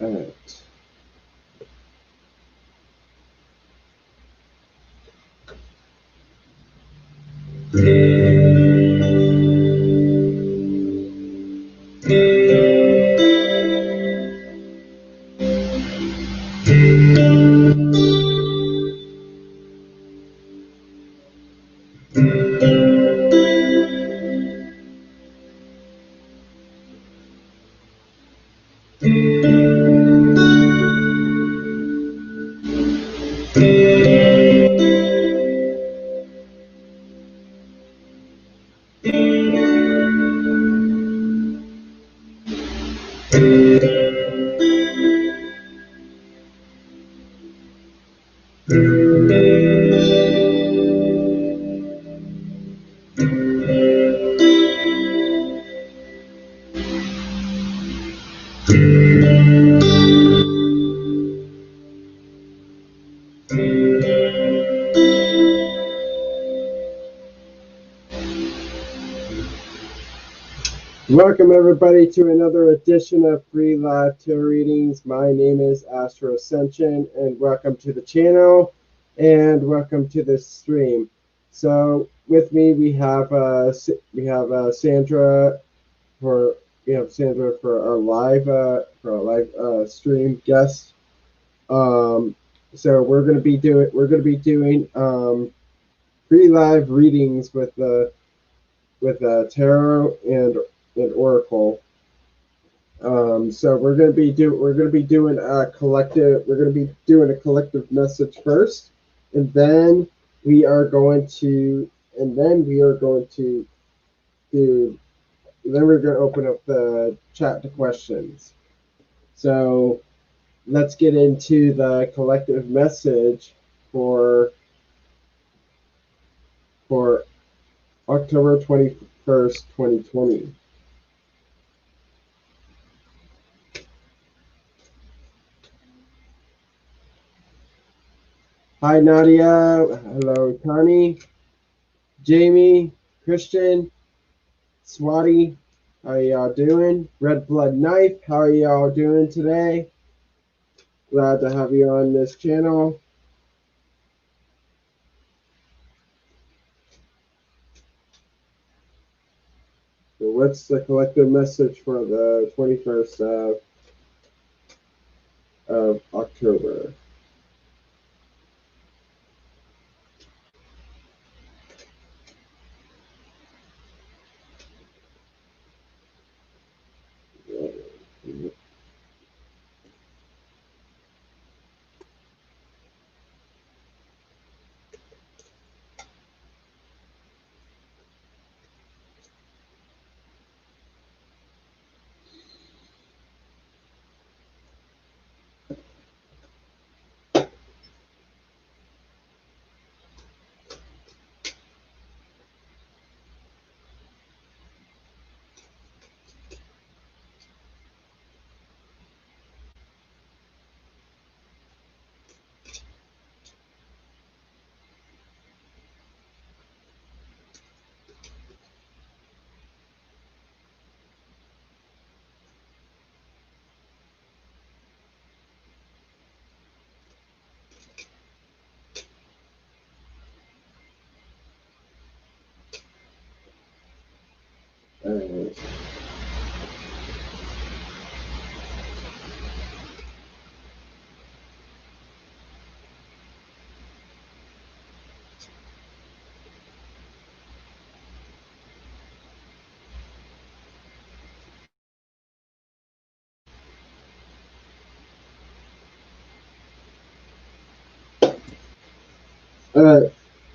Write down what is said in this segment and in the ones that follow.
All right. Welcome everybody to another edition of Free Live Tarot Readings. My name is Astro-Ascension, and welcome to the channel and welcome to this stream. So with me we have Sandra for our live stream guest. So we're going to be doing free live readings with tarot and oracle. So we're going to be doing a collective message first, and then we are going to open up the chat to questions. So let's get into the collective message for October 21st, 2020. Hi, Nadia. Hello, Connie, Jamie, Christian, Swati. How are y'all doing? Red Blood Knife. How are y'all doing today? Glad to have you on this channel. So what's the collective message for the 21st of October?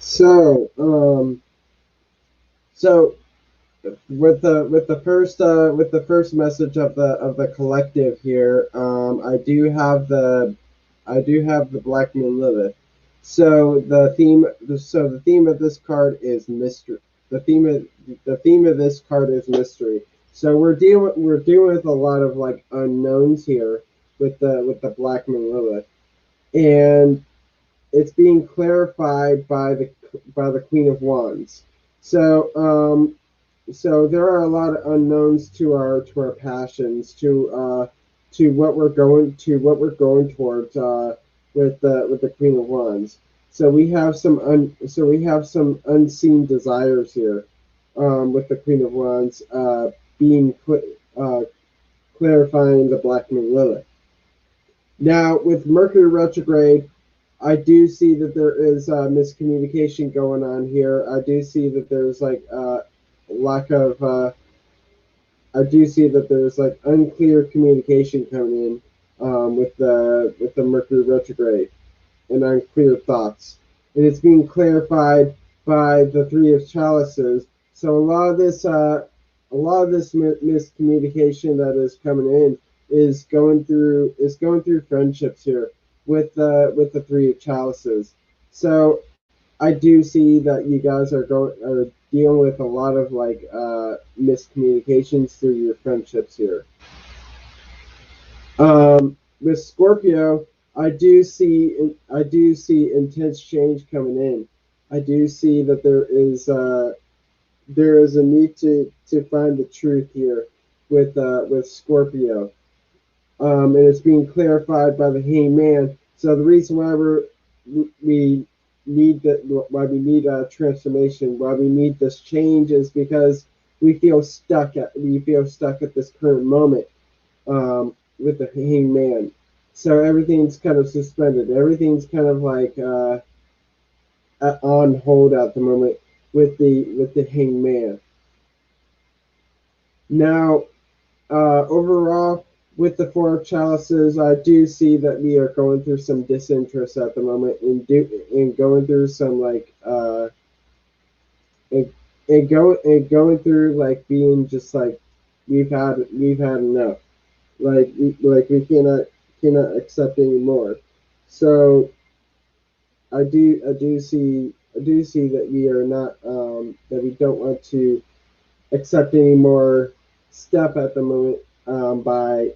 So with the first message of the collective here, I do have the Black Moon Lilith. So the theme of this card is mystery. The theme of this card is mystery. So we're dealing with a lot of like unknowns here with the Black Moon Lilith, and it's being clarified by the Queen of Wands. So there are a lot of unknowns to our passions, to what we're going towards with the Queen of Wands. So we have some unseen desires here with the Queen of Wands being uh, clarifying the Black Moon Lilith. Now with Mercury retrograde, I do see that there is miscommunication going on here. I do see that there's like lack of I do see that there's like unclear communication coming in with the Mercury retrograde and unclear thoughts, and it's being clarified by the Three of Chalices. So a lot of this miscommunication that is coming in is going through friendships here with the Three of Chalices. So I do see that you guys are dealing with a lot of like miscommunications through your friendships here. With Scorpio, I do see intense change coming in. I do see that there is a need to find the truth here with Scorpio, and it's being clarified by the Hangman. So the reason we we need a transformation, why we need this change, is because we feel stuck at this current moment with the Hangman. So everything's kind of suspended. Everything's kind of like on hold at the moment with the Hangman. Now, overall, with the Four of Chalices, I do see that we are going through some disinterest at the moment, in going through some like and, and going through like being just like we've had enough. Like we cannot accept anymore. So I do see that we are not that we don't want to accept any more step at the moment by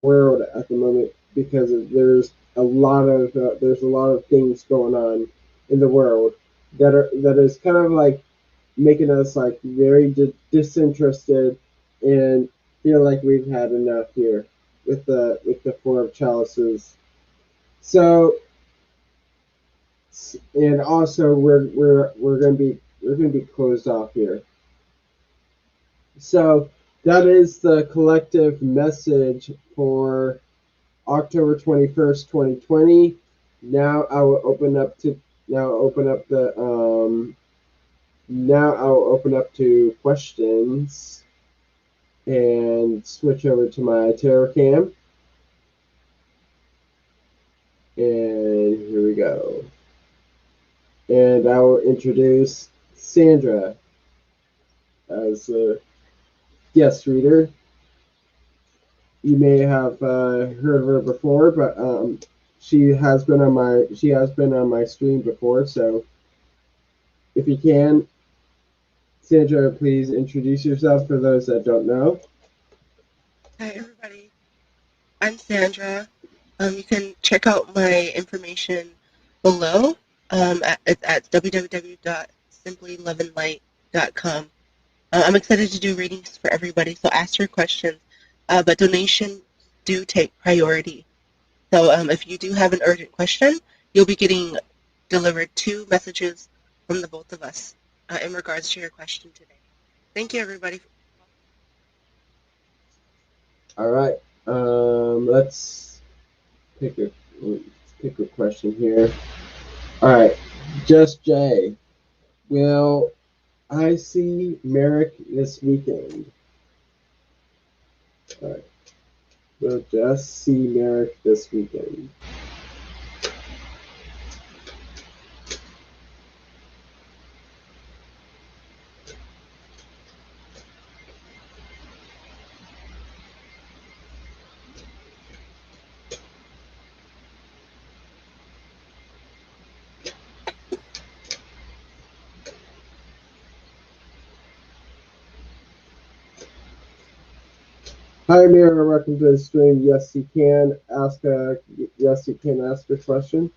world at the moment, because there's a lot of things going on in the world that is kind of like making us like very disinterested and feel like we've had enough here with the Four of Chalices. So and also we're gonna be closed off here. So that is the collective message for October 21st, 2020. Now I will open up to now open up the now I'll open up to questions and switch over to my tarot cam. And here we go. And I will introduce Sandra as a guest reader. You may have heard of her before, but she has been on my stream before. So if you can, Sandra, please introduce yourself for those that don't know. Hi, everybody. I'm Sandra. You can check out my information below. It's at www.simplylovenlight.com. I'm excited to do readings for everybody, so ask your questions. But donations do take priority. So if you do have an urgent question, you'll be getting delivered 2 messages from the both of us in regards to your question today. Thank you, everybody. All right. Let's pick a let's pick a question here. All right. Just Jay. Will I see Merrick this weekend? All right. We'll just see Merrick this weekend. Hi, Mira. Welcome to the stream. Yes, you can ask a yes, you can ask a question.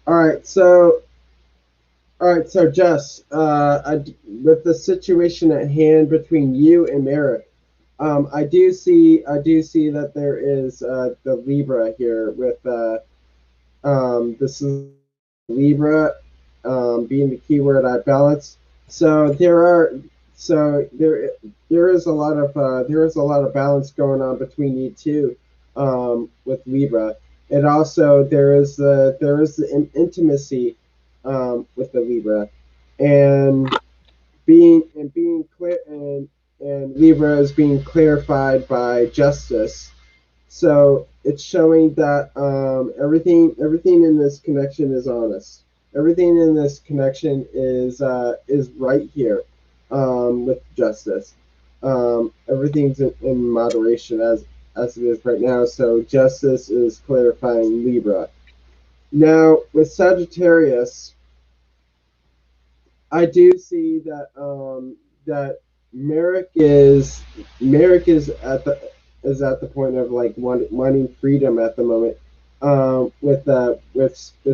All right, so Jess, with the situation at hand between you and Merrick, I do see that there is the Libra here with this is Libra being the keyword I balance. So there are so there is a lot of balance going on between you two with Libra, and also there is the intimacy with the Libra, and being clear and Libra is being clarified by justice. So it's showing that everything in this connection is honest. Everything in this connection is right here with justice. Everything's in moderation as it is right now. So justice is clarifying Libra. Now with Sagittarius, I do see that that Merrick is at the point of like wanting freedom at the moment with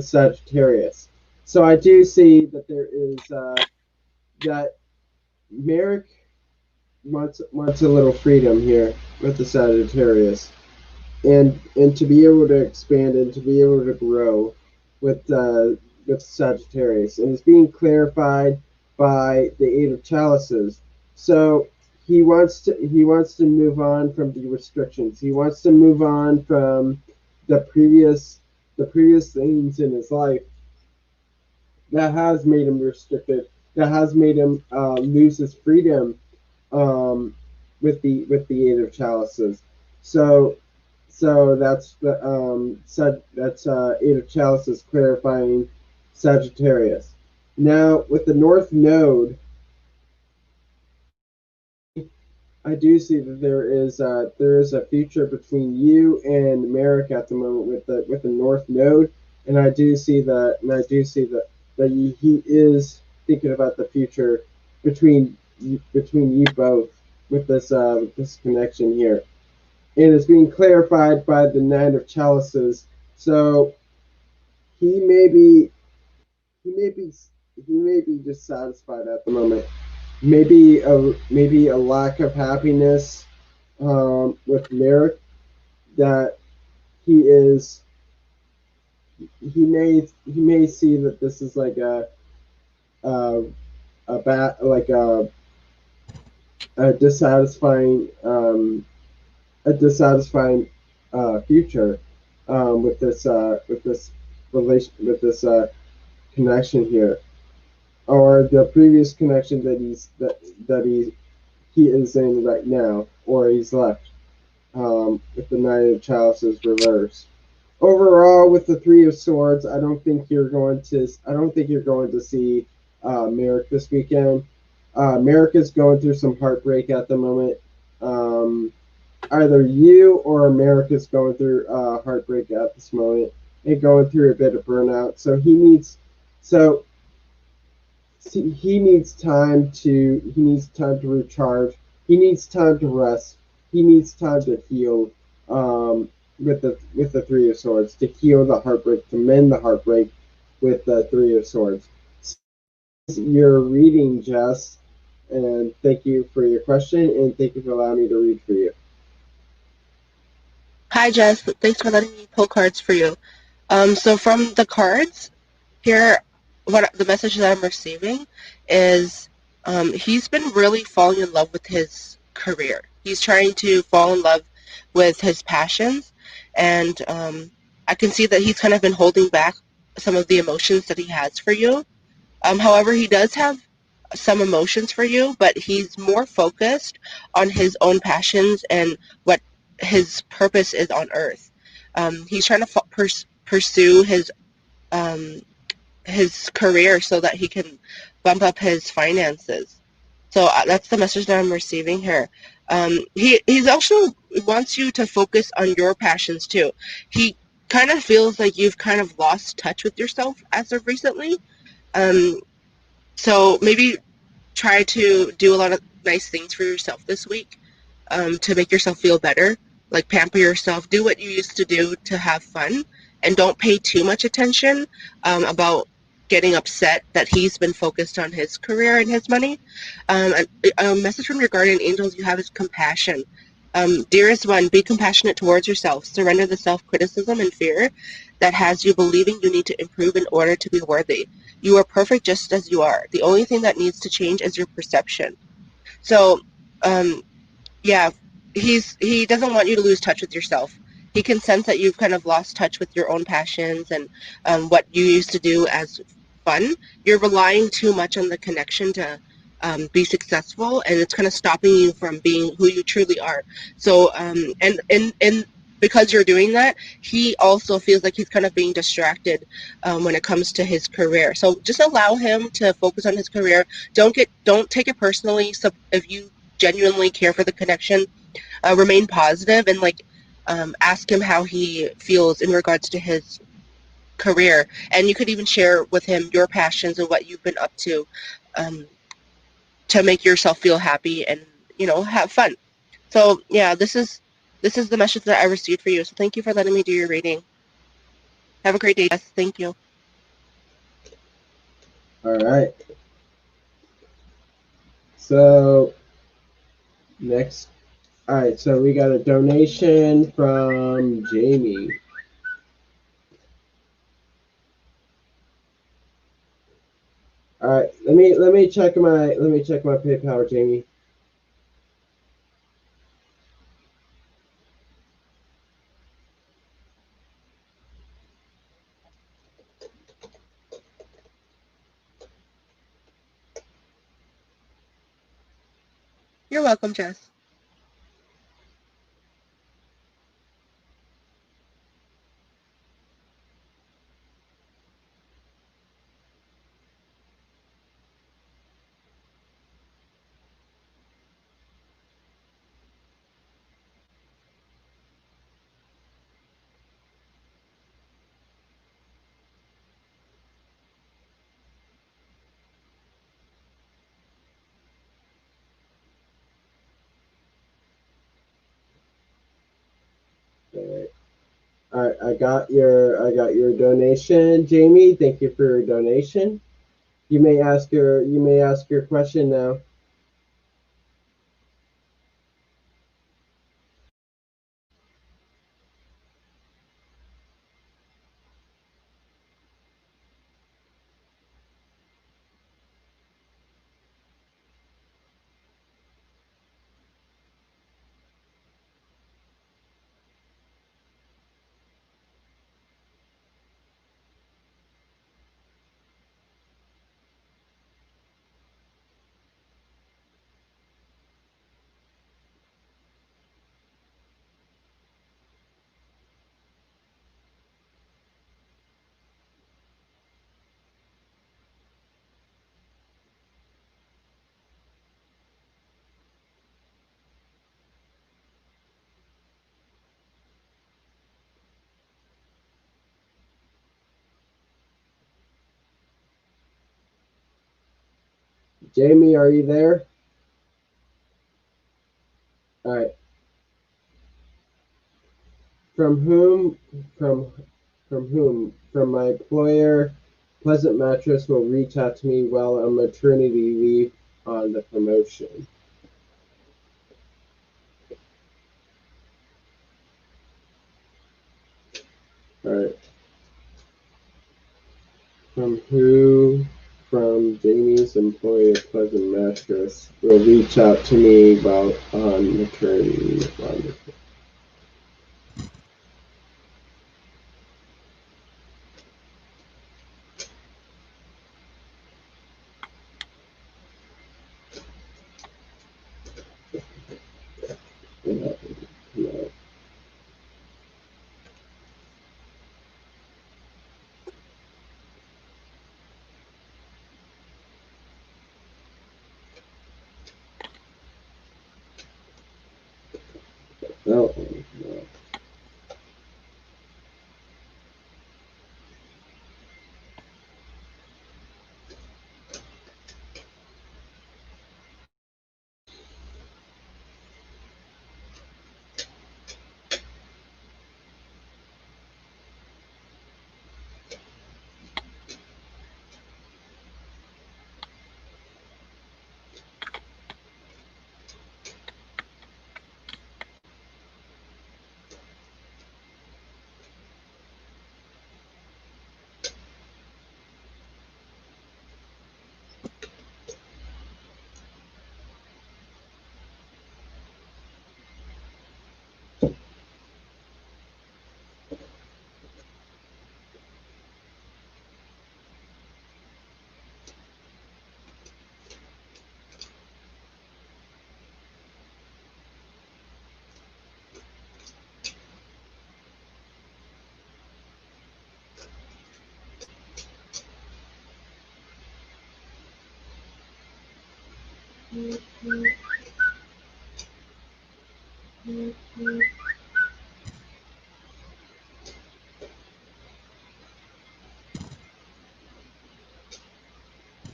Sagittarius. So I do see that there is that Merrick wants a little freedom here with the Sagittarius, and to be able to expand and to be able to grow with Sagittarius, and it's being clarified by the Eight of Chalices. So he wants to move on from the restrictions. He wants to move on from the previous things in his life that has made him restricted, that has made him lose his freedom um, with the Eight of Chalices. So that's the that's Eight of Chalices clarifying Sagittarius. Now with the North Node, I do see that there is a future between you and Merrick at the moment with the North Node, and I do see that he is thinking about the future between between you both with this connection here, and it's being clarified by the Nine of Chalices. So he may be he may be he may be dissatisfied at the moment. Maybe a lack of happiness with Merrick that he is he may see that this is like a, a bad like a dissatisfying future with this relation with this connection here, or the previous connection that he is in right now, or he's left with the Knight of Chalices reversed. Overall, with the Three of Swords, I don't think you're going to see Merrick this weekend. Merrick is going through some heartbreak at the moment. Um, Either you or Merrick is going through heartbreak at this moment and going through a bit of burnout. So he needs time to recharge. He needs time to rest. He needs time to heal with the Three of Swords, to heal the heartbreak, to mend the heartbreak with the Three of Swords. So you're reading, Jess, and thank you for your question, and thank you for allowing me to read for you. Hi, Jess. Thanks for letting me pull cards for you. So from the cards here, what the message that I'm receiving is he's been really falling in love with his career. He's trying to fall in love with his passions, and I can see that he's kind of been holding back some of the emotions that he has for you. However, he does have some emotions for you, but he's more focused on his own passions and what his purpose is on Earth. He's trying to pursue um, his career so that he can bump up his finances. So that's the message that I'm receiving here. He's also wants you to focus on your passions too. He kind of feels like you've kind of lost touch with yourself as of recently. Um, so maybe try to do a lot of nice things for yourself this week to make yourself feel better. Like pamper yourself, do what you used to do to have fun, and don't pay too much attention about getting upset that he's been focused on his career and his money. A message from your guardian angels you have is compassion. Dearest one, be compassionate towards yourself. Surrender the self-criticism and fear that has you believing you need to improve in order to be worthy. You are perfect just as you are. The only thing that needs to change is your perception. So, yeah, he doesn't want you to lose touch with yourself. He can sense that you've kind of lost touch with your own passions and what you used to do as fun. You're relying too much on the connection to be successful, and it's kind of stopping you from being who you truly are. So, and because you're doing that, he also feels like he's kind of being distracted when it comes to his career. So just allow him to focus on his career. Don't take it personally. So if you genuinely care for the connection, remain positive and ask him how he feels in regards to his career, and you could even share with him your passions and what you've been up um, to make yourself feel happy and have fun. So yeah, this is the message that I received for you. So thank you for letting me do your reading. Have a great day, Jess. Thank you. All right. So next, all right. So we got a donation from Jamie. All right. Let me check my PayPal, Jamie. You're welcome, Jess. All right. I got your donation, Jamie. Thank you for your donation. You may ask your question now. Jamie, are you there? All right. From whom? From whom? From my employer. Pleasant Mattress will reach out to me while on maternity leave on the promotion. All right. From who? From Jamie's employer, Pleasant Mattress, will reach out to me while on maternity leave. Wonderful. Yeah, yeah. No, no.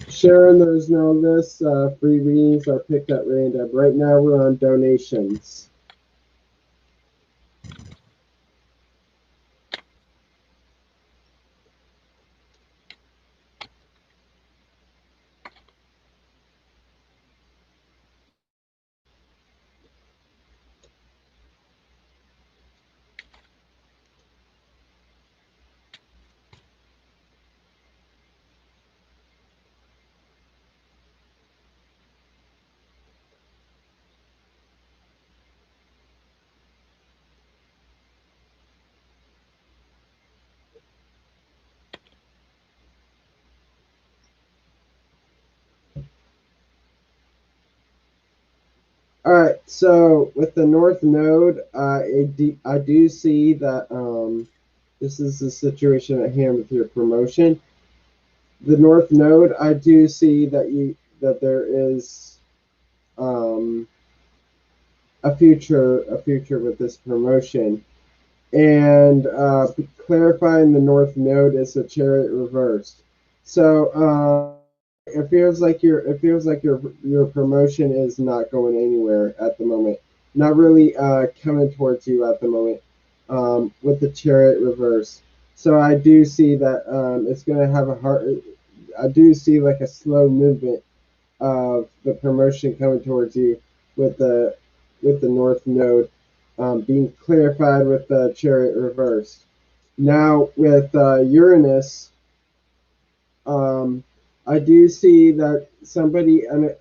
Sharon, there's no list. Free readings are picked at random. Right now we're on donations. All right, so with the North Node, I do see that this is the situation at hand with your promotion. The North Node, I do see that there is um, a future with this promotion, and clarifying the North Node is the Chariot reversed. So it feels like your promotion is not going anywhere at the moment. Not really coming towards you at the moment with the Chariot reverse. So I do see that it's going to have a hard. I do see like a slow movement of the promotion coming towards you with the North Node being clarified with the Chariot reverse. Now with Uranus, um, I do see that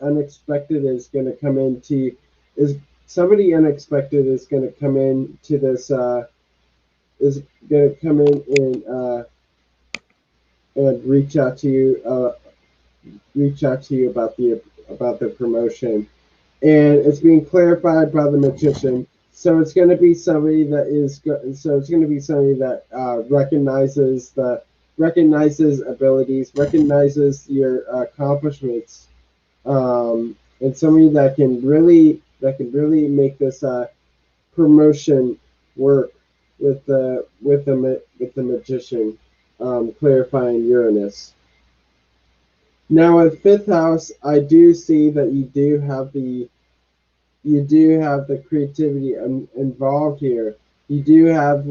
unexpected is going to come into is somebody unexpected is going to come into this is going to come in and reach out to you about the promotion, and it's being clarified by the magician. So it's going to be somebody that recognizes abilities, recognizes your accomplishments, and somebody that can really make this promotion work with the magician, clarifying Uranus. Now at fifth house, I do see that you do have the creativity involved here. You do have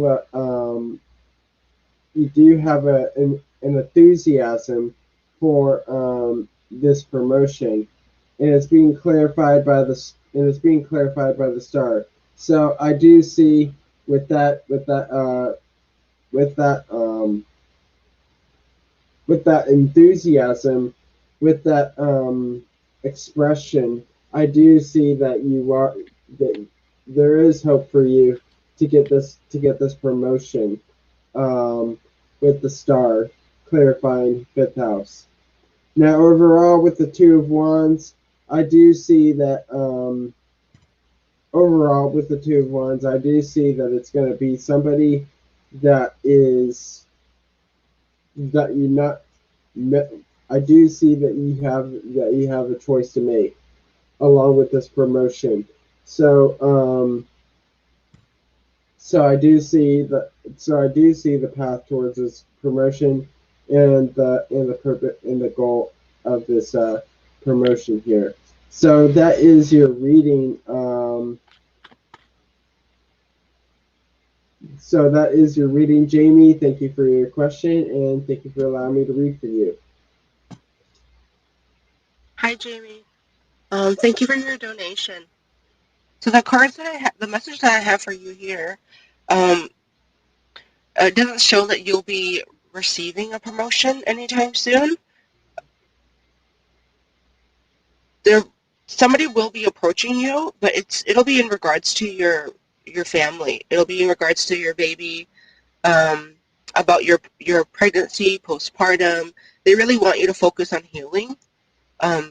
an enthusiasm for this promotion, and it's being clarified by the star. So I do see with that with that enthusiasm, with that expression, I do see that there is hope for you to get this promotion um, with the star clarifying fifth house. Now overall with the two of wands, I do see that overall with the two of wands, I do see that it's going to be somebody that is that you not I do see that you have a choice to make along with this promotion. So so I do see the path towards this promotion and the goal of this promotion here. So that is your reading. Jamie. Thank you for your question and thank you for allowing me to read for you. Hi, Jamie. Thank you for your donation. So the cards that the message that I have for you here, um, it doesn't show that you'll be receiving a promotion anytime soon. There, somebody will be approaching you, but it'll be in regards to your family. It'll be in regards to your baby, um, about your pregnancy, postpartum. They really want you to focus on healing.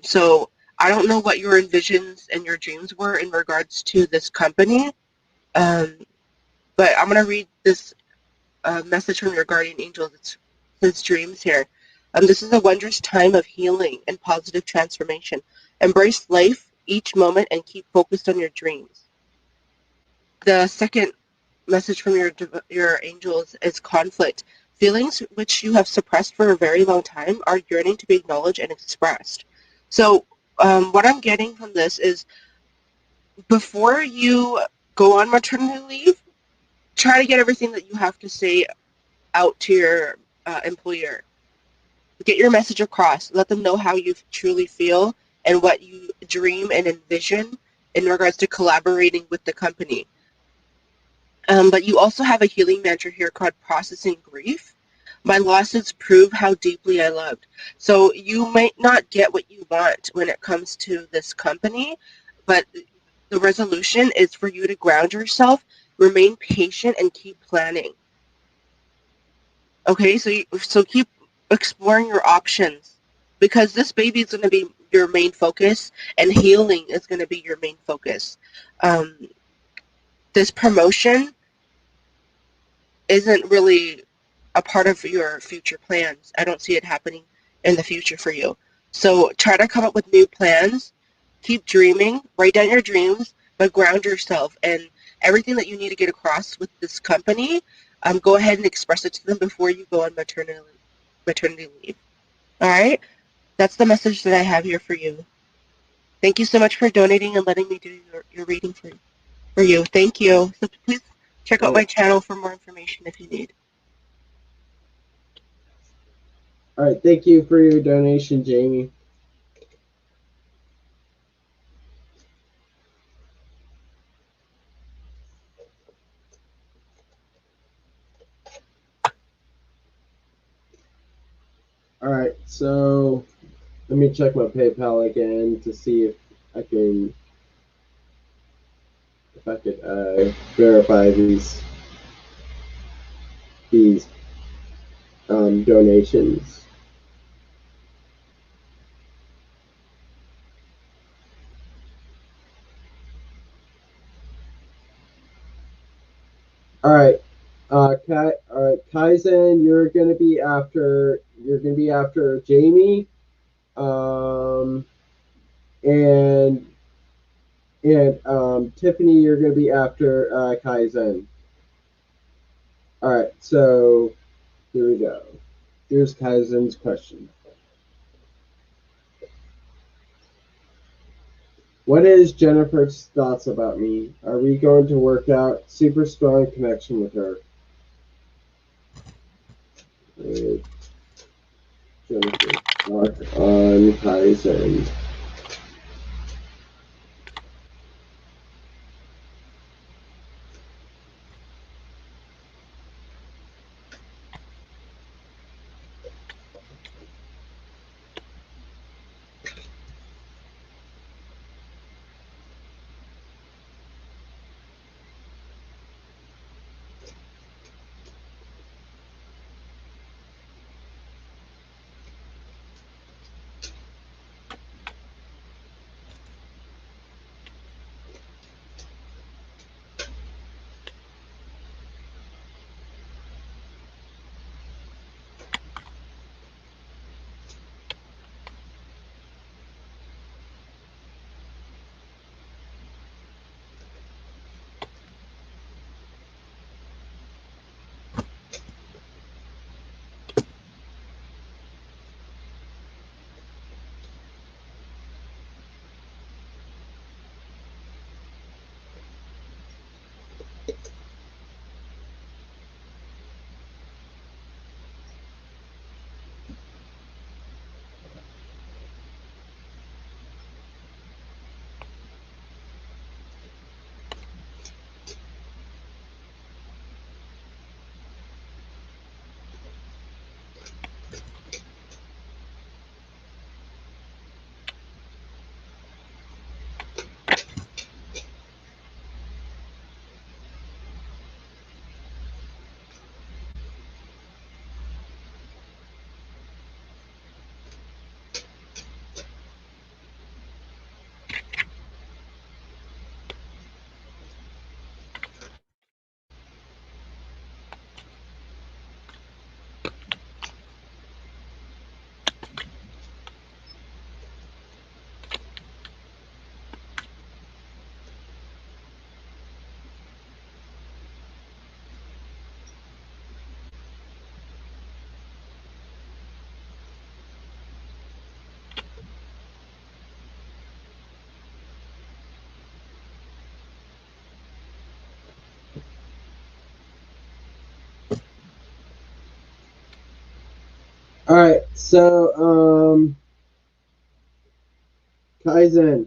So I don't know what your envisions and your dreams were in regards to this company, um, but I'm going to read this message from your guardian angel. It's his dreams here. This is a wondrous time of healing and positive transformation. Embrace life each moment and keep focused on your dreams. The second message from your angels is conflict. Feelings which you have suppressed for a very long time are yearning to be acknowledged and expressed. So what I'm getting from this is before you go on maternity leave, try to get everything that you have to say out to your employer. Get your message across. Let them know how you truly feel and what you dream and envision in regards to collaborating with the company. But you also have a healing mantra here called processing grief. My losses prove how deeply I loved. So you might not get what you want when it comes to this company, but the resolution is for you to ground yourself, remain patient, and keep planning. Okay, so keep exploring your options because this baby is going to be your main focus, and healing is going to be your main focus. Um, this promotion isn't really a part of your future plans. I don't see it happening in the future for you. So try to come up with new plans. Keep dreaming. Write down your dreams, but ground yourself and everything that you need to get across with this company. Go ahead and express it to them before you go on maternity leave. All right, that's the message that I have here for you. Thank you so much for donating and letting me do your reading for you. Thank you. So please check out All my channel for more information if you need. right. Thank you for your donation, Jamie. All right. So let me check my PayPal again to see I can if I could verify these donations. All right. All right, Kaizen, you're gonna be after Jamie, um, and Tiffany, you're gonna be after Kaizen. All right, so here we go. Here's Kaizen's question. What is Jennifer's thoughts about me? Are we going to work out? Super strong connection with her. Jennifer, talk on Kaizen. All right, so Kaizen,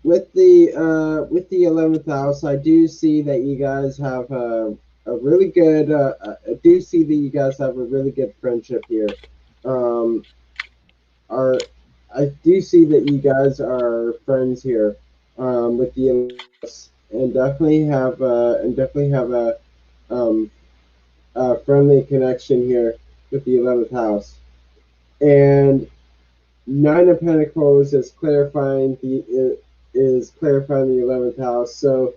with the 11th house, I do see that you guys have a really good. I do see that you guys have a really good friendship here. Um, are I do see that you guys are friends here, with the 11th house, and definitely have um, a friendly connection here with the 11th house. And Nine of Pentacles is clarifying the 11th house. So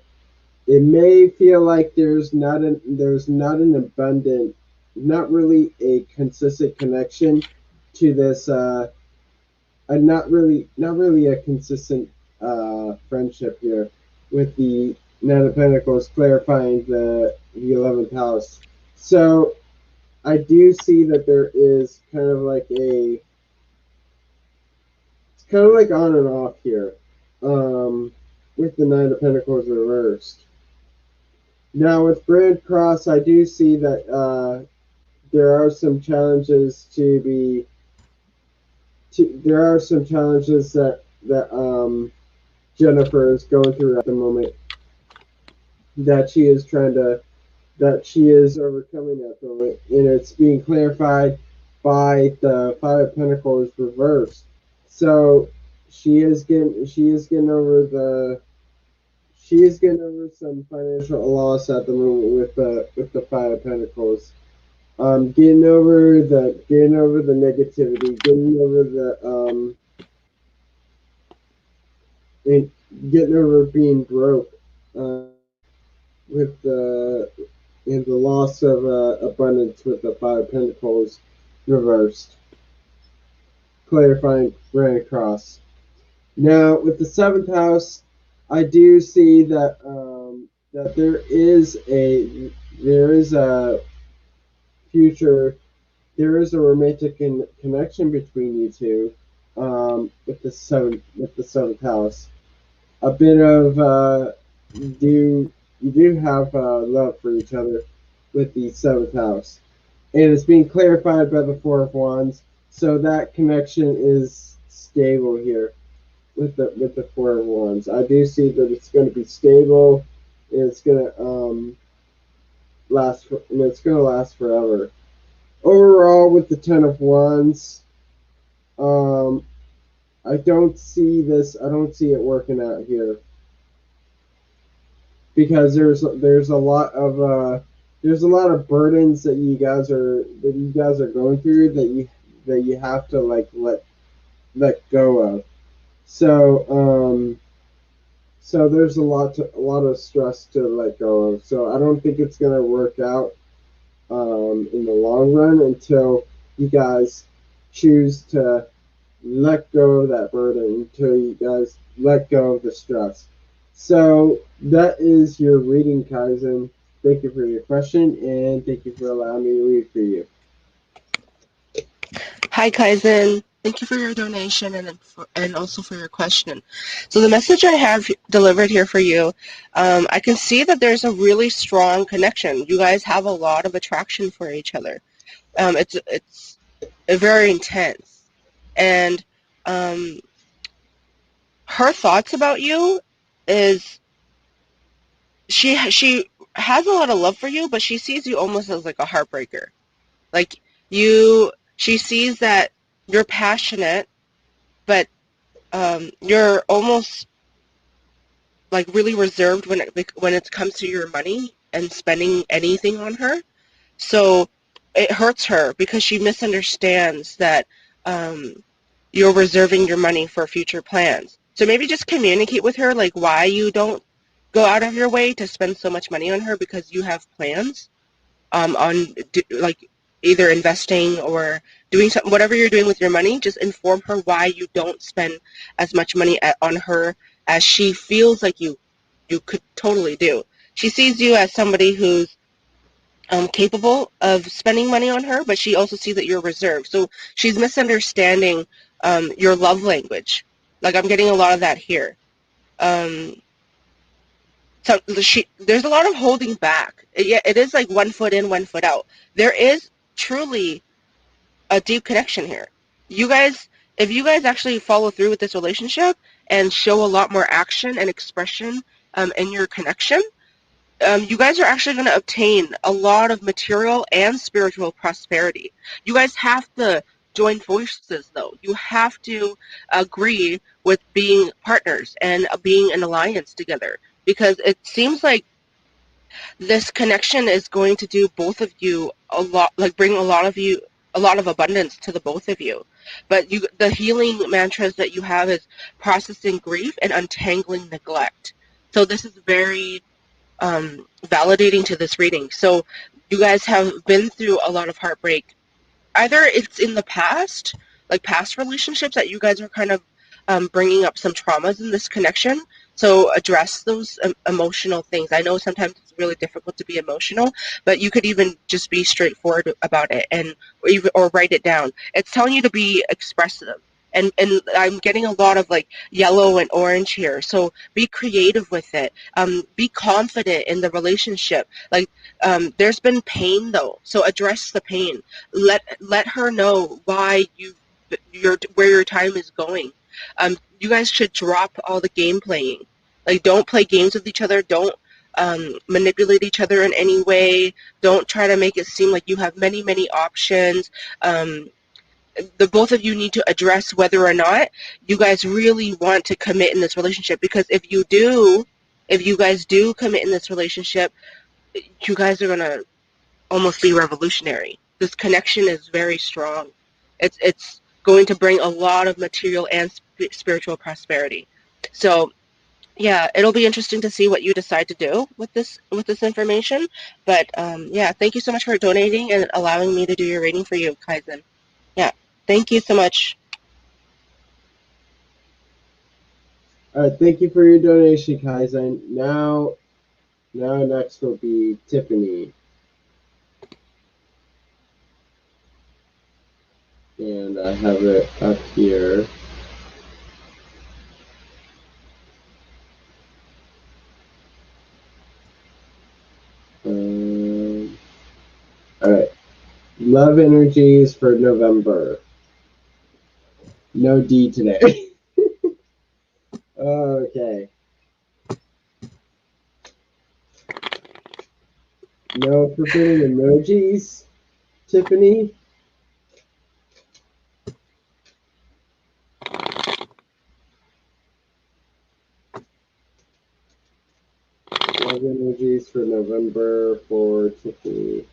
it may feel like there's not an abundant, not really a consistent connection to this. Not really a consistent friendship here with the Nine of Pentacles clarifying the 11th house. So I do see that there is kind of like a it's kind of like on and off here, um, with the Nine of Pentacles reversed. Now with Grand Cross, I do see that there are some challenges to be. There are some challenges that Jennifer is going through at the moment that she is trying to that she is overcoming at the moment, and it's being clarified by the Five of Pentacles reversed. So she is getting over some financial loss at the moment with the Five of Pentacles. Getting over the negativity, and getting over being broke, with the and the loss of abundance with the Five of Pentacles reversed, clarifying Grand Cross. Now, with the seventh house, I do see that there is a future there is a romantic connection between you two, with the seventh house. A bit of you do have love for each other with the seventh house, and it's being clarified by the Four of Wands. So that connection is stable here with the Four of Wands. I do see that it's going to be stable, and it's going to and it's going to last forever. Overall, with the Ten of Wands, um, I don't see it working out here because there's a lot of burdens that you guys are going through that you have to like let go of. So so there's a lot of stress to let go of. So I don't think it's gonna work out in the long run until you guys choose to let go of that burden, until you guys let go of the stress. So that is your reading, Kaizen. Thank you for your question, and thank you for allowing me to read for you. Hi, Kaizen. Thank you for your donation and also for your question. So the message I have delivered here for you, I can see that there's a really strong connection. You guys have a lot of attraction for each other. It's very intense, and um, her thoughts about you is she has a lot of love for you, but she sees you almost as like a heartbreaker. Like she sees that you're passionate, but you're almost like really reserved when it comes to your money and spending anything on her. So it hurts her because she misunderstands that um, you're reserving your money for future plans. So maybe just communicate with her like why you don't go out of your way to spend so much money on her because you have plans on like either investing or doing something, whatever you're doing with your money. Just inform her why you don't spend as much money on her as she feels like you could totally do. She sees you as somebody who's capable of spending money on her, but she also sees that you're reserved. So she's misunderstanding your love language. Like I'm getting a lot of that here. Um, so there's a lot of holding back. Yeah, it is like one foot in, one foot out. There is truly a deep connection here. You guys, if you guys actually follow through with this relationship and show a lot more action and expression in your connection, you guys are actually going to obtain a lot of material and spiritual prosperity. You guys have to join forces, though. You have to agree with being partners and being an alliance together, because it seems like this connection is going to do both of you a lot, like bring a lot of abundance to the both of you. But the healing mantras that you have is processing grief and untangling neglect. So this is very validating to this reading. So you guys have been through a lot of heartbreak. Either it's in the past, like past relationships that you guys are kind of bringing up some traumas in this connection. So address those emotional things. I know sometimes it's really difficult to be emotional, but you could even just be straightforward about it and or write it down. It's telling you to be expressive. And I'm getting a lot of like yellow and orange here. So be creative with it. Be confident in the relationship. Like there's been pain though, so address the pain. Let her know why where your time is going. You guys should drop all the game playing. Like, don't play games with each other. Don't manipulate each other in any way. Don't try to make it seem like you have many options. The both of you need to address whether or not you guys really want to commit in this relationship. Because if you guys do commit in this relationship, you guys are gonna almost be revolutionary. This connection is very strong. It's going to bring a lot of material and spiritual prosperity. So yeah, it'll be interesting to see what you decide to do with this information. But yeah, thank you so much for donating and allowing me to do your reading for you, Kaizen. Yeah, thank you so much. All right, thank you for your donation, Kaizen. Now next will be Tiffany, and I have it up here. All right, love energies for November. No D today. Okay. No forbidden emojis, Tiffany. Love energies for November for Tiffany.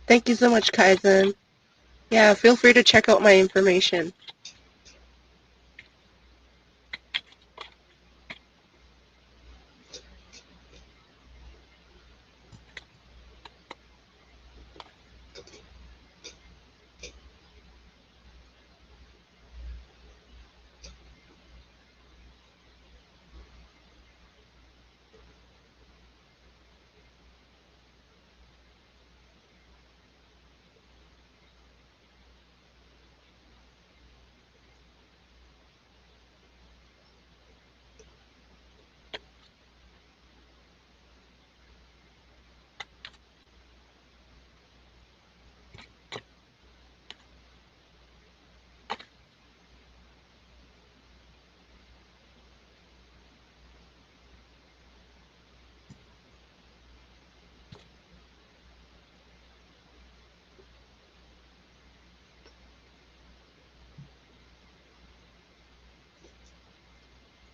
Thank you so much, Kaizen. Yeah, feel free to check out my information.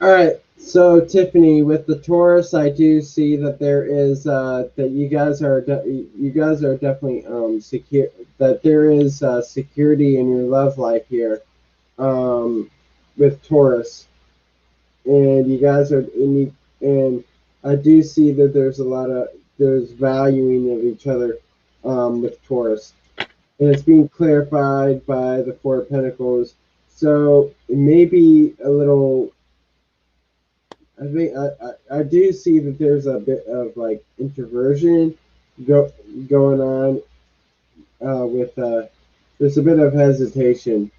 All right. So Tiffany, with the Taurus, I do see that there is that you guys are definitely secure. That there is security in your love life here um, with Taurus, and you guys are in and I do see that there's valuing of each other with Taurus, and it's being clarified by the Four of Pentacles. So it may be a little. I do see that there's a bit of like introversion go, going on with there's a bit of hesitation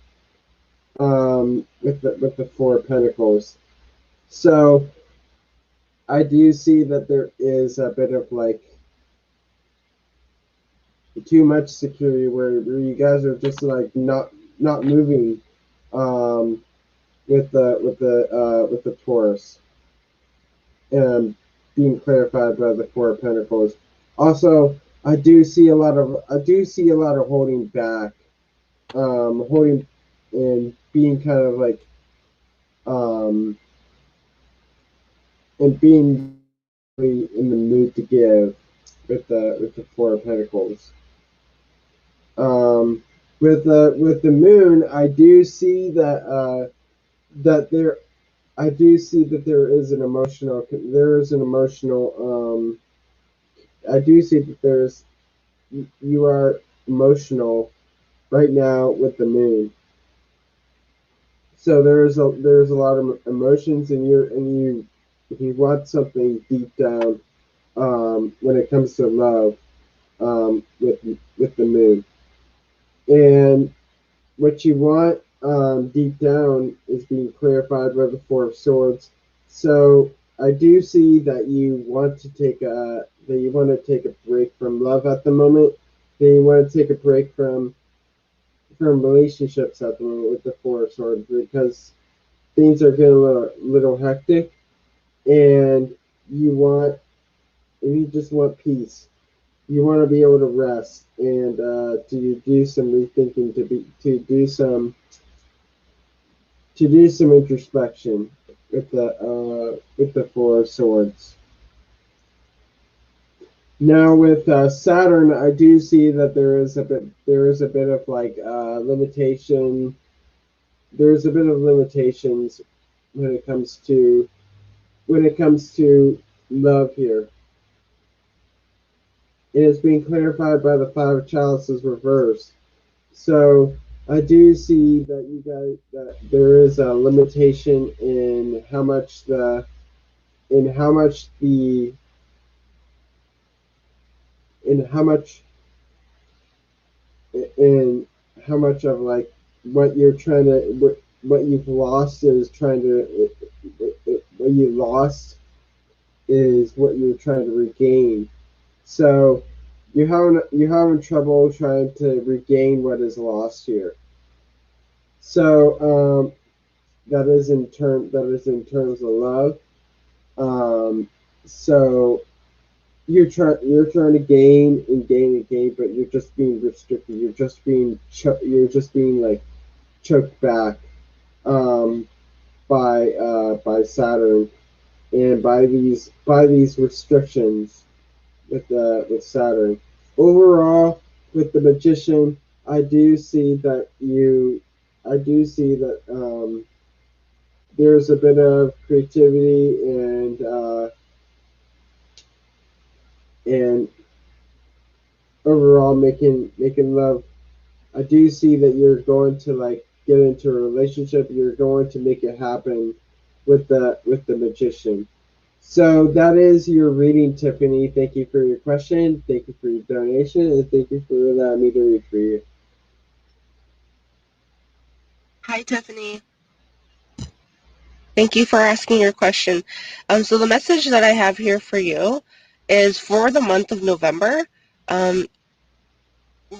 with the Four of Pentacles. So I do see that there is a bit of like too much security where you guys are just like not moving um, with the Taurus and being clarified by the Four of Pentacles. Also, I do see a lot of holding back, holding and being kind of like um, and being really in the mood to give with the Four of Pentacles. Um, with the moon, I do see that there I do see that there is an emotional I do see that you are emotional right now with the moon. So there's a lot of emotions you want something deep down when it comes to love with the moon. And what you want deep down is being clarified by the Four of Swords. So I do see that you want to take a break from love at the moment. That you want to take a break from relationships at the moment with the Four of Swords because things are getting little hectic, and you want you just want peace. You want to be able to rest and to do some rethinking, to do some introspection with the Four of Swords. Now with Saturn, I do see that there is a bit of like limitation. There's a bit of limitations when it comes to love here. It is being clarified by the Five of Chalices reversed. So I do see that you guys that there is a limitation in how much the in how much in how much of like what you're trying to what you've lost is trying to what you lost is what you're trying to regain. So you're having trouble trying to regain what is lost here. So that is in terms of love. Um, so you're trying to gain and gain and gain, but you're just being restricted. You're just being like choked back um, by Saturn and by these restrictions with Saturn. Overall, with the Magician, I do see that there's a bit of creativity and overall making love. I do see that you're going to like get into a relationship. You're going to make it happen with the Magician. So that is your reading, Tiffany. Thank you for your question. Thank you for your donation, and thank you for allowing me to read for you. Hi, Tiffany. Thank you for asking your question. So the message that I have here for you is for the month of November. Um,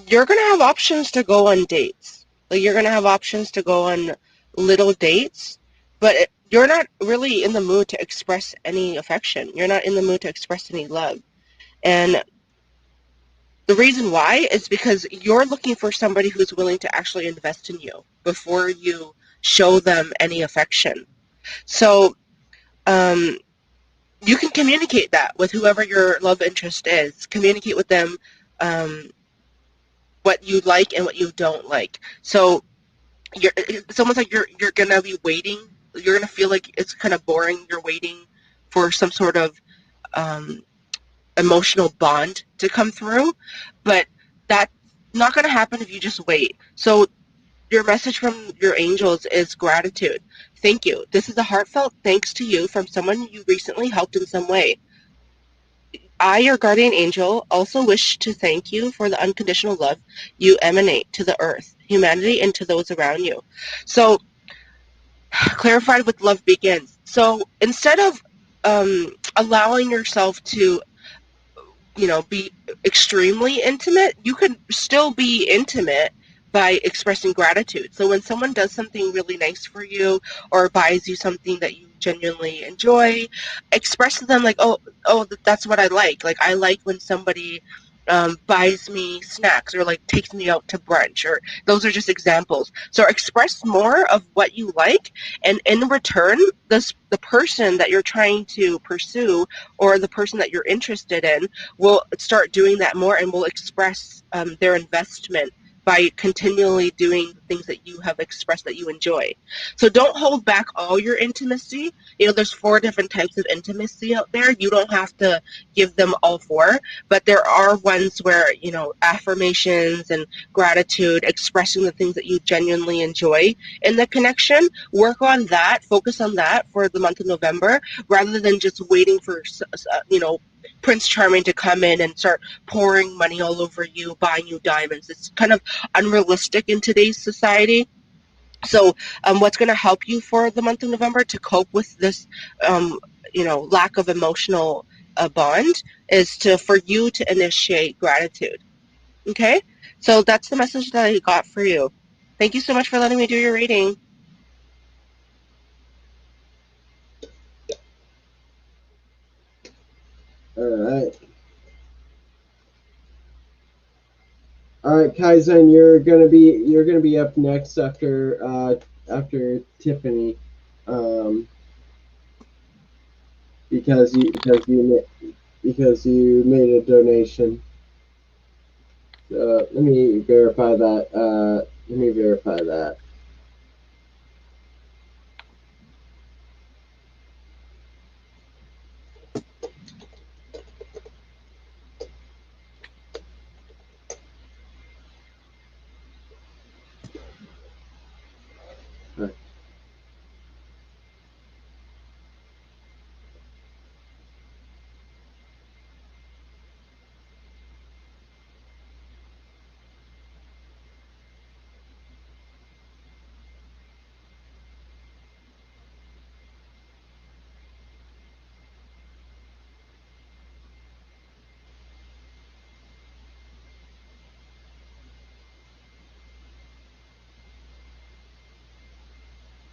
you're gonna have options to go on dates. Like you're gonna have options to go on little dates, but you're not really in the mood to express any affection. You're not in the mood to express any love. And the reason why is because you're looking for somebody who's willing to actually invest in you before you show them any affection. So you can communicate that with whoever your love interest is. Communicate with them what you like and what you don't like. So it's almost like you're gonna be waiting. You're gonna feel like it's kind of boring. You're waiting for some sort of um, emotional bond to come through, but that's not gonna happen if you just wait. So your message from your angels is gratitude. Thank you. This is a heartfelt thanks to you from someone you recently helped in some way. I, your guardian angel, also wish to thank you for the unconditional love you emanate to the earth, humanity, and to those around you. So, clarified with love begins. So, instead of allowing yourself to be extremely intimate, you can still be intimate by expressing gratitude. So when someone does something really nice for you or buys you something that you genuinely enjoy, express to them like, oh, that's what I like. Like I like when somebody buys me snacks or like takes me out to brunch, or those are just examples. So express more of what you like, and in return, the person that you're trying to pursue or the person that you're interested in will start doing that more and will express their investment by continually doing things that you have expressed that you enjoy. So don't hold back all your intimacy. There's 4 different types of intimacy out there. You don't have to give them all 4, but there are ones where, affirmations and gratitude, expressing the things that you genuinely enjoy in the connection, work on that, focus on that for the month of November, rather than just waiting for, Prince Charming to come in and start pouring money all over you, buying you diamonds. It's kind of unrealistic in today's society. So, what's going to help you for the month of November to cope with this, lack of emotional bond is for you to initiate gratitude. Okay, so that's the message that I got for you. Thank you so much for letting me do your reading. All right. All right, Kaizen, you're gonna be up next after Tiffany, um, because you made a donation. Let me verify that. Let me verify that.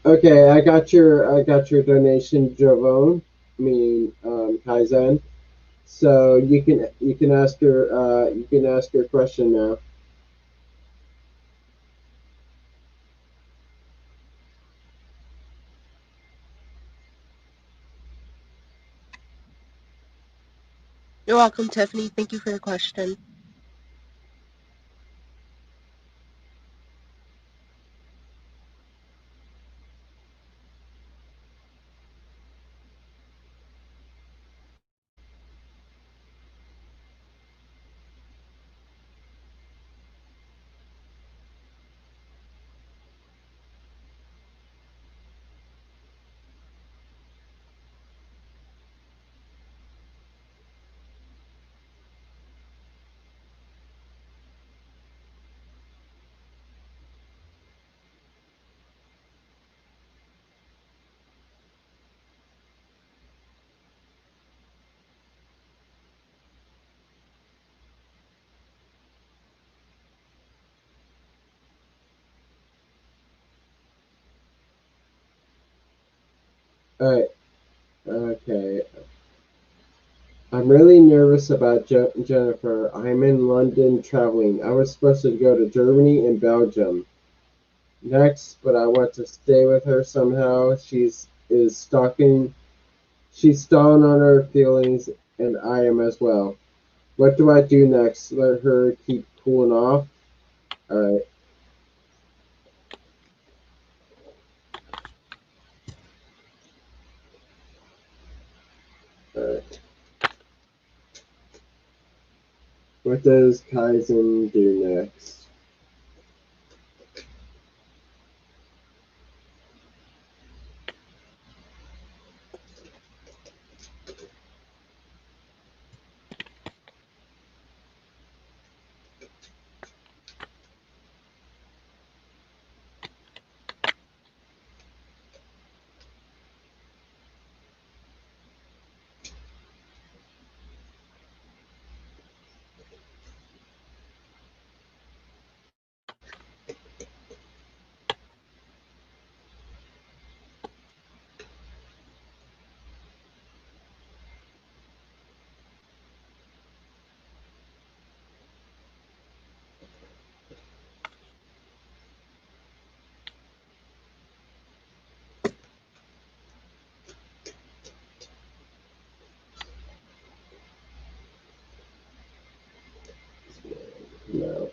Okay, I got your donation, Javon. I mean, Kaizen. So you can ask your question now. You're welcome, Tiffany. Thank you for your question. All right. Okay. I'm really nervous about Jennifer. I'm in London traveling. I was supposed to go to Germany and Belgium next, but I want to stay with her somehow. She's is stalking She's stalling on her feelings, and I am as well. What do I do next? Let her keep cooling off? Alright. Alright. What does Kaizen do next? No.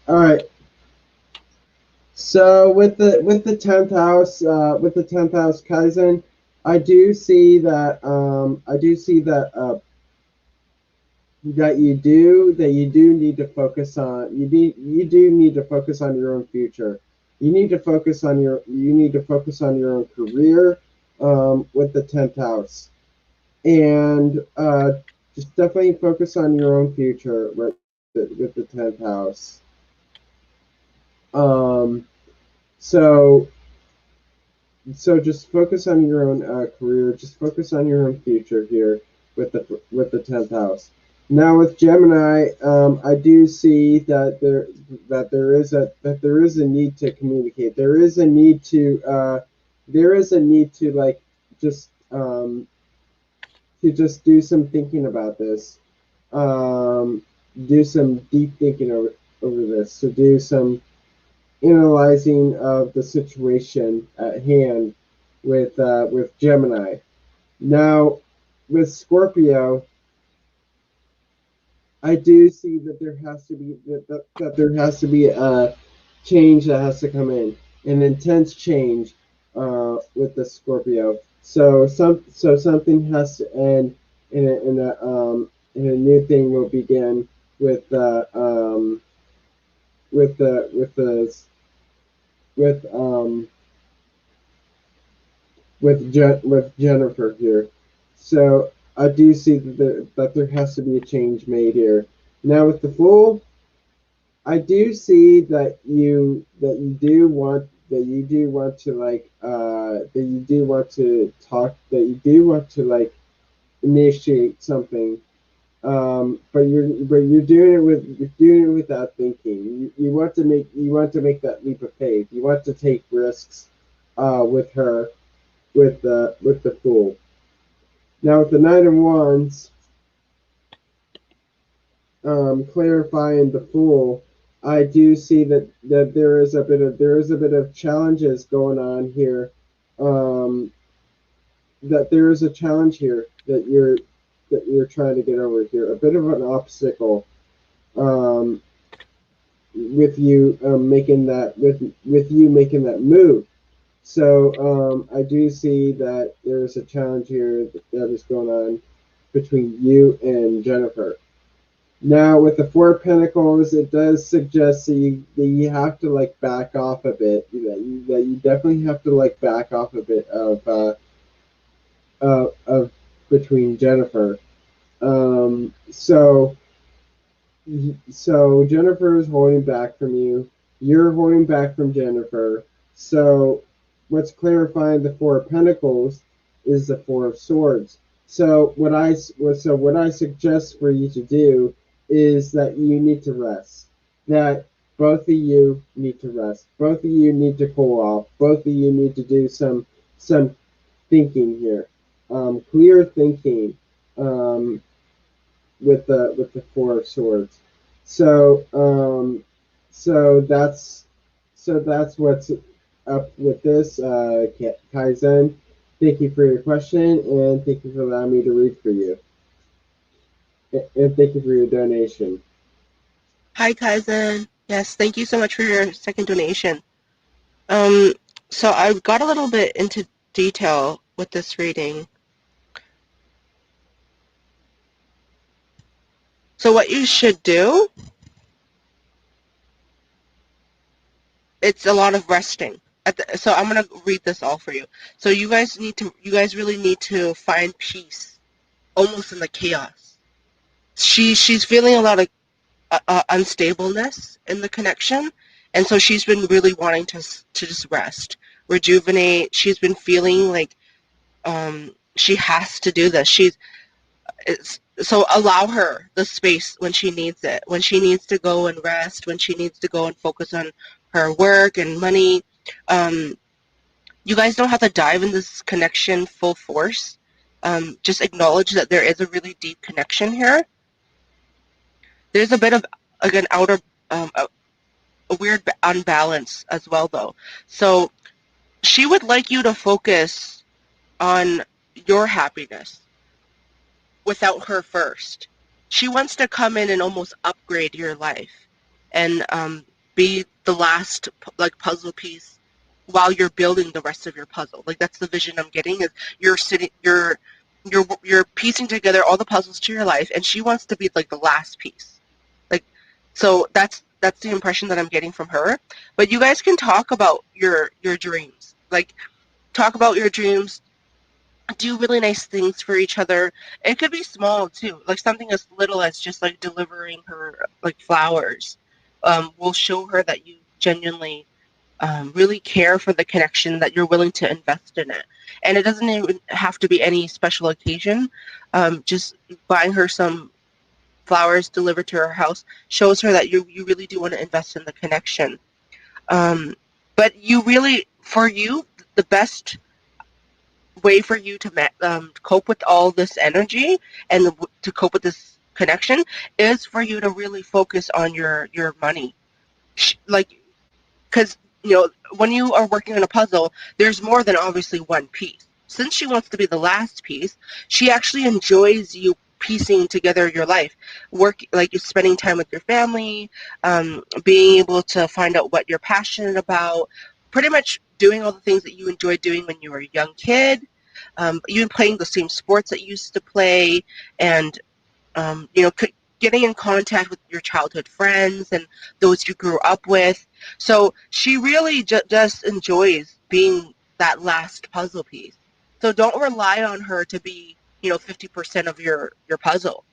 Alright. So with the 10th house Kaizen, I do see that you do need to focus on your own future. You need to focus on your own career with the 10th house, and just definitely focus on your own future with the 10th house. Um, so just focus on your own career. Just focus on your own future here with the 10th house. Now with Gemini, I do see that there is a need to communicate. There is a need to like just to just do some thinking about this. Um, do some deep thinking over this. To do some analyzing of the situation at hand with Gemini. Now, with Scorpio, I do see that there has to be a change that has to come in, an intense change with the Scorpio. So something has to end, and a new thing will begin with with the with the with with Jennifer here. So I do see that there has to be a change made here. Now with the Fool, I do see that you do want to like initiate something. But you're doing it without thinking. You want to make that leap of faith. You want to take risks with her with the Fool. Now with the Knight of Wands, clarifying the Fool, I do see that there is a bit of challenges going on here. Um, that there is a challenge here that you're trying to get over here. A bit of an obstacle um, with you with you making that move. So I do see that there is a challenge here that is going on between you and Jennifer. Now, with the Four of Pentacles, it does suggest that you have to like back off a bit. That you definitely have to like back off a bit of between Jennifer. Um, so so Jennifer is holding back from you. You're holding back from Jennifer. So what's clarifying the Four of Pentacles is the Four of Swords. What I suggest for you to do is that you need to rest. That both of you need to rest. Both of you need to cool off. Both of you need to do some thinking here, clear thinking. Um, with the Four of Swords. So so that's what's up with this Kaizen. Thank you for your question and thank you for allowing me to read for you. And thank you for your donation. Hi, cousin. Yes, thank you so much for your second donation. Um, so I got a little bit into detail with this reading. So what you should do, it's a lot of resting. So I'm gonna read this all for you. So you guys really need to find peace, almost in the chaos. She's feeling a lot of unstableness in the connection, and so she's been really wanting to just rest, rejuvenate. She's been feeling like she has to do this. So allow her the space when she needs it, when she needs to go and rest, when she needs to go and focus on her work and money. Um, you guys don't have to dive in this connection full force. Just acknowledge that there is a really deep connection here. There's a bit of like an outer a weird unbalance as well, though. So she would like you to focus on your happiness without her first. She wants to come in and almost upgrade your life and be the last like puzzle piece while you're building the rest of your puzzle. Like that's the vision I'm getting is you're piecing together all the puzzles to your life, and she wants to be like the last piece. Like so that's the impression that I'm getting from her. But you guys can talk about your dreams. Like talk about your dreams, do really nice things for each other. It could be small too, like something as little as just like delivering her like flowers. Will show her that you genuinely really care for the connection, that you're willing to invest in it. And it doesn't even have to be any special occasion. Just buying her some flowers delivered to her house shows her that you really do want to invest in the connection. Um, but you really, for you, the best way for you to cope with all this energy and to cope with this connection is for you to really focus on your money. Like, because when you are working on a puzzle, there's more than obviously one piece. Since she wants to be the last piece, she actually enjoys you piecing together your life, work like you're spending time with your family, being able to find out what you're passionate about, pretty much doing all the things that you enjoyed doing when you were a young kid, even playing the same sports that you used to play, and getting in contact with your childhood friends and those you grew up with. So she really just enjoys being that last puzzle piece. So don't rely on her to be 50% of your puzzle.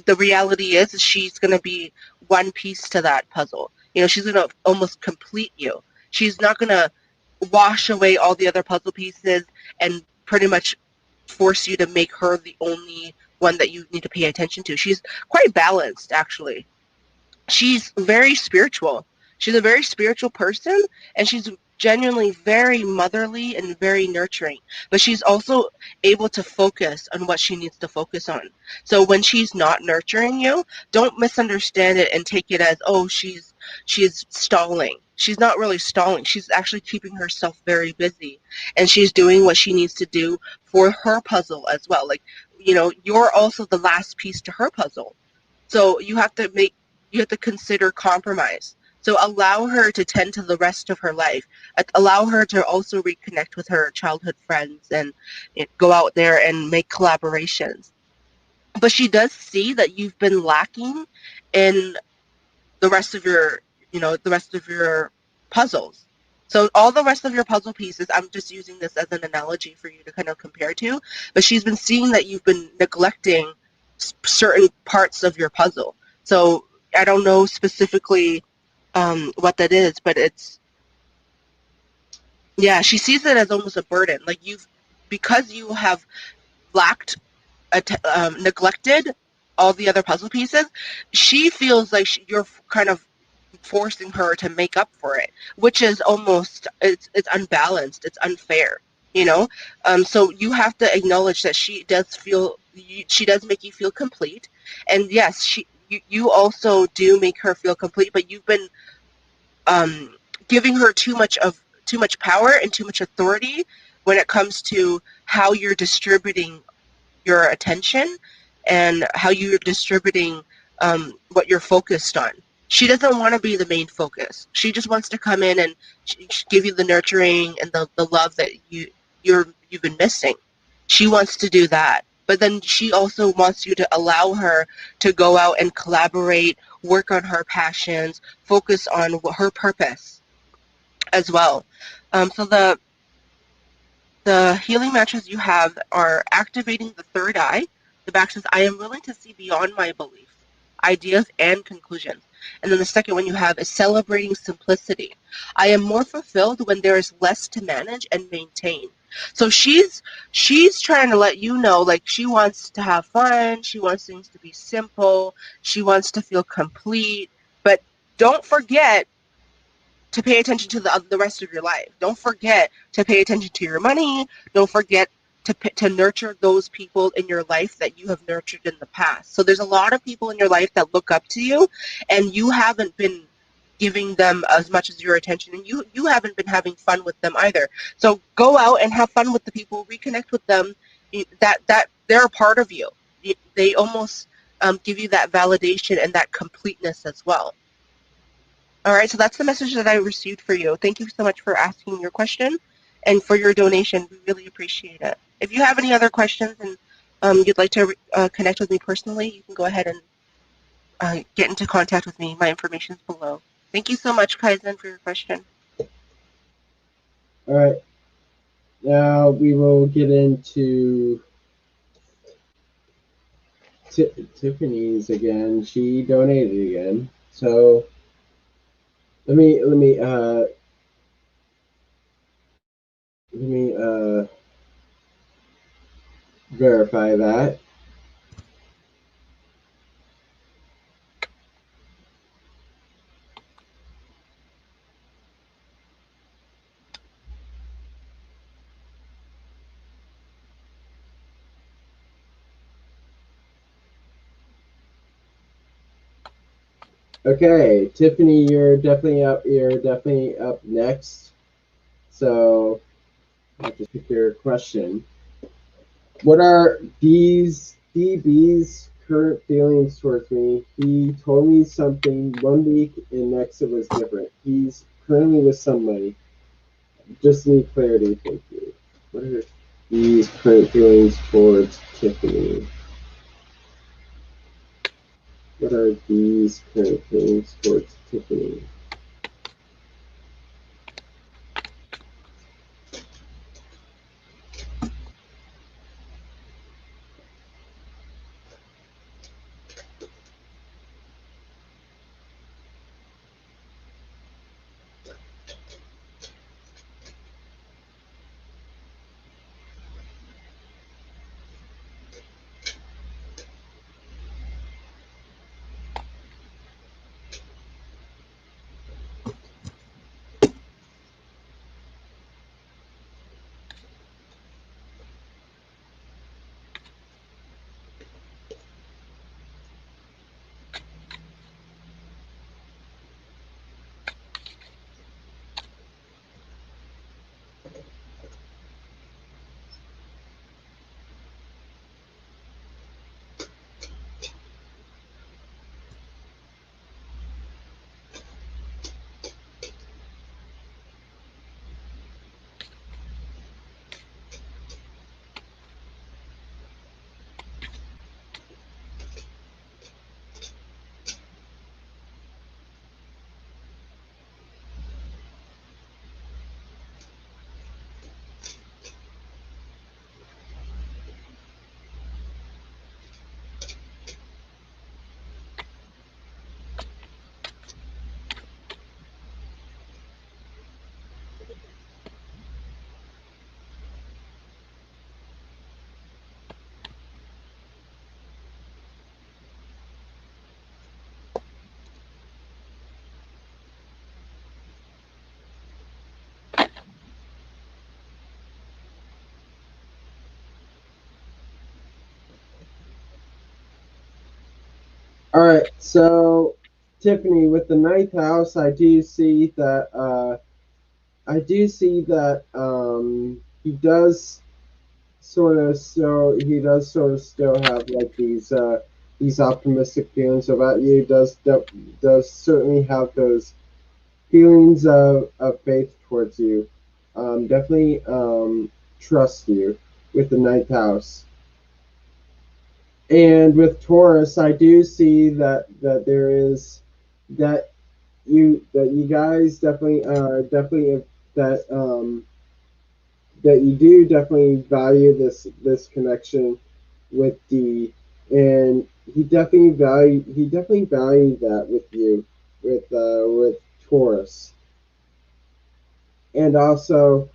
The reality is she's going to be one piece to that puzzle. She's going to almost complete you. She's not going to wash away all the other puzzle pieces and pretty much force you to make her the only one that you need to pay attention to. She's quite balanced, actually. She's very spiritual. She's a very spiritual person, and she's genuinely very motherly and very nurturing, but she's also able to focus on what she needs to focus on. So when she's not nurturing you, don't misunderstand it and take it as, oh, she's stalling. She's not really stalling. She's actually keeping herself very busy, and she's doing what she needs to do for her puzzle as well. Like, you're also the last piece to her puzzle. So you have to consider compromise. So allow her to tend to the rest of her life. Allow her to also reconnect with her childhood friends and go out there and make collaborations. But she does see that you've been lacking in the rest of your puzzles. So all the rest of your puzzle pieces, I'm just using this as an analogy for you to kind of compare to, but she's been seeing that you've been neglecting certain parts of your puzzle. So I don't know specifically what that is, but she sees it as almost a burden. Like because you have lacked, neglected all the other puzzle pieces, she feels like you're kind of forcing her to make up for it, which is almost, it's unbalanced, it's unfair, so you have to acknowledge that she does make you feel complete, and yes, you also do make her feel complete, but you've been giving her too much power and too much authority when it comes to how you're distributing your attention and how you're distributing what you're focused on. She doesn't want to be the main focus. She just wants to come in and give you the nurturing and the love that you've been missing. She wants to do that. But then she also wants you to allow her to go out and collaborate, work on her passions, focus on her purpose as well. So the healing mantras you have are activating the third eye. The back says, I am willing to see beyond my beliefs, ideas, and conclusions. And then the second one you have is celebrating simplicity. I am more fulfilled when there is less to manage and maintain. So she's trying to let you know, like, she wants to have fun, she wants things to be simple, she wants to feel complete, but don't forget to pay attention to the rest of your life. Don't forget to pay attention to your money. Don't forget to nurture those people in your life that you have nurtured in the past. So there's a lot of people in your life that look up to you, and you haven't been giving them as much as your attention, and you haven't been having fun with them either. So go out and have fun with the people, reconnect with them. That they're a part of you. They almost give you that validation and that completeness as well. All right, so that's the message that I received for you. Thank you so much for asking your question and for your donation. We really appreciate it. If you have any other questions and you'd like to connect with me personally, you can go ahead and get into contact with me. My information is below. Thank you so much, Kaizen, for your question. All right. Now we will get into Tiffany's again. She donated again. So let me verify that. Okay, Tiffany, you're definitely up. You're definitely up next. So I'll just pick your question. What are these DB's current feelings towards me? He told me something one week and next it was different. He's currently with somebody. Just need clarity, thank you. What are these current feelings towards Tiffany? What are these current feelings towards Tiffany? All right, so Tiffany, with the ninth house, I do see that he does sort of still have like these optimistic feelings about you. Does certainly have those feelings of faith towards you. Definitely trust you with the ninth house. And with Taurus, I do see that there is that you guys definitely that that you do definitely value this connection with D, and he definitely valued that with you with Taurus, and also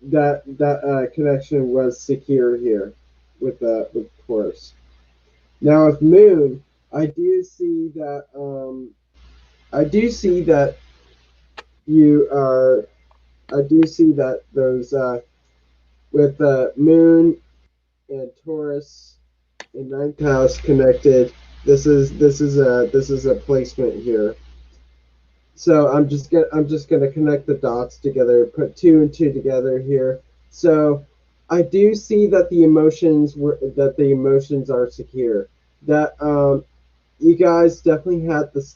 that connection was secure here with Taurus. Now with Moon, I do see that I do see that you are I do see that those with Moon and Taurus and ninth house connected. This is a placement here. So I'm just gonna connect the dots together, put two and two together here. So I do see that the emotions are secure. That you guys definitely had this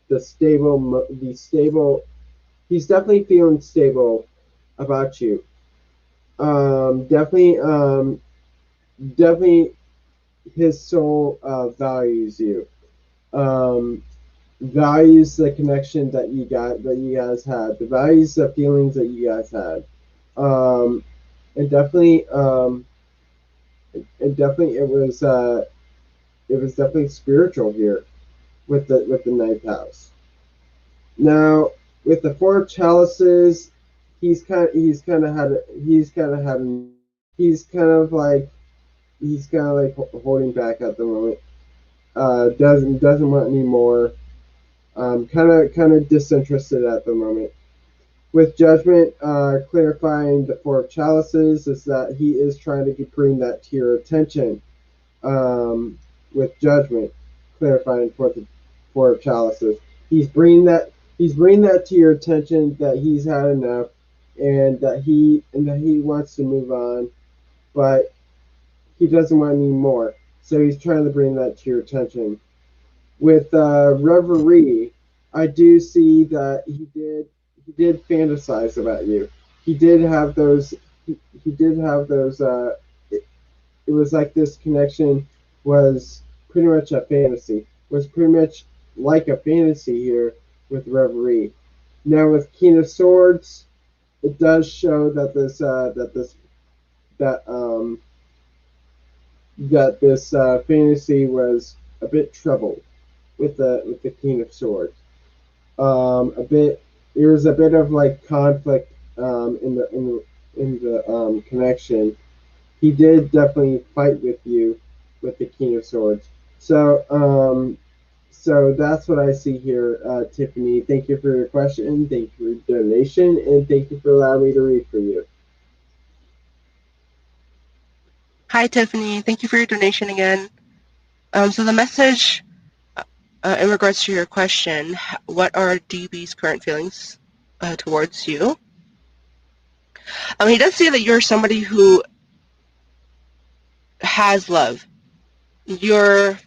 the stable. He's definitely feeling stable about you. Definitely definitely his soul values you. Um, Values the connection that you guys had. The values the feelings that you guys had. Um, and definitely and definitely it was definitely spiritual here with the ninth house. Now with the four of chalices, he's kind of like holding back at the moment. Doesn't want any more. Kind of disinterested at the moment. With judgment, clarifying the four of chalices is that he is trying to bring that to your attention. With judgment, clarifying four of chalices, he's bringing that to your attention that he's had enough, and that he wants to move on, but he doesn't want any more. So he's trying to bring that to your attention. With Reverie, I do see that he did fantasize about you. He did have those. He did have those. It was like this connection was pretty much a fantasy. Was pretty much like a fantasy here with Reverie. Now with King of Swords, it does show that that this fantasy was a bit troubled with the King of Swords. A bit there was a bit of like conflict in the connection. He did definitely fight with you with the King of Swords. So so that's what I see here, Tiffany. Thank you for your question. Thank you for your donation, and thank you for allowing me to read for you. Hi, Tiffany. Thank you for your donation again. So the message in regards to your question, what are DB's current feelings towards you? He does say that you're somebody who has love. You're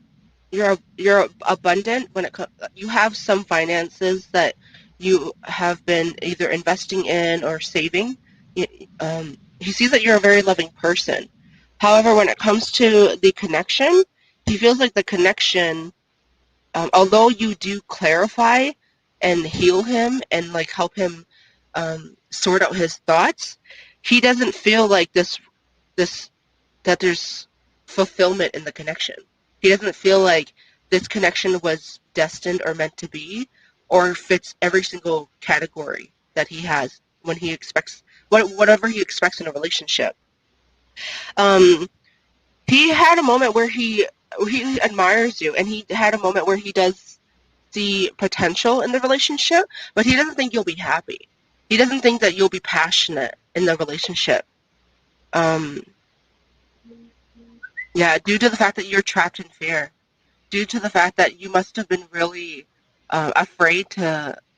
you're abundant when it comes. You have some finances that you have been either investing in or saving. He sees that you're a very loving person. However, when it comes to the connection, he feels like the connection, although you do clarify and heal him and like help him sort out his thoughts, he doesn't feel like this that there's fulfillment in the connection. He doesn't feel like this connection was destined or meant to be, or fits every single category that he has when he expects whatever he expects in a relationship. Um, he had a moment where he admires you, and he had a moment where he does see potential in the relationship, but he doesn't think you'll be happy. He doesn't think that you'll be passionate in the relationship. Um, yeah, due to the fact that you're trapped in fear. due to the fact that you must have been really afraid to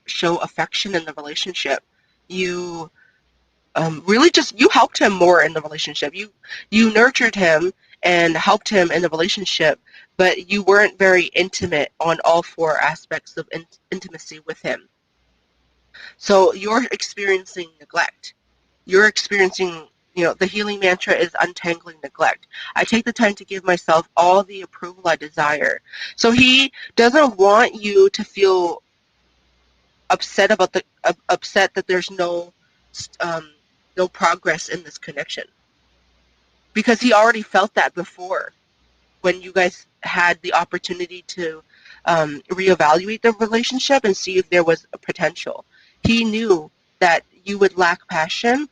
show affection in the relationship. You really just you helped him more in the relationship. You nurtured him and helped him in the relationship, but you weren't very intimate on all four aspects of intimacy with him. So you're experiencing neglect. You're experiencing, the healing mantra is untangling neglect. I take the time to give myself all the approval I desire. So he doesn't want you to feel upset that there's um, no progress in this connection, because he already felt that before when you guys had the opportunity to reevaluate the relationship and see if there was a potential. He knew that you would lack passion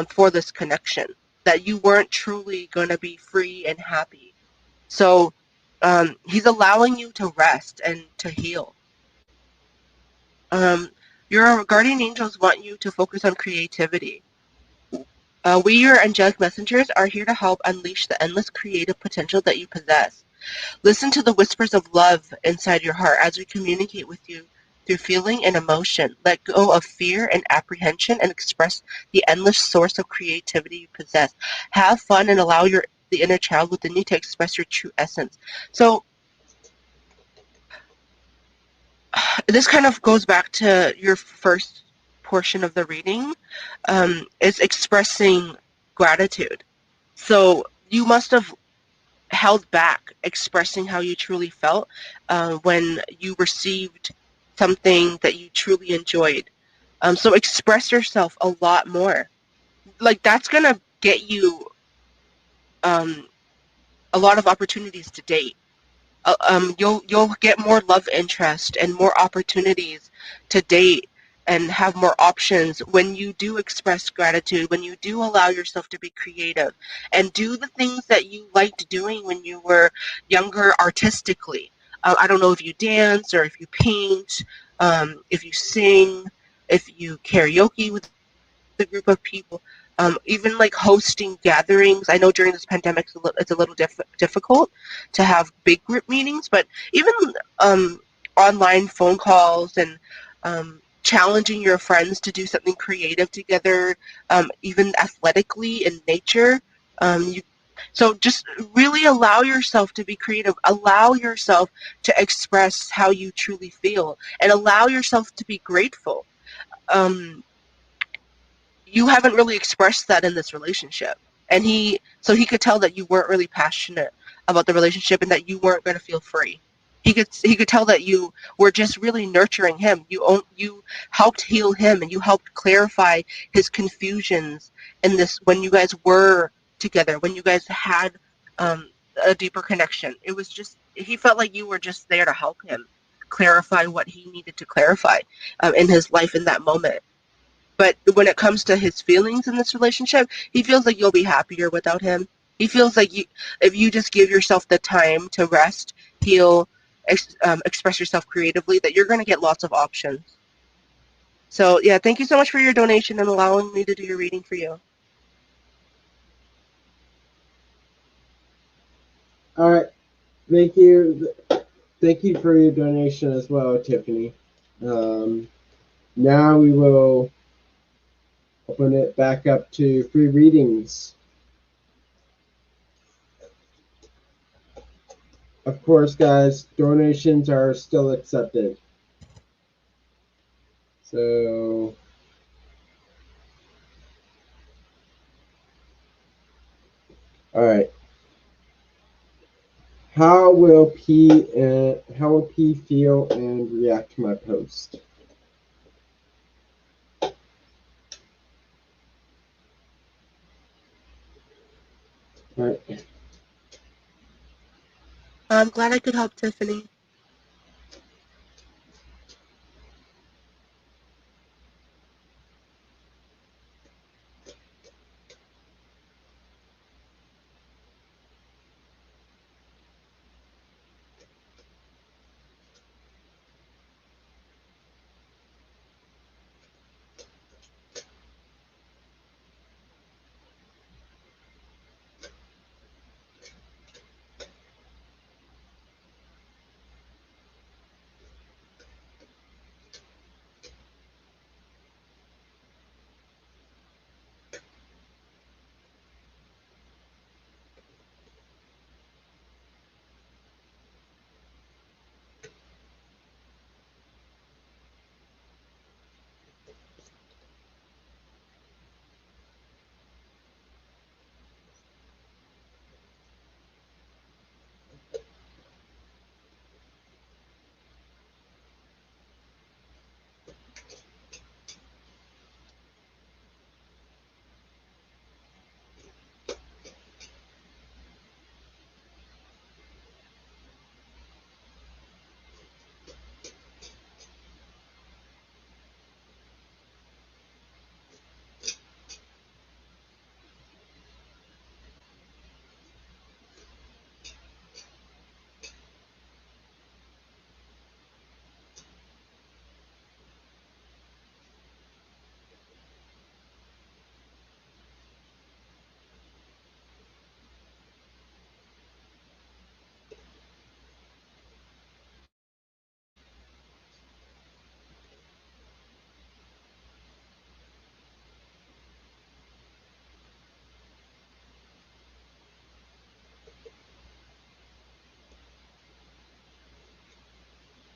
for this connection, that you weren't truly going to be free and happy. So he's allowing you to rest and to heal. Um, your guardian angels want you to focus on creativity. We, your angelic messengers, are here to help unleash the endless creative potential that you possess. Listen to the whispers of love inside your heart as we communicate with you through feeling and emotion. Let go of fear and apprehension and express the endless source of creativity you possess. Have fun and allow the inner child within you to express your true essence. So this kind of goes back to your first portion of the reading, is expressing gratitude. So you must have held back expressing how you truly felt when you received something that you truly enjoyed. So express yourself a lot more. Like that's gonna get you um, a lot of opportunities to date. You'll get more love interest and more opportunities to date and have more options when you do express gratitude, when you do allow yourself to be creative and do the things that you liked doing when you were younger artistically. I don't know if you dance or if you paint, if you sing, if you karaoke with a group of people, even like hosting gatherings. I know during this pandemic it's a little difficult to have big group meetings, but even um, online phone calls and challenging your friends to do something creative together, even athletically in nature. You, so just really allow yourself to be creative. Allow yourself to express how you truly feel, and allow yourself to be grateful. Um, you haven't really expressed that in this relationship, and he could tell that you weren't really passionate about the relationship and that you weren't going to feel free. He could tell that you were just really nurturing him. You helped heal him, and you helped clarify his confusions in this when you guys were together, when you guys had um, a deeper connection. It was just he felt like you were just there to help him clarify what he needed to clarify in his life in that moment. But when it comes to his feelings in this relationship, he feels like you'll be happier without him. He feels like if you just give yourself the time to rest, heal, express yourself creatively, that you're going to get lots of options. So yeah, thank you so much for your donation and allowing me to do your reading for you. All right. Thank you. Thank you for your donation as well, Tiffany. Um, Now we will open it back up to free readings. Of course, guys, donations are still accepted. So, all right. How will P feel and react to my post? All right. I'm glad I could help, Tiffany.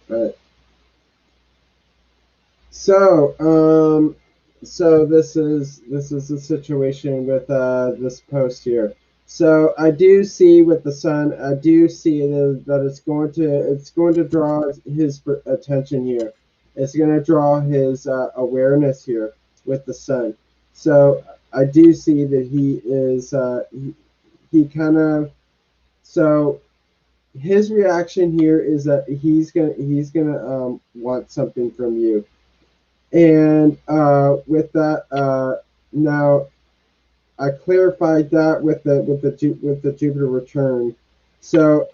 Right. So, so this is the situation with this post here. So I do see with the sun, I do see that it's going to draw his attention here. It's going to draw his awareness here with the sun. So I do see that he kind of so his reaction here is that he's gonna want something from you. And with that, now I clarified that with the Jupiter return. So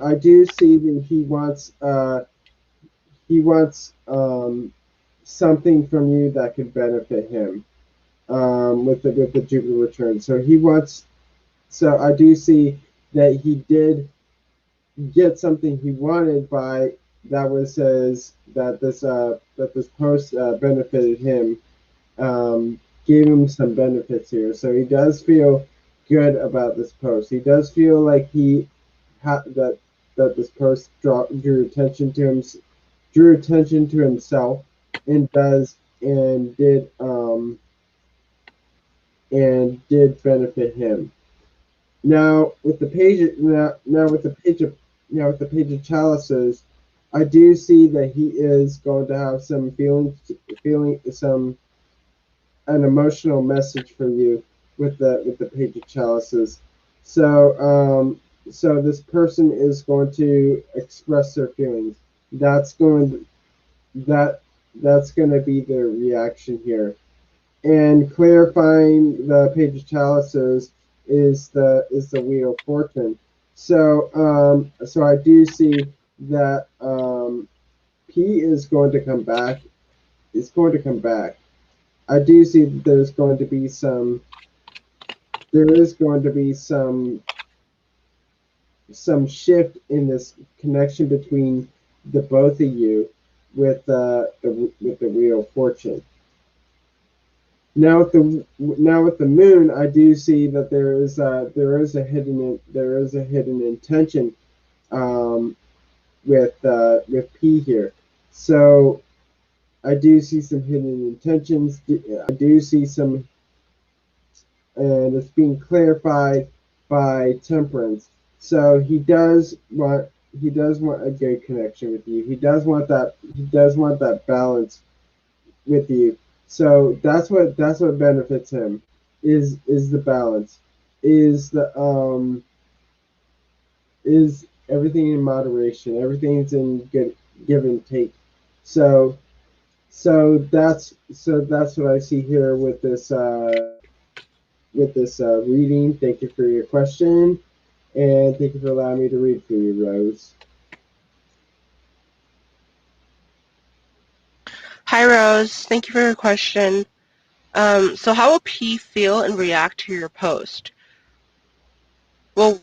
I do see that he wants something from you that could benefit him with the Jupiter return. So I do see that he did get something he wanted by that was says that this post benefited him, gave him some benefits here. So he does feel good about this post. He does feel like that this post drew attention to himself, and does and did benefit him. Now with the page now with the page of now with the page of chalices, I do see that he is going to have some feeling some an emotional message for you with the page of chalices. So so this person is going to express their feelings. That's going that that's going to be their reaction here. And clarifying the page of chalices is the wheel of fortune. So I do see that P is going to come back. Is going to come back. I do see that there is going to be some shift in this connection between the both of you with the wheel of fortune. Now with the moon, I do see that there is a hidden intention with P here. So I do see some hidden intentions. I do see some, and it's being clarified by Temperance. So he does want a good connection with you. He does want that balance with you. So that's what benefits him is the balance. Is everything in moderation. Everything's in good give and take. So so that's what I see here with this reading. Thank you for your question, and thank you for allowing me to read for you, Rose. Hi, Rose. Thank you for your question. So how will P feel and react to your post? Well,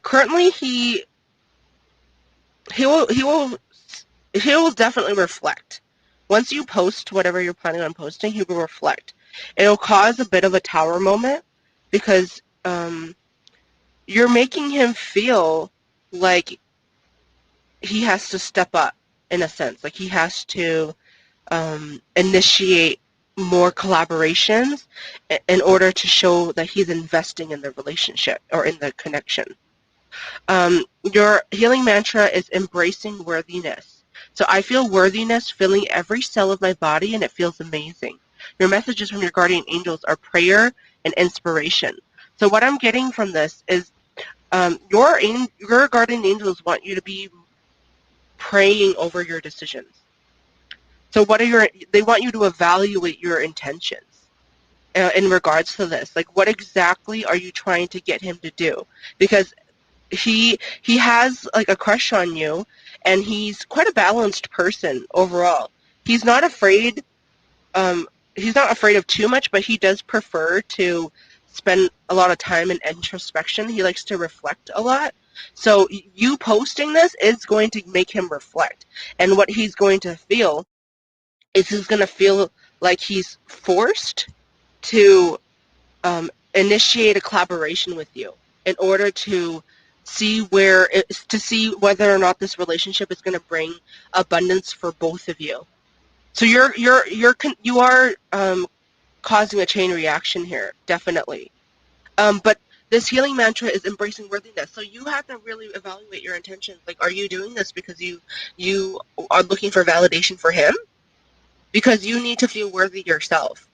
currently he will definitely reflect. Once you post whatever you're planning on posting, he will reflect. It'll cause a bit of a tower moment because you're making him feel like he has to step up in a sense. Like he has to initiate more collaborations in order to show that he's investing in the relationship or in the connection. Your healing mantra is embracing worthiness. So I feel worthiness filling every cell of my body, and it feels amazing. Your messages from your guardian angels are prayer and inspiration. So what I'm getting from this is your guardian angels want you to be praying over your decisions. So they want you to evaluate your intentions in regards to this. Like, what exactly are you trying to get him to do? Because he has like a crush on you, and he's quite a balanced person overall. He's not afraid. He's not afraid of too much, but he does prefer to spend a lot of time in introspection. He likes to reflect a lot. So you posting this is going to make him reflect, and what he's going to feel is he's going to feel like he's forced to initiate a collaboration with you in order to see whether or not this relationship is going to bring abundance for both of you. So you are causing a chain reaction here, definitely. But this healing mantra is embracing worthiness. So you have to really evaluate your intentions. Like, are you doing this because you are looking for validation for him? Because you need to feel worthy yourself.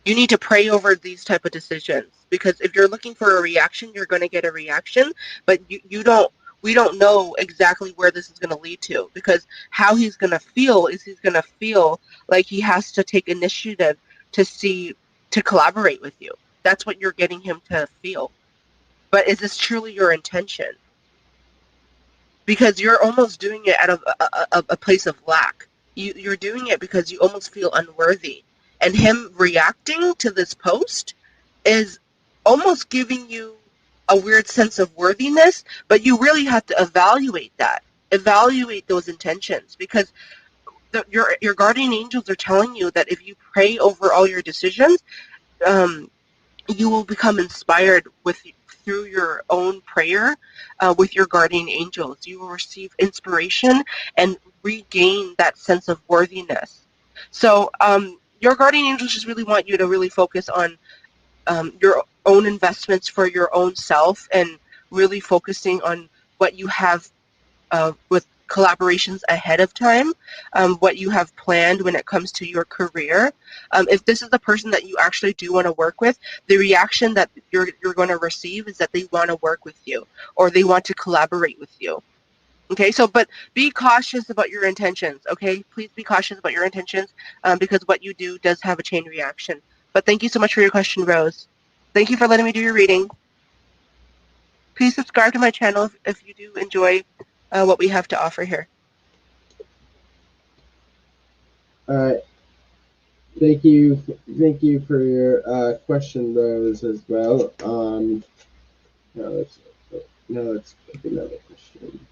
You need to pray over these type of decisions, because if you're looking for a reaction, you're going to get a reaction, but we don't know exactly where this is going to lead to, because how he's going to feel is he's going to feel like he has to take initiative to collaborate with you. That's what you're getting him to feel. But is this truly your intention? Because you're almost doing it out of a place of lack. You're doing it because you almost feel unworthy. And him reacting to this post is almost giving you a weird sense of worthiness, but you really have to evaluate that. Evaluate those intentions, because your guardian angels are telling you that if you pray over all your decisions, you will become inspired through your own prayer with your guardian angels. You will receive inspiration and regain that sense of worthiness. So your guardian angels just really want you to really focus on your own investments for your own self, and really focusing on what you have with collaborations ahead of time, what you have planned when it comes to your career. If this is the person that you actually do want to work with, the reaction that you're going to receive is that they want to work with you, or they want to collaborate with you. Okay, so but be cautious about your intentions. Okay, please be cautious about your intentions, because what you do does have a chain reaction. But thank you so much for your question, Rose. Thank you for letting me do your reading. Please subscribe to my channel if you do enjoy what we have to offer here. All right. Thank you for your question, Rose, as well. Now let's pick another question.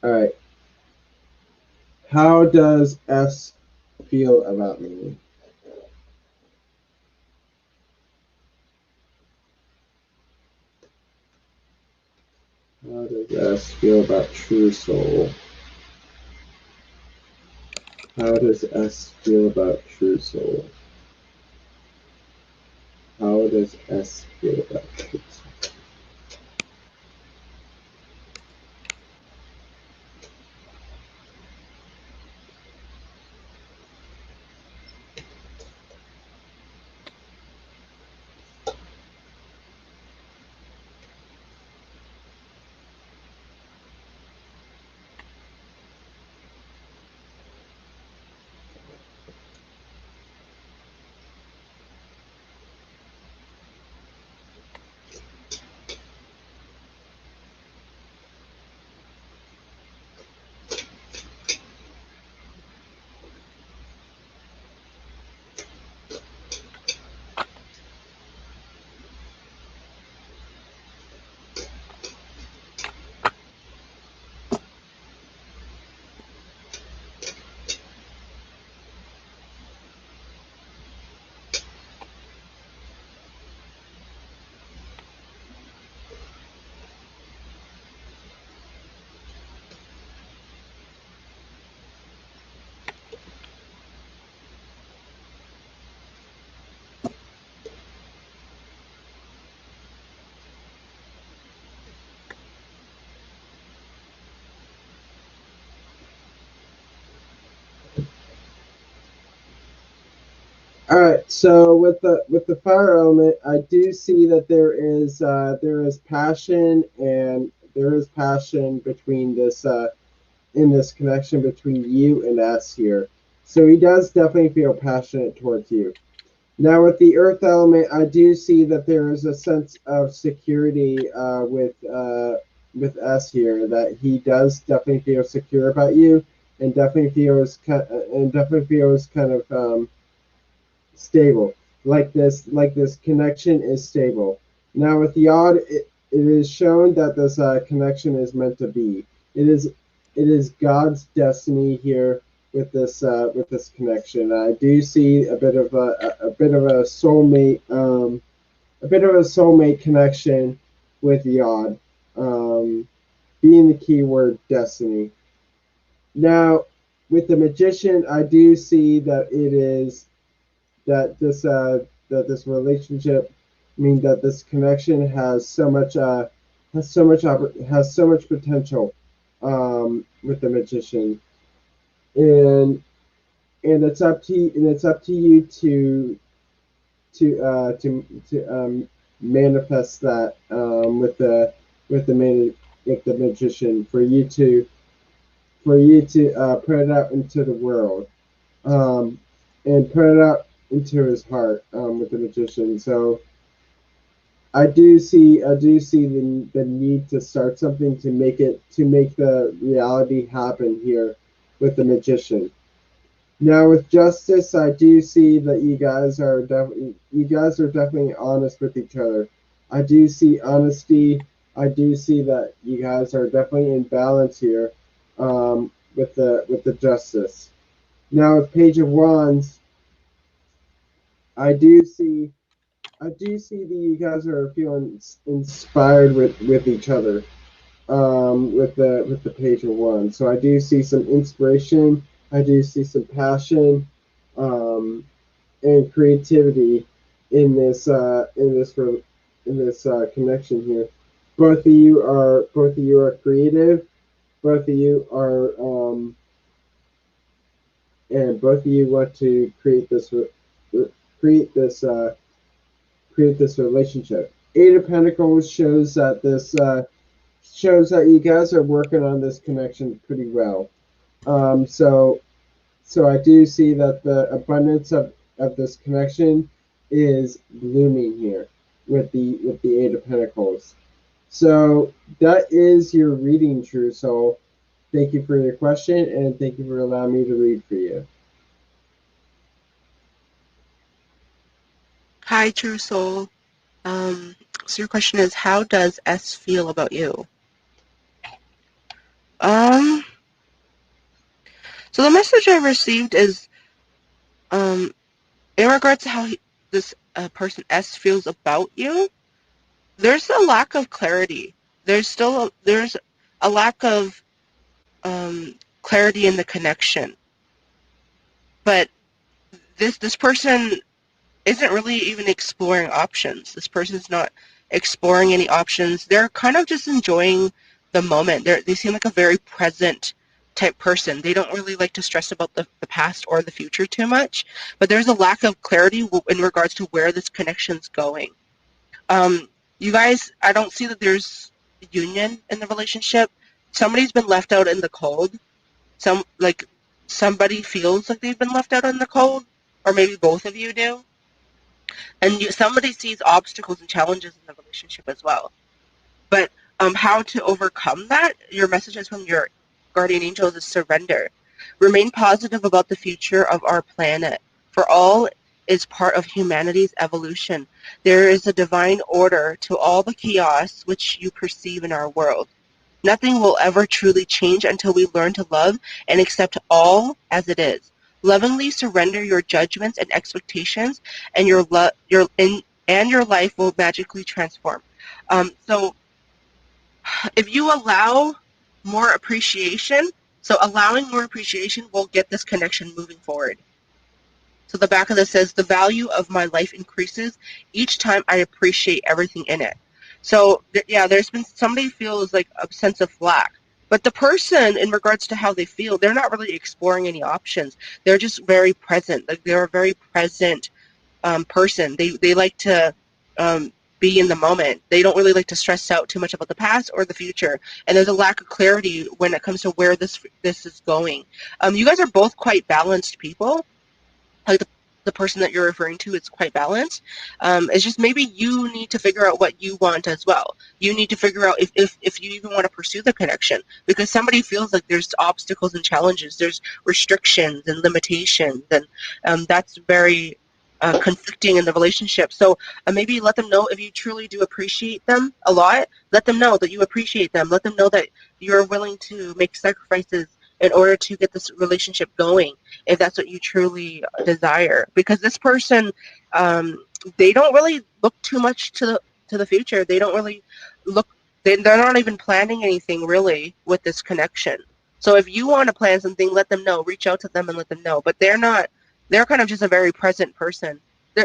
All right. How does S feel about me? How does S feel about True Soul? How does S feel about True Soul? How does S feel about True Soul? All right, so with the fire element, I do see that there is passion, and there is passion between this in this connection between you and S here. So he does definitely feel passionate towards you. Now with the earth element, I do see that there is a sense of security with S here, that he does definitely feel secure about you, and definitely feels kind of stable. Like this connection is stable. Now with the odd, it is shown that this connection is meant to be. It is God's destiny here with this connection. I do see a bit of a soulmate soulmate connection with Yod, being the keyword destiny. Now, with the magician, I do see that it is that this relationship, I mean that this connection has so much potential with the magician, and it's up to you to manifest that with the magician for you to put it out into the world, um, and put it out into his heart with the magician. So I do see the need to start something to make the reality happen here with the magician. Now with justice, I do see that you guys are definitely honest with each other. I do see honesty. I do see that you guys are definitely in balance here with the justice. Now with Page of Wands, I do see I do see that you guys are feeling inspired with each other with the Page of Wands. So I do see some inspiration. I do see some passion. Um, and creativity in this connection here. Both of you are creative. Both of you are and both of you want to create this create this relationship. Eight of Pentacles shows that you guys are working on this connection pretty well. So So I do see that the abundance of this connection is blooming here with the Eight of Pentacles. So that is your reading, True Soul. Thank you for your question and thank you for allowing me to read for you. Hi, True Soul. So your question is, how does S feel about you? Um, so the message I received is, in regards to how this person S feels about you, there's a lack of clarity. There's a lack of clarity in the connection. But this person isn't really even exploring options. This person's not exploring any options. They're kind of just enjoying the moment. They seem like a very present type person. They don't really like to stress about the past or the future too much, but there's a lack of clarity in regards to where this connection's going. You guys, I don't see that there's union in the relationship. Somebody's been left out in the cold. Somebody feels like they've been left out in the cold, or maybe both of you do. And somebody sees obstacles and challenges in the relationship as well. But how to overcome that? Your messages from your guardian angels is surrender. Remain positive about the future of our planet, for all is part of humanity's evolution. There is a divine order to all the chaos which you perceive in our world. Nothing will ever truly change until we learn to love and accept all as it is. Lovingly surrender your judgments and expectations, and your life will magically transform. So if you allow more appreciation, so allowing more appreciation will get this connection moving forward. So the back of this says, the value of my life increases each time I appreciate everything in it. So yeah, there's been, somebody feels like a sense of lack. But the person, in regards to how they feel, they're not really exploring any options. They're just very present. Like, they're a very present person. They like to be in the moment. They don't really like to stress out too much about the past or the future. And there's a lack of clarity when it comes to where this is going. You guys are both quite balanced people. Like the person that you're referring to is quite balanced. It's just maybe you need to figure out what you want as well. You need to figure out if you even want to pursue the connection, because somebody feels like there's obstacles and challenges, there's restrictions and limitations, and that's very conflicting in the relationship. So maybe let them know, if you truly do appreciate them a lot, let them know that you appreciate them. Let them know that you're willing to make sacrifices in order to get this relationship going, if that's what you truly desire. Because this person, they don't really look too much to the future. They don't really look. They're not even planning anything really with this connection. So if you want to plan something, let them know. Reach out to them and let them know. But they're not. They're kind of just a very present person.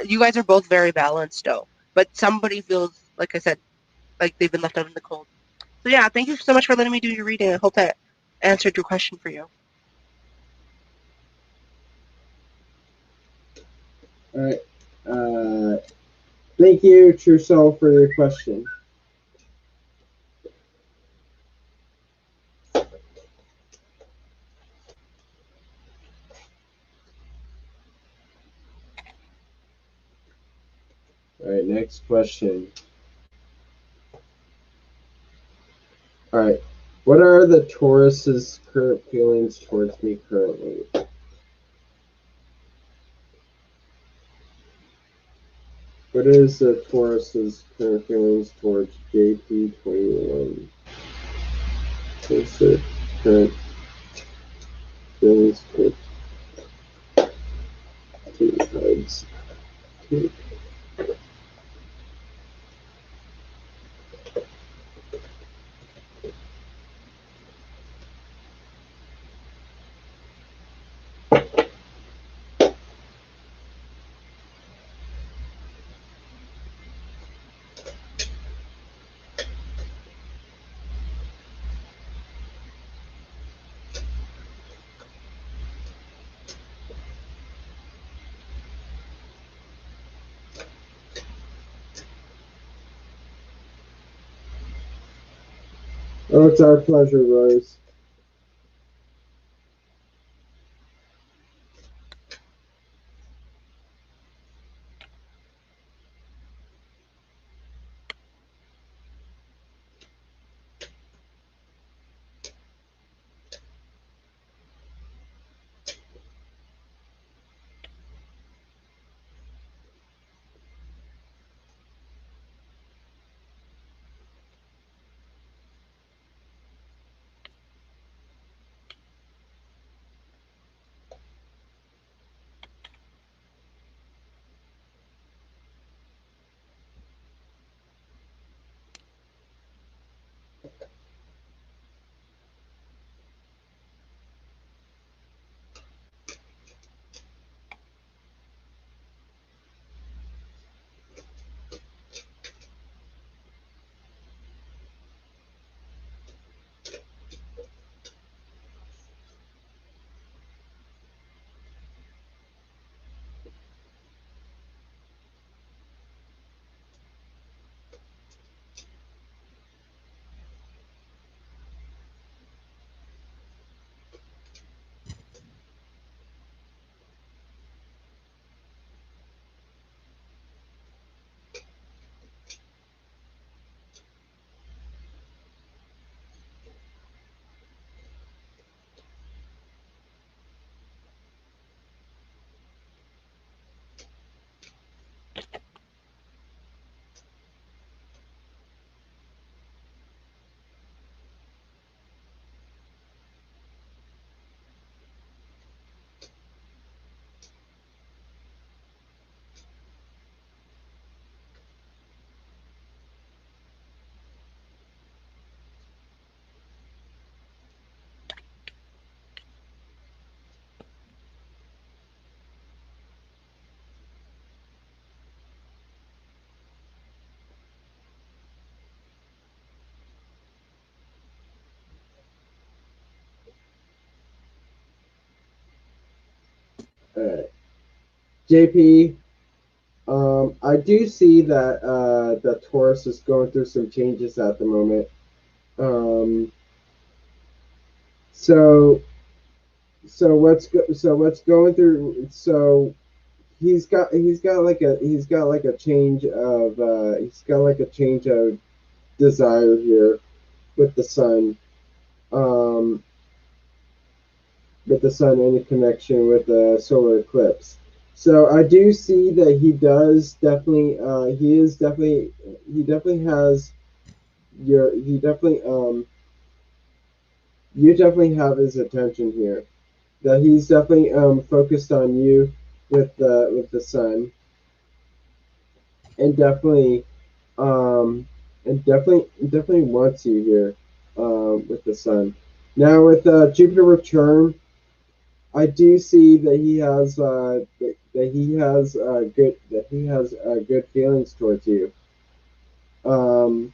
You guys are both very balanced, though. But somebody feels, like I said, like they've been left out in the cold. So yeah, thank you so much for letting me do your reading. I hope that answered your question for you. All right. Thank you, True Soul, for your question. All right, next question. All right. What are the Taurus's current feelings towards me currently? What is the Taurus's current feelings towards JP21? What's the current feelings towards two cards? Oh, it's our pleasure, Rose. All right. JP, I do see that that Taurus is going through some changes at the moment. Um, so so what's going through? So he's got like a change of he's got like a change of desire here with the sun. Um, with the sun and the connection with the solar eclipse. So I do see that he does definitely he definitely has your he definitely you definitely have his attention here. That he's definitely focused on you with the sun. and um, definitely wants you here with the sun. Now with Jupiter return, I do see that he has good feelings towards you, um,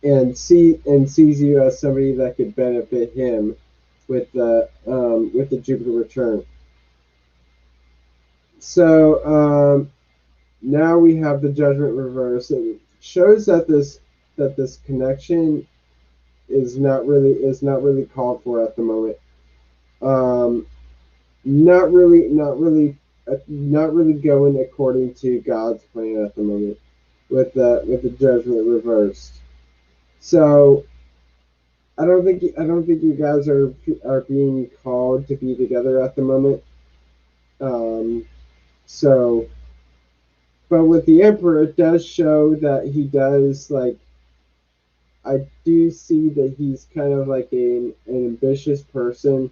and sees you as somebody that could benefit him with the Jupiter return. So now we have the Judgment reverse. It shows that this connection is not really called for at the moment. Um, not really going according to God's plan at the moment with the Judgment reversed. So I don't think you guys are being called to be together at the moment. Um, so, but with the Emperor, it does show that he does like I do see that he's kind of like an ambitious person.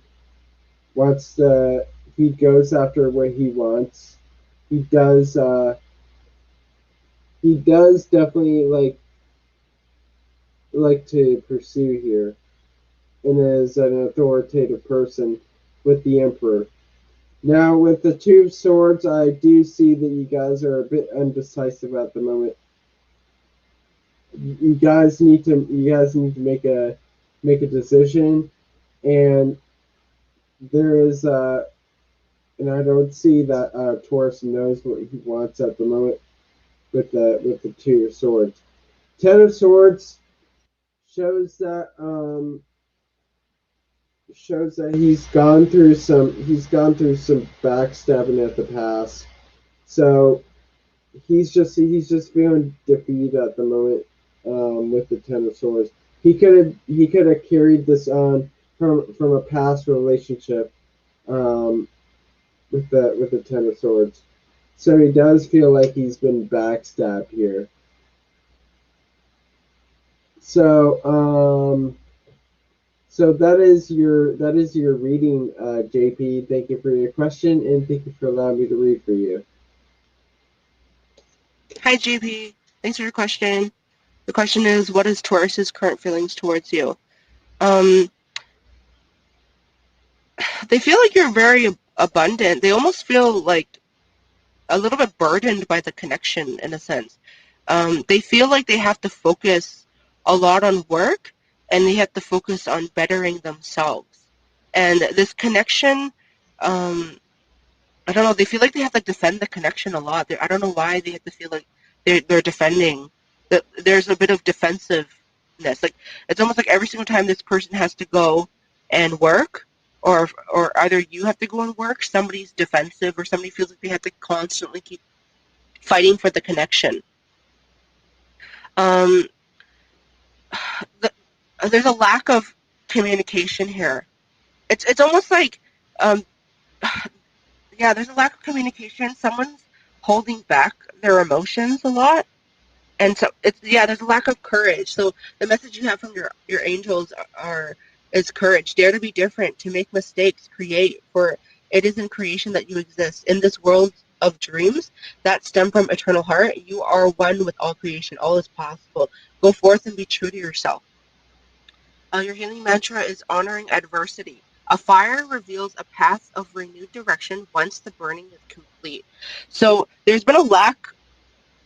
Wants to He goes after what he wants. He does he does definitely like to pursue here, and is an authoritative person with the Emperor. Now with the Two of Swords, I do see that you guys are a bit undecisive at the moment. You guys need to make a decision, and there is and I don't see that Taurus knows what he wants at the moment with the Two of Swords. Ten of Swords shows that he's gone through some backstabbing at the past. So he's just feeling defeated at the moment with the Ten of Swords. He could have carried this on from a past relationship um, with the Ten of Swords. So he does feel like he's been backstabbed here. So so that is your reading, JP. Thank you for your question, and thank you for allowing me to read for you. Hi, JP. Thanks for your question. The question is, what is Taurus's current feelings towards you? Um, they feel like you're very abundant. They almost feel like a little bit burdened by the connection in a sense. They feel like they have to focus a lot on work and they have to focus on bettering themselves. And this connection, um, I don't know, they feel like they have to defend the connection a lot. I don't know why they have to feel like they're defending. That there's a bit of defensiveness. Like it's almost like every single time this person has to go and work, or either you have to go and work, somebody's defensive, or somebody feels like they have to constantly keep fighting for the connection. Um, the, there's a lack of communication here. It's almost like um, yeah, there's a lack of communication. Someone's holding back their emotions a lot. And so it's there's a lack of courage. So the message you have from your angels are is courage. Dare to be different, to make mistakes, create, for it is in creation that you exist. In this world of dreams that stem from eternal heart, you are one with all creation. All is possible. Go forth and be true to yourself. Your healing mantra is honoring adversity. A fire reveals a path of renewed direction once the burning is complete. So there's been a lack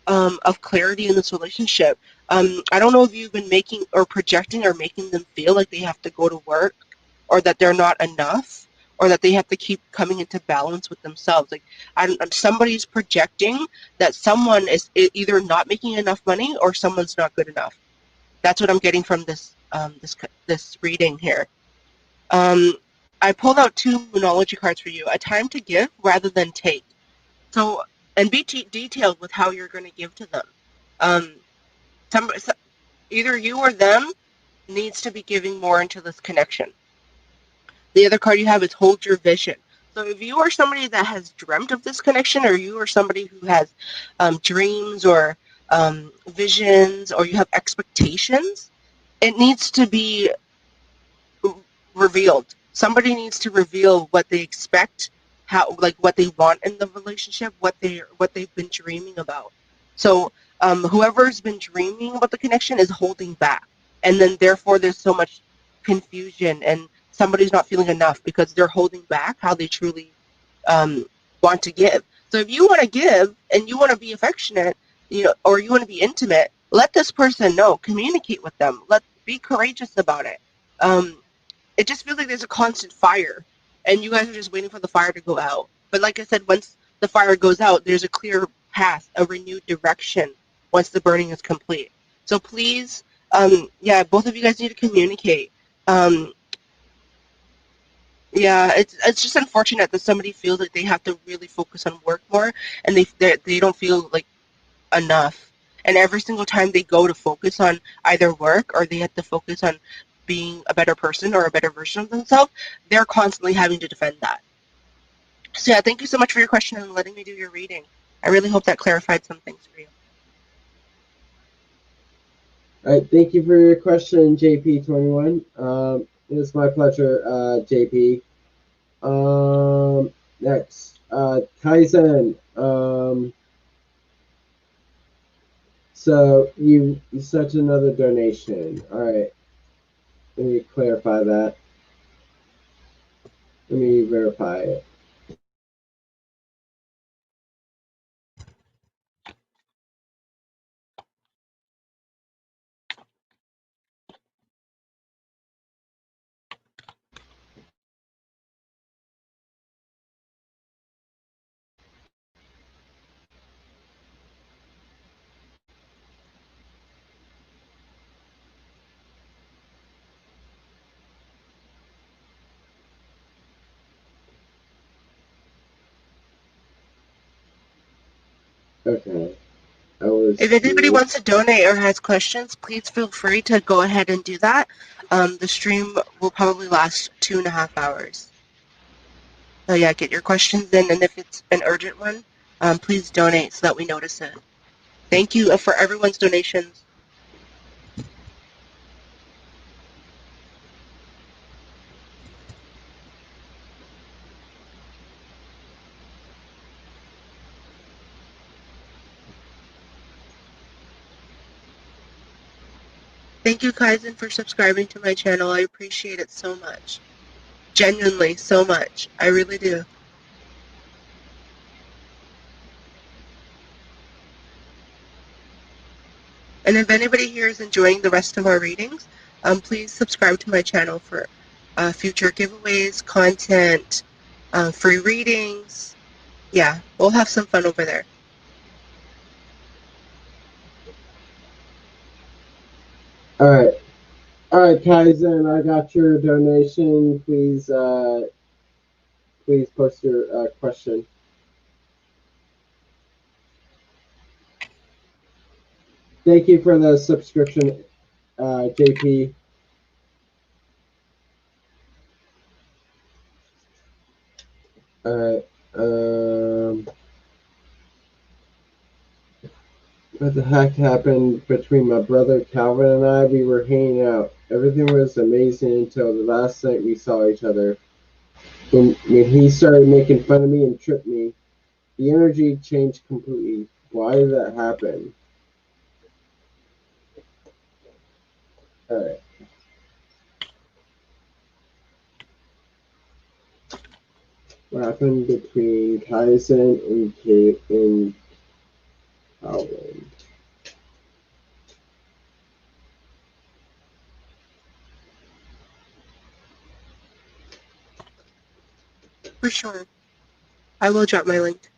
of clarity in this relationship. I don't know if you've been making or projecting or making them feel like they have to go to work or that they're not enough or that they have to keep coming into balance with themselves. Like somebody's projecting that someone is either not making enough money or someone's not good enough. That's what I'm getting from this reading here. Um, I pulled out two Moonology cards for you. A time to give rather than take. So, and be detailed with how you're going to give to them. Um, either you or them needs to be giving more into this connection. The other card you have is hold your vision. So if you are somebody that has dreamt of this connection, or you are somebody who has dreams or visions, or you have expectations, it needs to be revealed. Somebody needs to reveal what they expect, how, like what they want in the relationship, what they've been dreaming about. So whoever's been dreaming about the connection is holding back. And then therefore there's so much confusion and somebody's not feeling enough because they're holding back how they truly um, want to give. So if you want to give and you want to be affectionate, or you want to be intimate, let this person know. Communicate with them. Be courageous about it. It just feels like there's a constant fire, and you guys are just waiting for the fire to go out. But like I said, once the fire goes out, there's a clear path, a renewed direction once the burning is complete. So please, yeah, both of you guys need to communicate. Um, yeah, it's just unfortunate that somebody feels like they have to really focus on work more, and they don't feel like enough. And every single time they go to focus on either work or they have to focus on being a better person or a better version of themselves, they're constantly having to defend that. So yeah, thank you so much for your question and letting me do your reading. I really hope that clarified some things for you. All right, thank you for your question, JP21. It's my pleasure, JP. Next, Kaizen. So you sent another donation. All right, let me clarify that. Let me verify it. Okay, I If was anybody wants to donate or has questions, please feel free to go ahead and do that. The stream will probably last 2.5 hours. So yeah, get your questions in, and if it's an urgent one, please donate so that we notice it. Thank you for everyone's donations. Thank you, Kaizen, for subscribing to my channel. I appreciate it so much. Genuinely, so much. I really do. And if anybody here is enjoying the rest of our readings, please subscribe to my channel for future giveaways, content, free readings. Yeah, we'll have some fun over there. all right. All right, Kaizen, I got your donation. Please post your question. Thank you for the subscription, JP. All right. What the heck happened between my brother Calvin and I? We were hanging out. Everything was amazing until the last night we saw each other. When he started making fun of me and tripped me, the energy changed completely. Why did that happen? All right. What happened between Kaizen and Kate and Calvin? For sure. I will drop my link.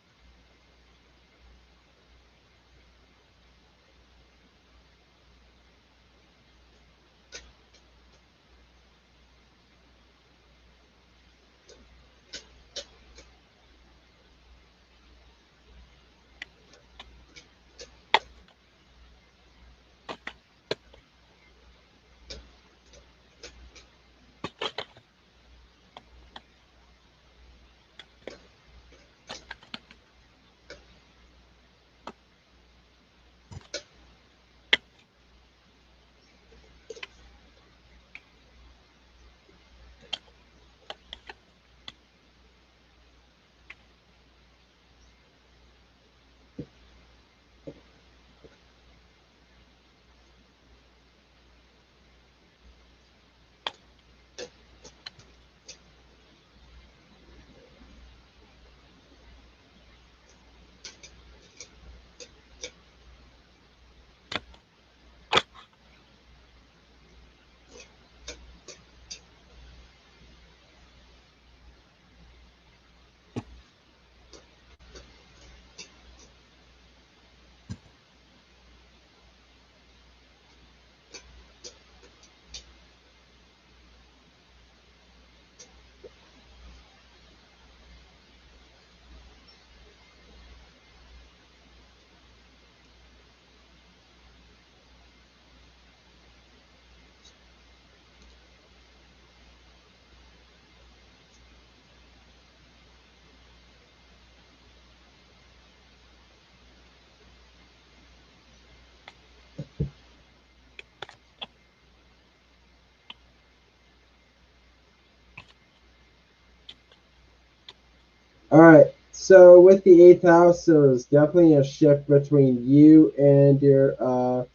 All right. So with the eighth house, there was definitely a shift between you and your.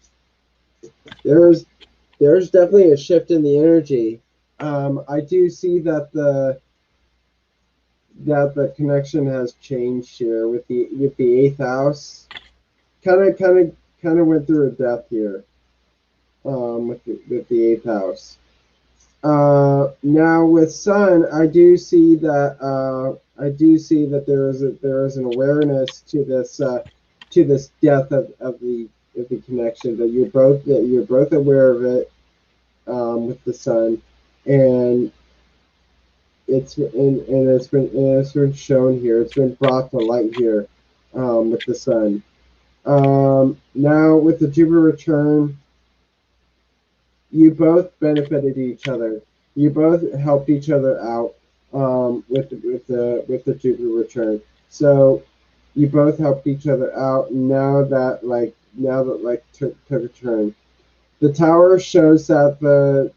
There's definitely a shift in the energy. I do see that the connection has changed here with the eighth house. Kind of went through a death here. With the eighth house. Now with Sun, I do see that there is an awareness to this death of the connection that you're both aware of it with the Sun, and it's been shown here. It's been brought to light here with the Sun. Now with the Jupiter return, you both benefited each other. You both helped each other out with the Jupiter return. So you both helped each other out. Now that took a turn. The tower shows that the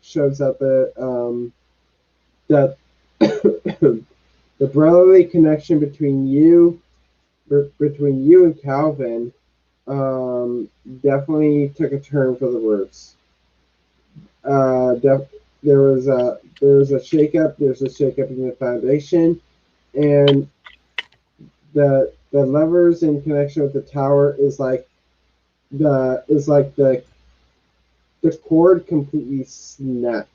brotherly connection between you and Calvin definitely took a turn for the worse. There was a shakeup. There's a shakeup in the foundation, and the levers in connection with the tower the cord completely snapped.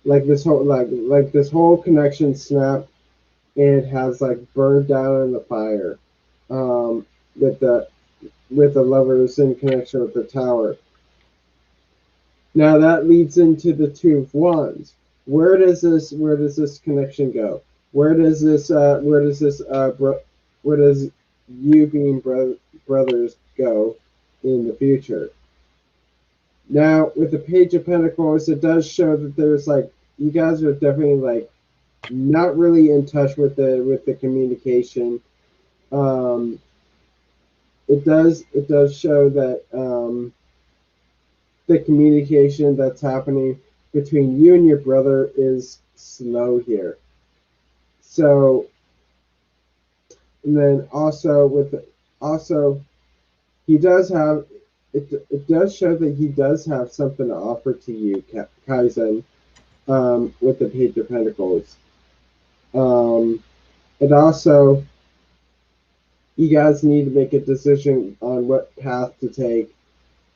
Like this whole connection snapped, and it has like burned down in the fire. With the levers in connection with the tower. Now that leads into the Two of Wands. Where does this connection go? Where does you being brothers go in the future? Now with the Page of Pentacles, it does show that there's like you guys are definitely like not really in touch with the communication. Um, it does show that the communication that's happening between you and your brother is slow here. So, and then also he does have it does show that he does have something to offer to you, Kaizen, with the Page of Pentacles. And also, you guys need to make a decision on what path to take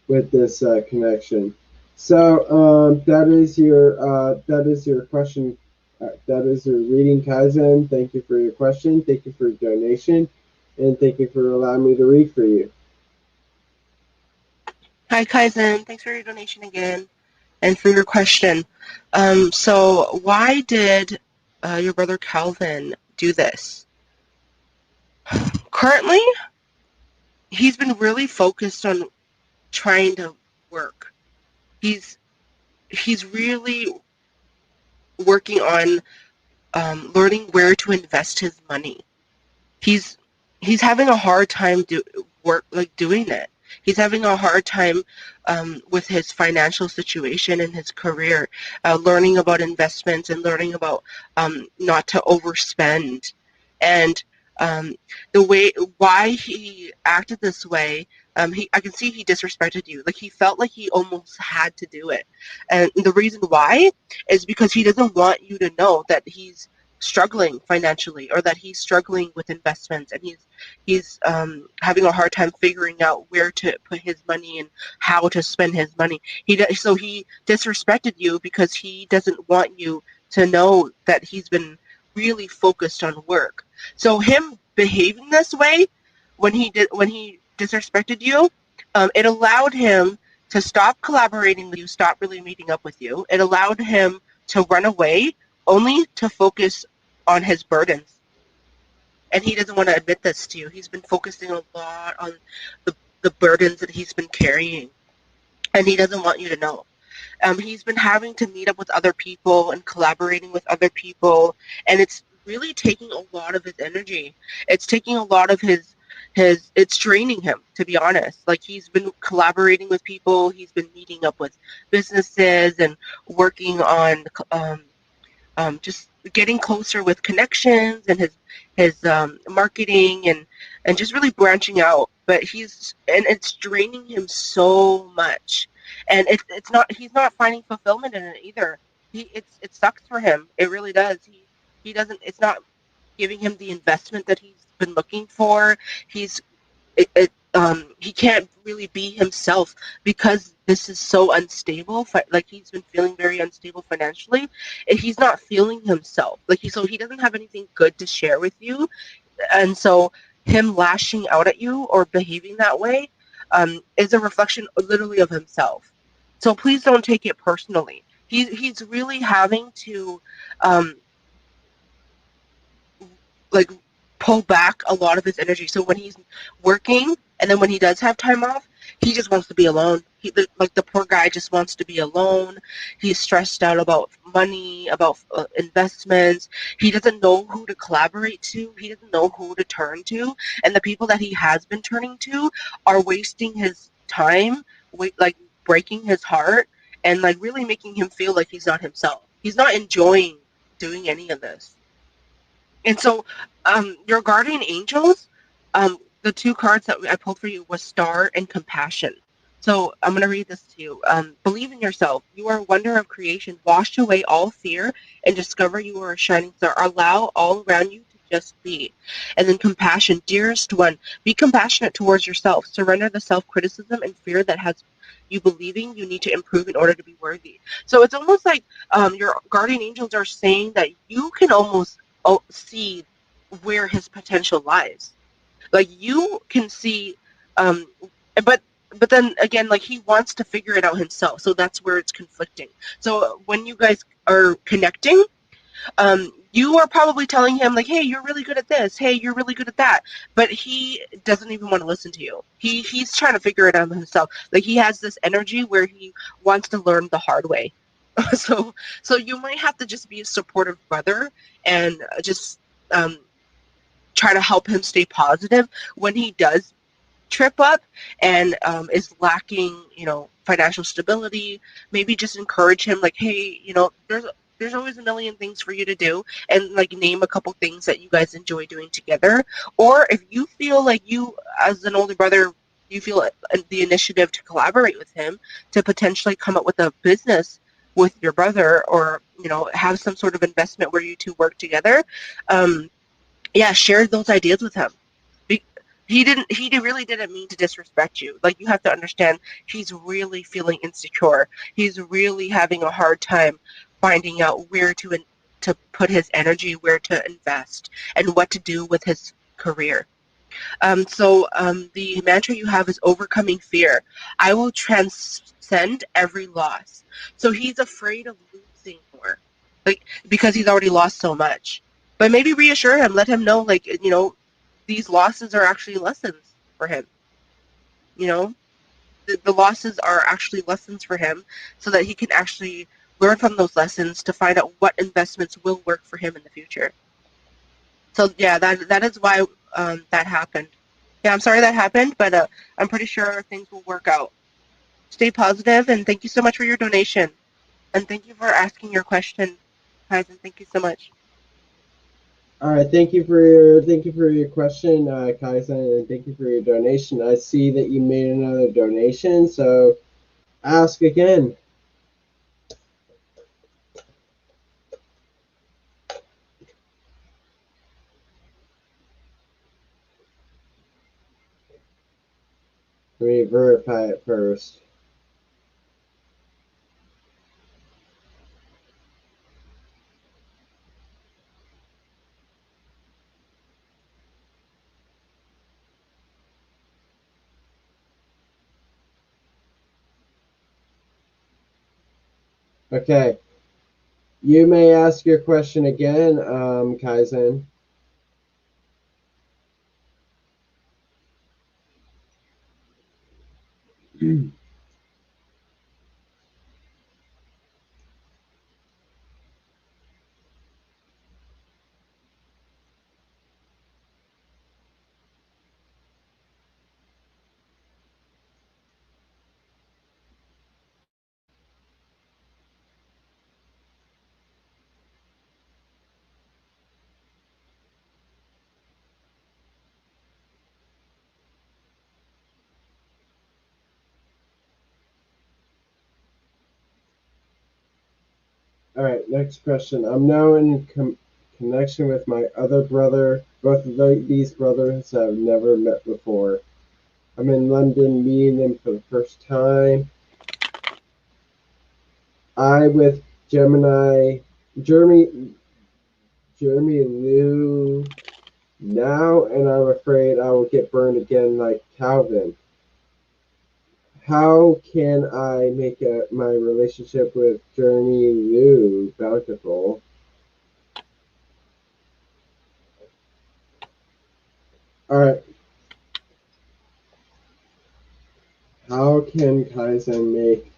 with this connection. So that is your question. That is your reading, Kaizen. Thank you for your question. Thank you for your donation, and thank you for allowing me to read for you. Hi, Kaizen. Thanks for your donation again and for your question. So why did your brother Calvin do this? Currently, he's been really focused on trying to work. He's really working on learning where to invest his money. He's having a hard time doing it. He's having a hard time with his financial situation and his career, learning about investments and learning about not to overspend. And um, the way why he acted this way, I can see he disrespected you. Like he felt like he almost had to do it, and the reason why is because he doesn't want you to know that he's struggling financially or that he's struggling with investments and he's having a hard time figuring out where to put his money and how to spend his money. So he disrespected you because he doesn't want you to know that he's been really focused on work. So him behaving this way when he disrespected you, it allowed him to stop collaborating with you, stop really meeting up with you. It allowed him to run away only to focus on his burdens. And he doesn't want to admit this to you. He's been focusing a lot on the burdens that he's been carrying. And he doesn't want you to know. He's been having to meet up with other people and collaborating with other people. And it's really taking a lot of his energy. It's taking a lot of it's draining him, to be honest. Like he's been collaborating with people. He's been meeting up with businesses and working on just getting closer with connections and his marketing and just really branching out. But it's draining him so much, and it's not he's not finding fulfillment in it either. It sucks for him. It really does. He doesn't. It's not giving him the investment that he's been looking for. He's he can't really be himself because this is so unstable. Like he's been feeling very unstable financially, and he's not feeling himself. So he doesn't have anything good to share with you, and so him lashing out at you or behaving that way is a reflection literally of himself. So please don't take it personally. He's really having to um, like pull back a lot of his energy. So when he's working and then when he does have time off, he just wants to be alone. Like the poor guy just wants to be alone. He's stressed out about money, about investments. He doesn't know who to collaborate to. He doesn't know who to turn to. And the people that he has been turning to are wasting his time, like breaking his heart and like really making him feel like he's not himself. He's not enjoying doing any of this. And so, your guardian angels, the two cards that I pulled for you was Star and Compassion. So I'm going to read this to you. Believe in yourself. You are a wonder of creation. Wash away all fear and discover you are a shining star. Allow all around you to just be. And then compassion. Dearest one, be compassionate towards yourself. Surrender the self-criticism and fear that has you believing you need to improve in order to be worthy. So it's almost like your guardian angels are saying that you can almost see where his potential lies. Like you can see, um, but but then again, like he wants to figure it out himself. So that's where it's conflicting. So when you guys are connecting, you are probably telling him like, "Hey, you're really good at this. Hey, you're really good at that." But he doesn't even want to listen to you. He's trying to figure it out himself. Like he has this energy where he wants to learn the hard way. so so you might have to just be a supportive brother and just um, try to help him stay positive when he does trip up and is lacking, financial stability. Maybe just encourage him, like, hey, there's always a million things for you to do, and like name a couple things that you guys enjoy doing together. Or if you feel like you, as an older brother, you feel the initiative to collaborate with him to potentially come up with a business with your brother, or have some sort of investment where you two work together. Yeah, share those ideas with him. He really didn't mean to disrespect you. Like, you have to understand, he's really feeling insecure. He's really having a hard time finding out where to put his energy, where to invest, and what to do with his career. The mantra you have is overcoming fear. I will transcend every loss. So he's afraid of losing more, like, because he's already lost so much. But maybe reassure him, let him know, like, these losses are actually lessons for him. You know, the losses are actually lessons for him, so that he can actually learn from those lessons to find out what investments will work for him in the future. So yeah, that is why that happened. Yeah, I'm sorry that happened, but I'm pretty sure things will work out. Stay positive, and thank you so much for your donation. And thank you for asking your question, guys, and thank you so much. All right, thank you for your question, Kaizen, and thank you for your donation. I see that you made another donation, so ask again. Let me verify it first. Okay, you may ask your question again, Kaizen. All right, next question. I'm now in connection with my other brother. Both of these brothers have never met before. I'm in London meeting them for the first time. I with Gemini, Jeremy Liu now, and I'm afraid I will get burned again like Calvin. How can I make my relationship with Jeremy Liu bountiful? All right. How can Kaizen make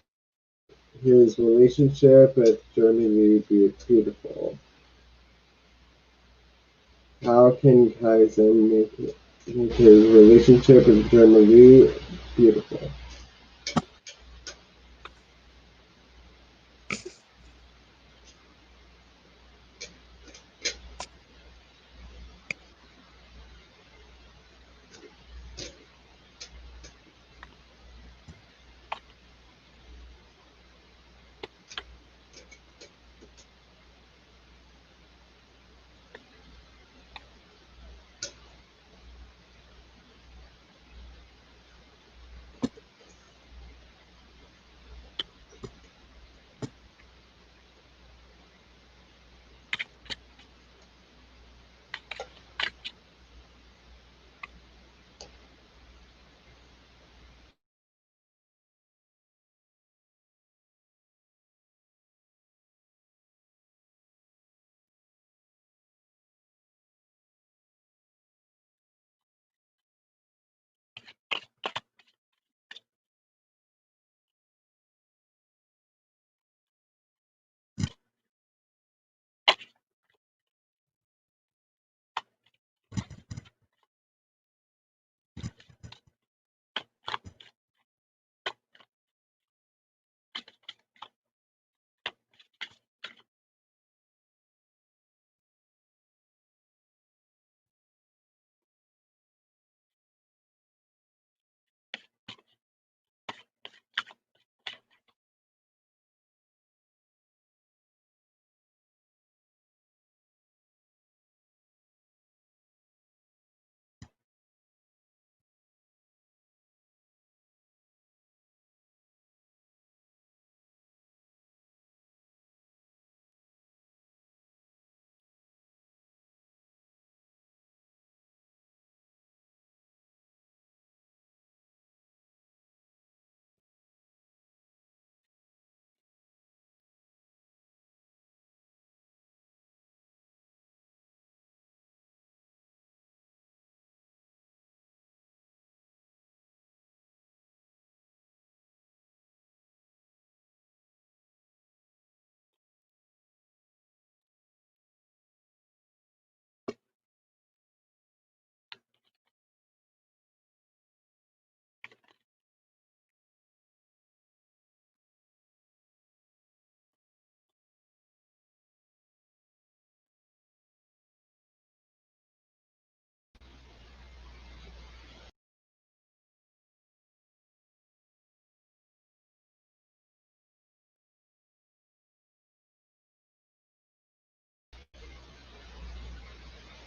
his relationship with Jeremy Liu be beautiful? How can Kaizen make his relationship with Jeremy Liu beautiful?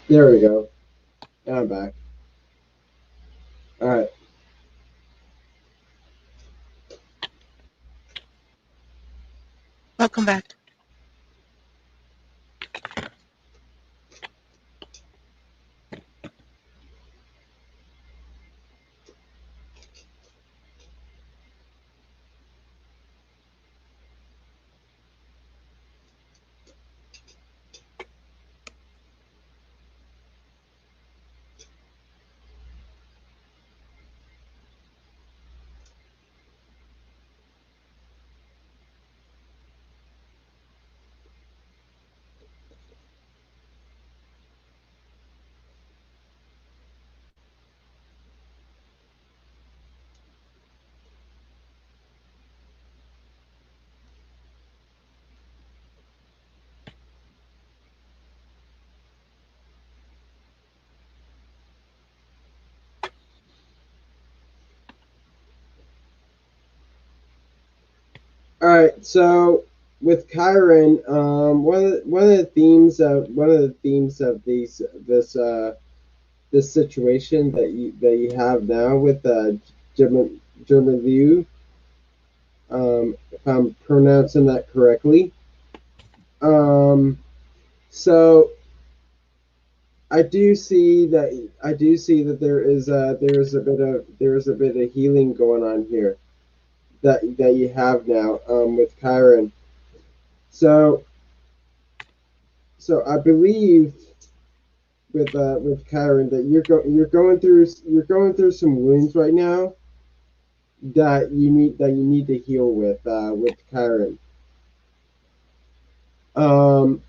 There we go. Now I'm back. All right. Welcome back. All right. So with Chiron, one of the themes of this situation that you have now with German Liu, if I'm pronouncing that correctly. Um, so I do see that there is a bit of healing going on here that you have now with Chiron. So I believe with Chiron that you're going through some wounds right now that you need to heal with Chiron. Um,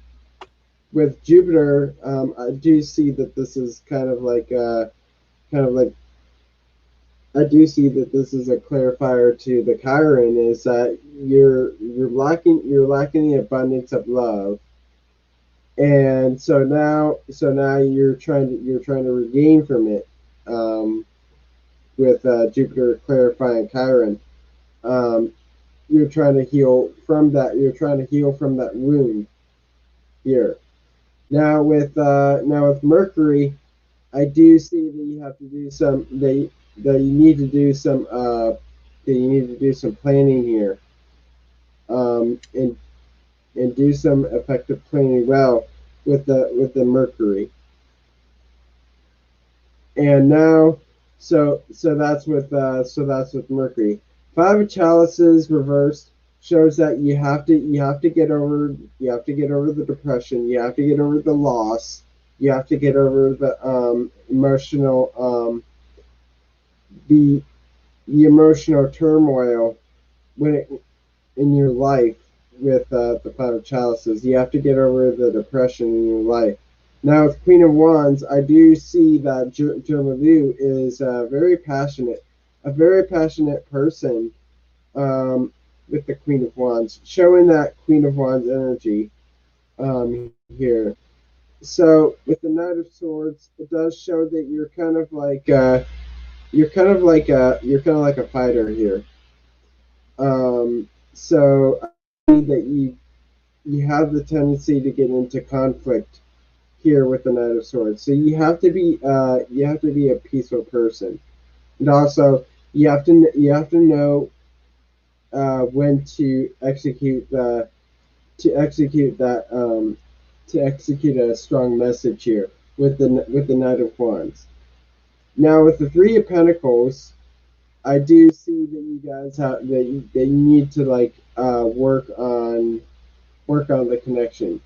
with Jupiter, I do see that this is kind of like I do see that this is a clarifier to the Chiron is that you're lacking the abundance of love, and so now you're trying to regain from it with Jupiter clarifying Chiron. Um, you're trying to heal from that. You're trying to heal from that wound here. Now with Mercury, I do see that you have to do some that you need to do some that you need to do some planning here, and do some effective planning well with the Mercury. And now, so that's with Mercury. Five of Chalices reversed shows that you have to get over the depression. You have to get over the loss. You have to get over the emotional the emotional turmoil when it in your life with the Five of Chalices. You have to get over the depression in your life. Now, with Queen of Wands, I do see that Liu is a very passionate person with the Queen of Wands, showing that Queen of Wands energy here. So, with the Knight of Swords, it does show that you're kind of like a fighter here. So I see that you have the tendency to get into conflict here with the Knight of Swords. So you have to be a peaceful person, and also you have to know when to execute that to execute a strong message here with the Knight of Wands. Now with the Three of Pentacles, I do see that you guys have that you need to work on the connection.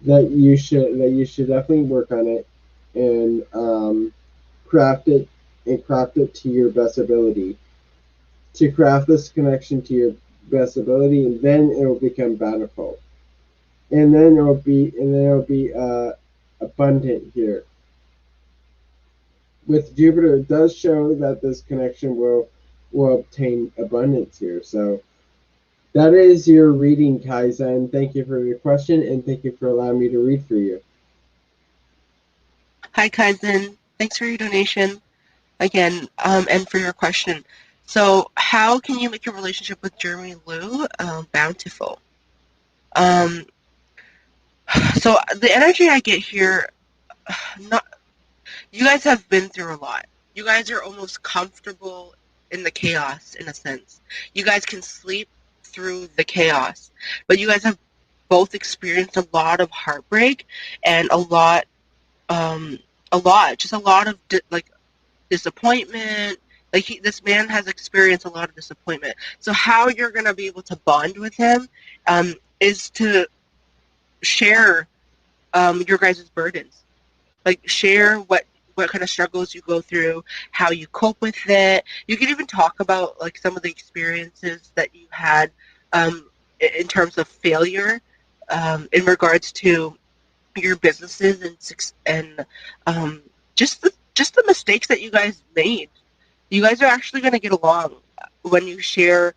That you should definitely work on it and craft it craft it to your best ability. To craft this connection to your best ability, and then it will become bountiful, and then it will be abundant here. With Jupiter, it does show that this connection will obtain abundance here. So that is your reading, Kaizen. Thank you for your question, and thank you for allowing me to read for you. Hi, Kaizen. Thanks for your donation again, and for your question. So, how can you make your relationship with Jeremy Liu bountiful? Um, so the energy I get here, not you guys have been through a lot. You guys are almost comfortable in the chaos in a sense. You guys can sleep through the chaos, but you guys have both experienced a lot of heartbreak and um, just a lot of disappointment. Like this man has experienced a lot of disappointment. So how you're gonna be able to bond with him is to share your guys' burdens. Like share what kind of struggles you go through, how you cope with it. You can even talk about like some of the experiences that you had in terms of failure in regards to your businesses and just the mistakes that you guys made. You guys are actually going to get along when you share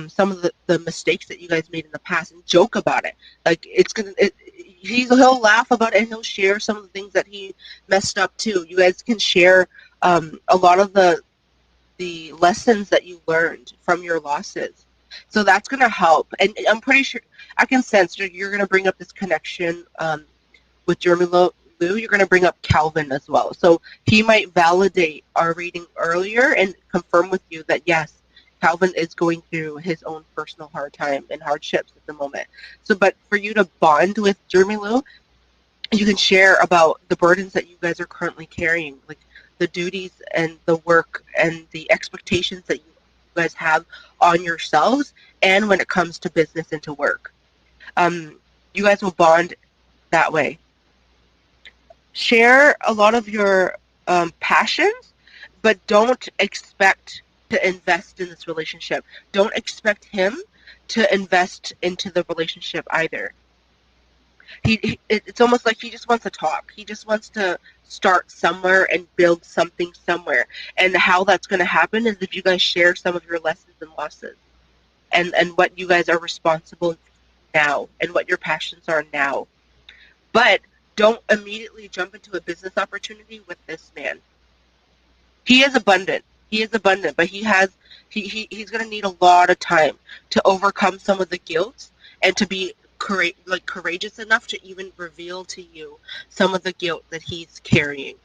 some of the mistakes that you guys made in the past and joke about it. Like he'll laugh about it and he'll share some of the things that he messed up too. You guys can share a lot of the lessons that you learned from your losses. So that's going to help. And I'm pretty sure I can sense that you're going to bring up this connection with Jeremy Lou. You're going to bring up Calvin as well. So he might validate our reading earlier and confirm with you that, yes, Calvin is going through his own personal hard time and hardships at the moment. So, but for you to bond with Jeremy Lou, you can share about the burdens that you guys are currently carrying, like the duties and the work and the expectations that you guys have on yourselves, and when it comes to business and to work. You guys will bond that way. Share a lot of your passions, but don't expect to invest in this relationship. Don't expect him to invest into the relationship either. It's almost like he just wants to talk. He just wants to start somewhere and build something somewhere. And how that's going to happen is if you guys share some of your lessons and losses, and what you guys are responsible now, and what your passions are now. But don't immediately jump into a business opportunity with this man. He is abundant. He is abundant, but he's going to need a lot of time to overcome some of the guilt and to be courageous enough to even reveal to you some of the guilt that he's carrying.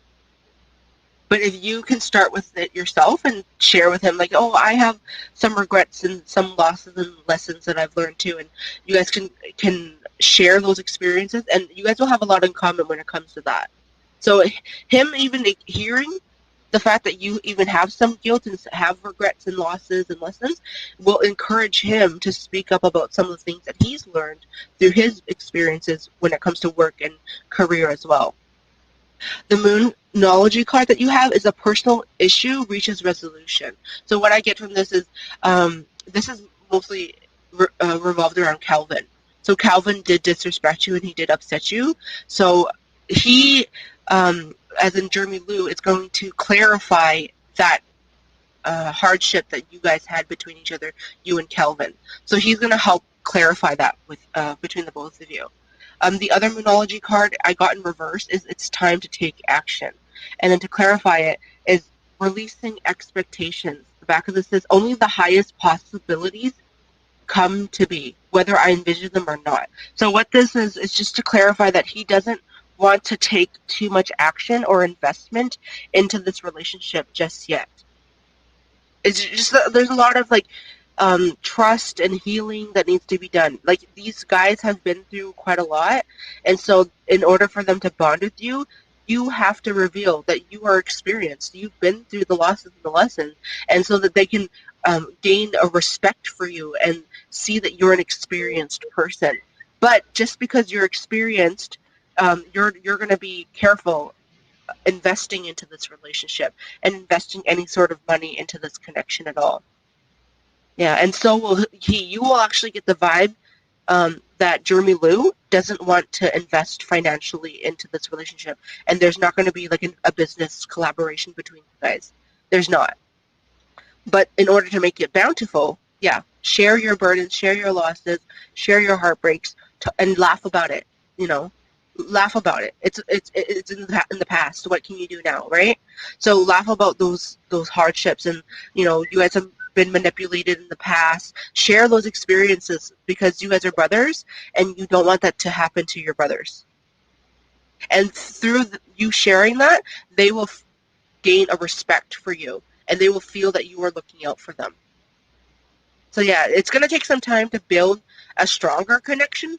But if you can start with it yourself and share with him, like, oh, I have some regrets and some losses and lessons that I've learned too, and you guys can share those experiences, and you guys will have a lot in common when it comes to that. So him even hearing the fact that you even have some guilt and have regrets and losses and lessons will encourage him to speak up about some of the things that he's learned through his experiences when it comes to work and career as well. The Moonology card that you have is a personal issue reaches resolution. So what I get from this is mostly revolved around Calvin. So Calvin did disrespect you and he did upset you. So he, as in Jeremy Lou, is going to clarify that hardship that you guys had between each other, you and Calvin. So he's going to help clarify that with between the both of you. The other Moonology card I got in reverse is it's time to take action. And then to clarify it is releasing expectations. The back of this says only the highest possibilities come to be, whether I envision them or not. So what this is just to clarify that he doesn't want to take too much action or investment into this relationship just yet. It's just there's a lot of trust and healing that needs to be done. Like, these guys have been through quite a lot, and so in order for them to bond with you, you have to reveal that you are experienced. You've been through the losses and the lessons, and so that they can gain a respect for you and see that you're an experienced person. But just because you're experienced, you're going to be careful investing into this relationship and investing any sort of money into this connection at all. Yeah, and so will he. You will actually get the vibe that Jeremy Lou doesn't want to invest financially into this relationship, and there's not going to be like a business collaboration between you guys. There's not. But in order to make it bountiful, yeah, share your burdens, share your losses, share your heartbreaks, and laugh about it. You know, laugh about it. It's in the past. What can you do now, right? So laugh about those hardships, and you guys have been manipulated in the past. Share those experiences because you guys are brothers, and you don't want that to happen to your brothers. And through you sharing that, they will gain a respect for you, and they will feel that you are looking out for them. So yeah, it's going to take some time to build a stronger connection,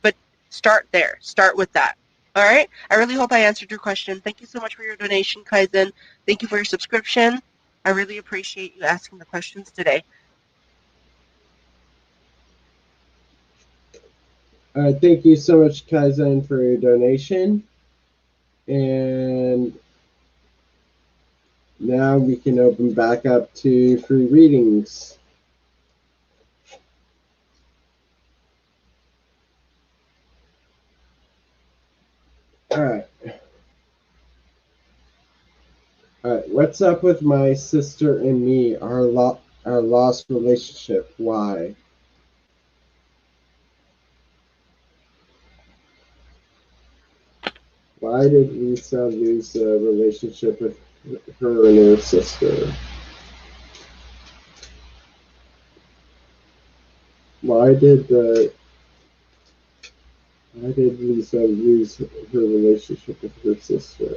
but start there. Start with that. All right? I really hope I answered your question. Thank you so much for your donation, Kaizen. Thank you for your subscription. I really appreciate you asking the questions today. All right, thank you so much, Kaizen, for your donation. And now we can open back up to free readings. All right. All right, what's up with my sister and me, our lost relationship? Why? Why did Lisa lose a relationship with her and her sister? why did Lisa lose her relationship with her sister?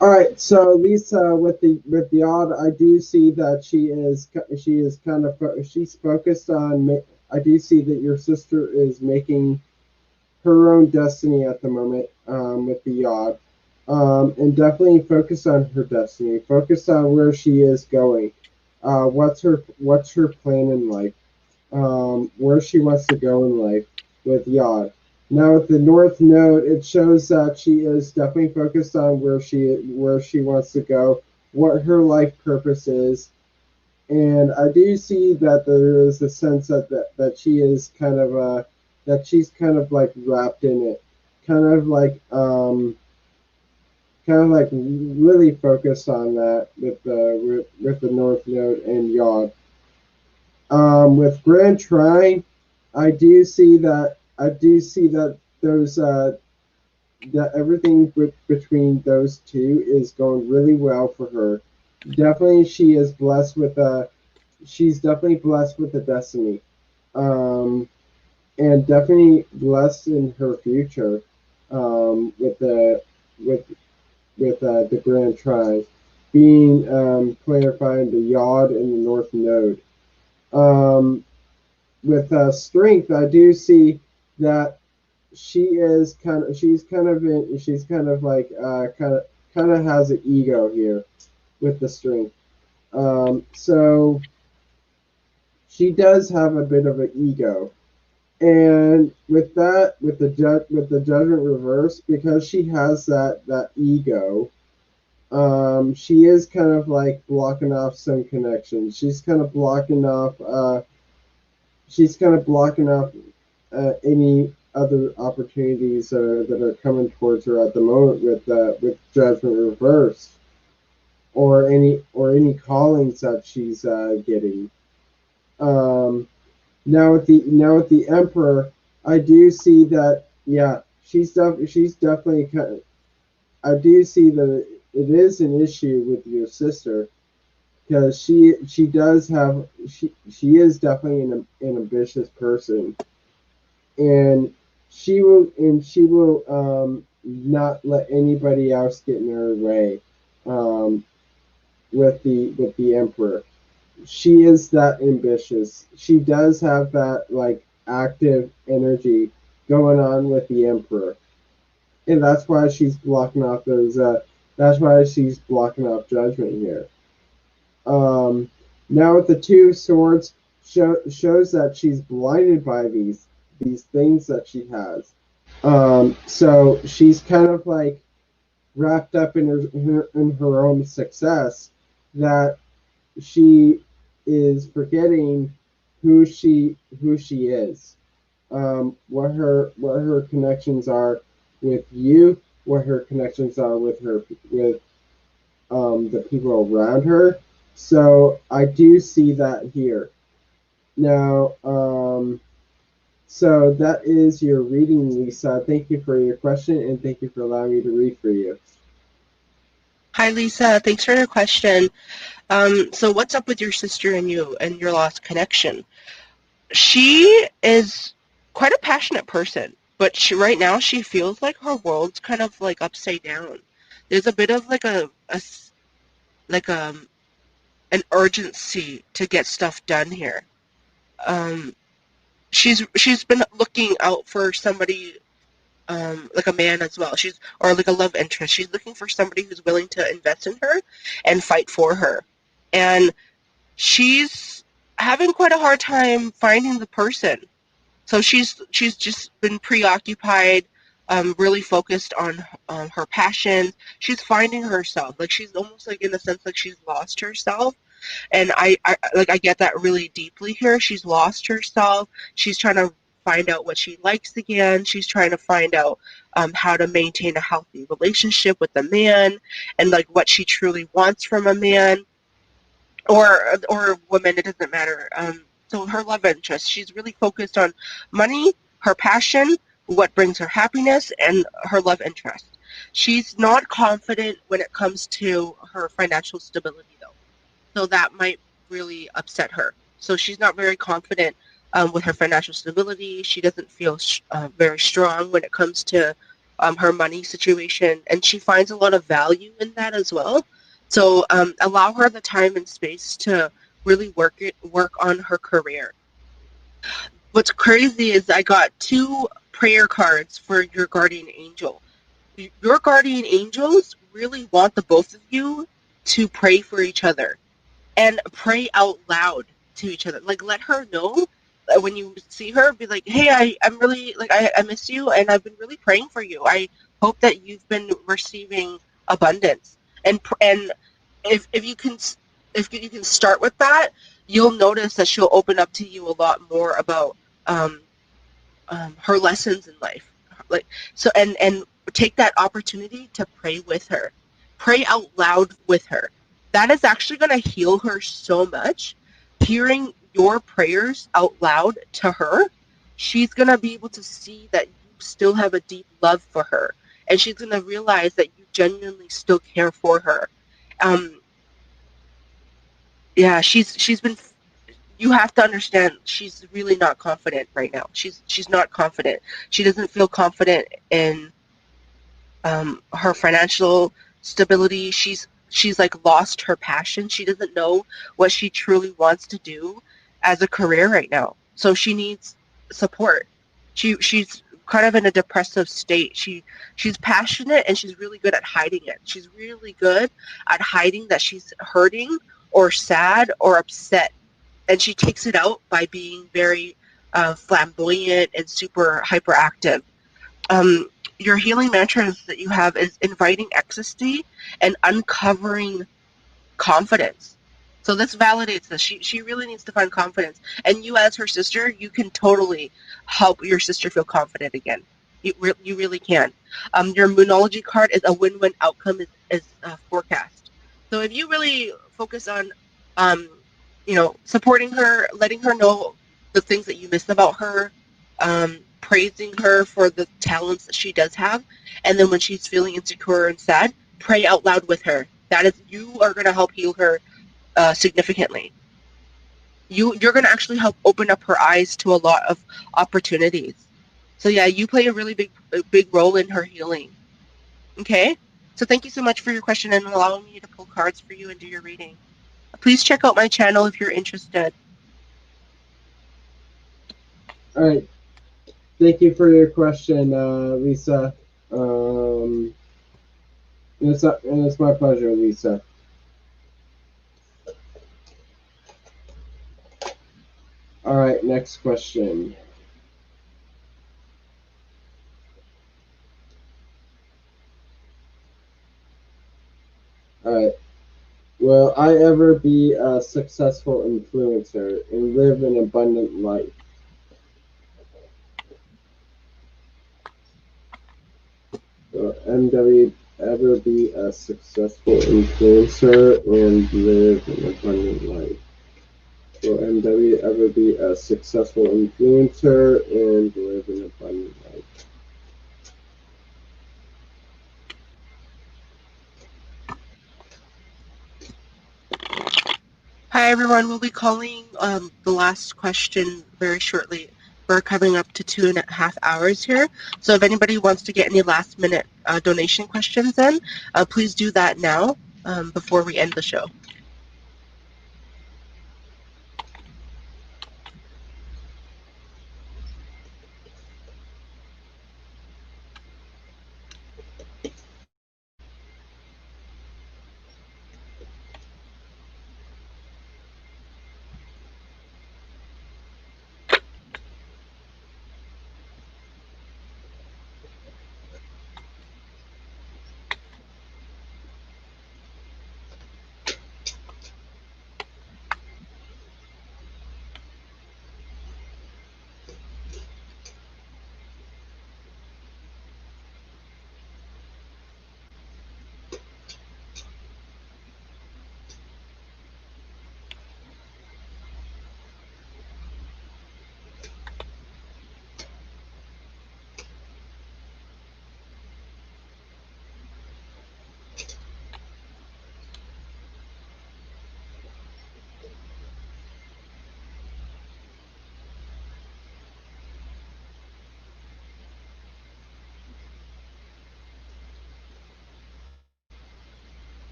All right, so Lisa, with the odd, I do see that she is kind of she's focused on. I do see that your sister is making her own destiny at the moment with the odd, and definitely focus on her destiny. Focus on where she is going. What's her plan in life? Where she wants to go in life with Yod. Now with the North Node, it shows that she is definitely focused on where she wants to go, what her life purpose is, and I do see that there is a sense that she is kind of that she's kind of like wrapped in it, kind of like really focused on that with the North Node and Yod. With Grand Trine, I do see that there's that everything between those two is going really well for her. Definitely, she is blessed with she's definitely blessed with a destiny, um, and definitely blessed in her future with with the Grand Trine being clarifying the Yod and the North Node. Um, with strength, I do see that she's kind of like kind of has an ego here with the strength. So she does have a bit of an ego, and with that, with the judgment reverse, because she has that ego. She is kind of like blocking off some connections. She's kind of blocking off any other opportunities that are coming towards her at the moment with judgment reversed, or any callings that she's getting. Um, now with the emperor, I do see that she's definitely kind of, I do see that it is an issue with your sister because she does have she is definitely an ambitious person, and she will not let anybody else get in her way um, with the emperor. She is that ambitious. She does have that like active energy going on with the emperor, and that's why she's blocking off those. That's why she's blocking off judgment here. Um, Now with the two swords, shows that she's blinded by these things that she has. So she's kind of like wrapped up in in her own success that she is forgetting who she is, what her connections are with you, what her connections are with the people around her. So I do see that here now. So that is your reading, Lisa. Thank you for your question, and thank you for allowing me to read for you. Hi, Lisa. Thanks for your question. So what's up with your sister and you and your lost connection? She is quite a passionate person, but right now she feels like her world's kind of like upside down. There's a bit of like like an urgency to get stuff done here. Um, she's been looking out for somebody, like a man as well. Or like a love interest. She's looking for somebody who's willing to invest in her and fight for her. And she's having quite a hard time finding the person. So she's just been preoccupied, really focused on her passion. She's finding herself. Like she's almost like in a sense like she's lost herself. And I get that really deeply here. She's lost herself. She's trying to find out what she likes again. She's trying to find out how to maintain a healthy relationship with a man and like what she truly wants from a man or woman, it doesn't matter. So her love interest, she's really focused on money, her passion, what brings her happiness, and her love interest. She's not confident when it comes to her financial stability, though. So that might really upset her. So she's not very confident with her financial stability. She doesn't feel very strong when it comes to her money situation, and she finds a lot of value in that as well. So allow her the time and space to really work on her career. What's crazy is I got two prayer cards for your guardian angel. Your guardian angels really want the both of you to pray for each other and pray out loud to each other. Like let her know that when you see her, be like, hey, I'm really like I miss you and I've been really praying for you. I hope that you've been receiving abundance. And if you can start with that, you'll notice that she'll open up to you a lot more about um, her lessons in life. Like so, and take that opportunity to pray with her, pray out loud with her. That is actually going to heal her so much. Hearing your prayers out loud to her, she's going to be able to see that you still have a deep love for her, and she's going to realize that you genuinely still care for her. Um, yeah, she's been you have to understand she's really not confident right now. She's not confident. She doesn't feel confident in her financial stability. She's like lost her passion. She doesn't know what she truly wants to do as a career right now. So she needs support. She's kind of in a depressive state. She's passionate and she's really good at hiding it. She's really good at hiding that she's hurting or sad or upset, and she takes it out by being very flamboyant and super hyperactive. Um, your healing mantras that you have is inviting ecstasy and uncovering confidence. So this validates this. She really needs to find confidence. And you as her sister, you can totally help your sister feel confident again. You really can. Your Moonology card is a win-win outcome is forecast. So if you really focus on, um, supporting her, letting her know the things that you miss about her, praising her for the talents that she does have, and then when she's feeling insecure and sad, pray out loud with her. That is, you are going to help heal her significantly. You're going to actually help open up her eyes to a lot of opportunities. So yeah, you play a big role in her healing. Okay, so thank you so much for your question and allowing me to pull cards for you and do your reading. Please check out my channel if you're interested. All right. Thank you for your question, Lisa. And it's my pleasure, Lisa. All right, next question. All right. Will I ever be a successful influencer and live an abundant life? Will MW ever be a successful influencer and live an abundant life? Will MW ever be a successful influencer and live an abundant life? Hi, everyone. We'll be calling the last question very shortly. We're coming up to 2.5 hours here. So if anybody wants to get any last-minute donation questions in, please do that now before we end the show.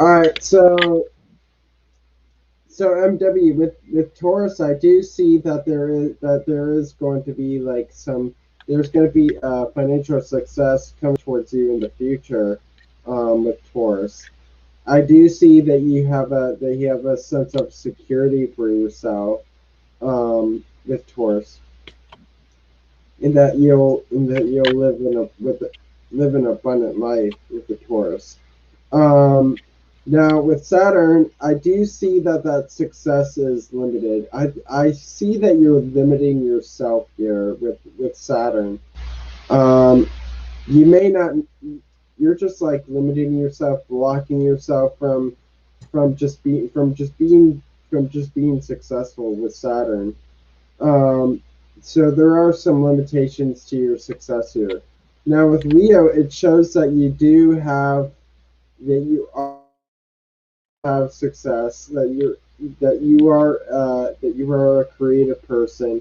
All right, so MW with Taurus, I do see that there is going to be like there's going to be financial success coming towards you in the future with Taurus. I do see that you have a sense of security for yourself with Taurus, in that you'll live an abundant life with the Taurus. Um, Now with Saturn, I do see that success is limited. I see that you're limiting yourself here with Saturn. Um, you may not. You're just like limiting yourself, blocking yourself from just being successful with Saturn. Um, so there are some limitations to your success here. Now with Leo, it shows that you have success, that you are a creative person,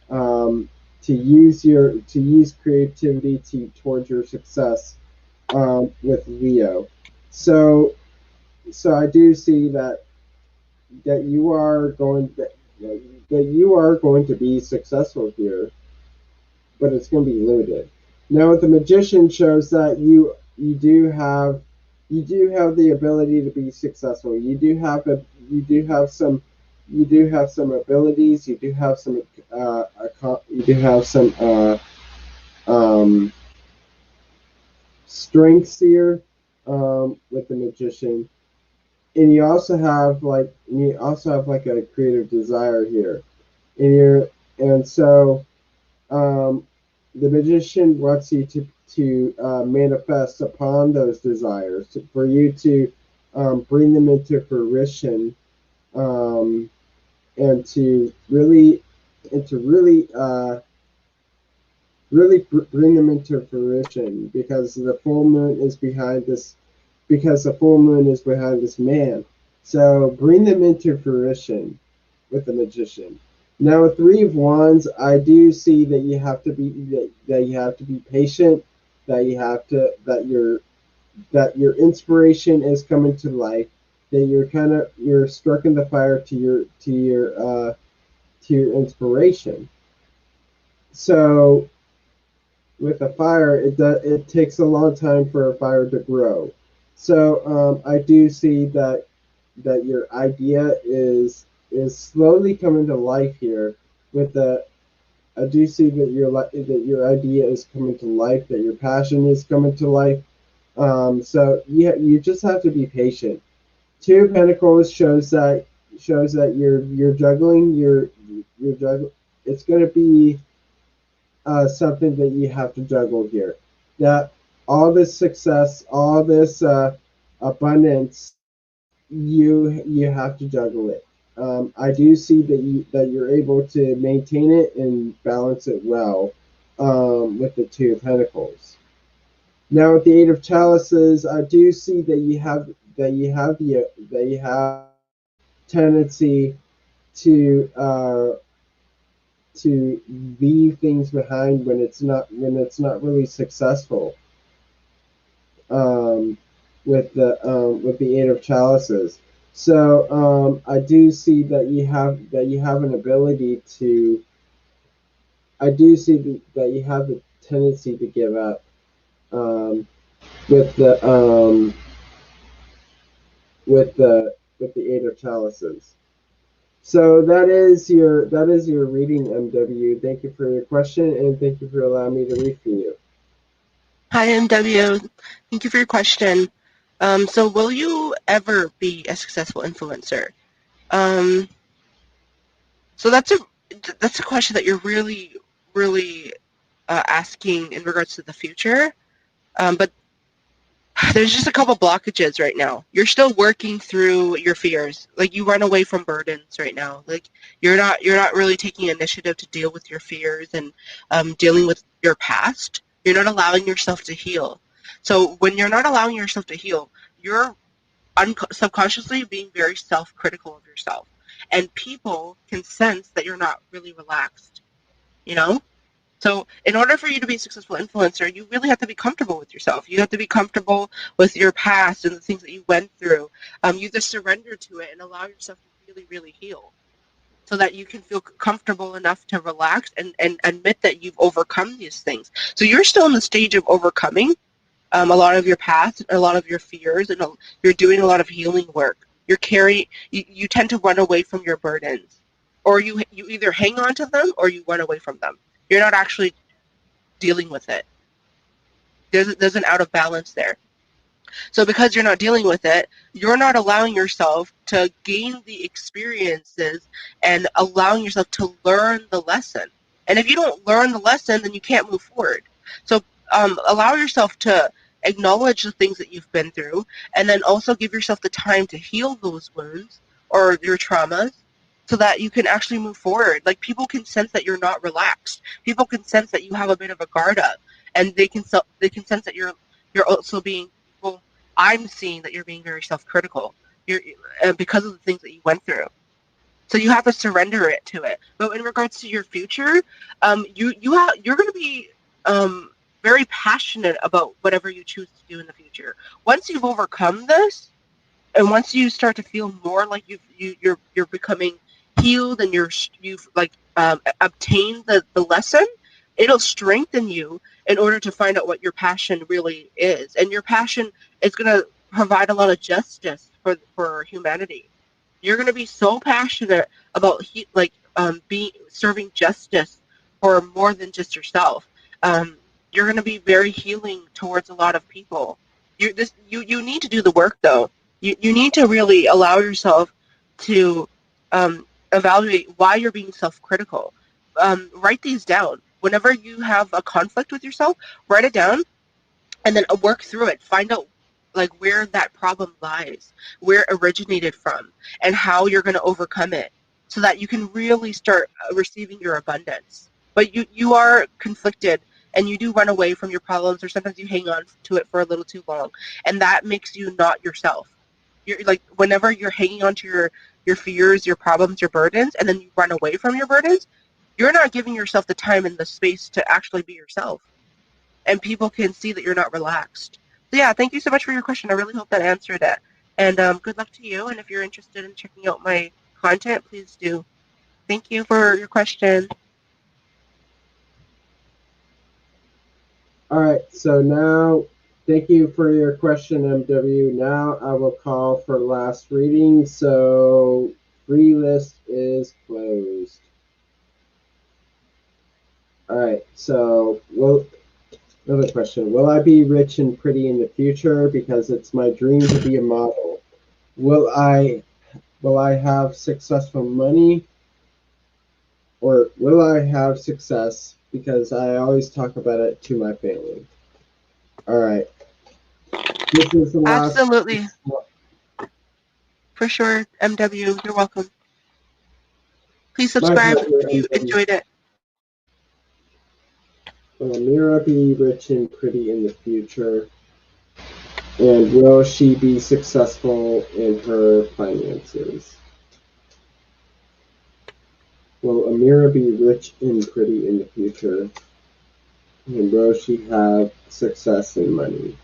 to use creativity towards your success with Leo. So I do see that you are that you are going to be successful here, but it's going to be limited. Now, the magician shows that you do have the ability to be successful. You do have some abilities. You do have some um, strengths here with the magician, and you also have like a creative desire here, and so um, the magician wants you to manifest upon those desires, for you to bring them into fruition, um, and to really and to really bring them into fruition, because the full moon is behind this man. So bring them into fruition with the magician. Now, with Three of Wands, I do see that you have to be patient, that your inspiration is coming to life, that you're striking the fire to your inspiration. So with a fire, it takes a long time for a fire to grow. So I do see that your idea is slowly coming to life here. With the I do see that your idea is coming to life, that your passion is coming to life, So you just have to be patient. Two of Pentacles shows that you're juggling. You're juggling. It's going to be something that you have to juggle here. That all this success, all this abundance, you have to juggle it. I do see that you're able to maintain it and balance it well with the Two of Pentacles. Now with the Eight of Chalices, I do see that you have tendency to leave things behind when it's not really successful. Um, with the Eight of Chalices. So I do see that you have an ability to. I do see that you have the tendency to give up um, with the with the Eight of Chalices. So that is your reading, MW. Thank you for your question and thank you for allowing me to read for you. Hi, MW. Thank you for your question. So will you ever be a successful influencer? Um, so that's a question that you're really, really asking in regards to the future. But there's just a couple blockages right now. You're still working through your fears. Like you run away from burdens right now. Like you're not really taking initiative to deal with your fears and dealing with your past. You're not allowing yourself to heal. So when you're not allowing yourself to heal, you're subconsciously being very self-critical of yourself, and people can sense that you're not really relaxed. You know, so in order for you to be a successful influencer, you really have to be comfortable with yourself. You have to be comfortable with your past and the things that you went through. You just surrender to it and allow yourself to really, really heal so that you can feel comfortable enough to relax and admit that you've overcome these things. So you're still in the stage of overcoming a lot of your past, a lot of your fears, and you're doing a lot of healing work. You tend to run away from your burdens, or you either hang on to them or you run away from them. You're not actually dealing with it. There's an out of balance there. So because you're not dealing with it, you're not allowing yourself to gain the experiences and allowing yourself to learn the lesson. And if you don't learn the lesson, then you can't move forward. So allow yourself to acknowledge the things that you've been through, and then also give yourself the time to heal those wounds or your traumas so that you can actually move forward. Like people can sense that you're not relaxed. People can sense that you have a bit of a guard up, and they can sense that you're also being well. I'm seeing that you're being very self-critical. You're because of the things that you went through. So you have to surrender it to it. But in regards to your future, you're going to be very passionate about whatever you choose to do in the future. Once you've overcome this, and once you start to feel more like you're becoming healed and you've like obtained the lesson, it'll strengthen you in order to find out what your passion really is, and your passion is going to provide a lot of justice for humanity. You're going to be so passionate about being serving justice for more than just yourself. You're going to be very healing towards a lot of people. You need to do the work though. You need to really allow yourself to evaluate why you're being self-critical. Write these down. Whenever you have a conflict with yourself, write it down and then work through it. Find out like where that problem lies, where it originated from, and how you're going to overcome it, so that you can really start receiving your abundance. But you are conflicted, and you do run away from your problems, or sometimes you hang on to it for a little too long, and that makes you not yourself. You're like whenever you're hanging on to your fears, your problems, your burdens, and then you run away from your burdens, you're not giving yourself the time and the space to actually be yourself, and people can see that you're not relaxed. So yeah, thank you so much for your question. I really hope that answered it. And good luck to you. And if you're interested in checking out my content, please do. Thank you for your question. All right, so now, thank you for your question, MW. Now I will call for last reading. So, free list is closed. All right, so Another question. Will I be rich and pretty in the future? Because it's my dream to be a model. Will I have successful money, or will I have success because I always talk about it to my family? All right. This is the last. Absolutely. For sure, MW, you're welcome. Please My subscribe pleasure, if you MW. enjoyed it. Will Amira be rich and pretty in the future? And will she be successful in her finances? Will Amira be rich and pretty in the future? And will she have success in money?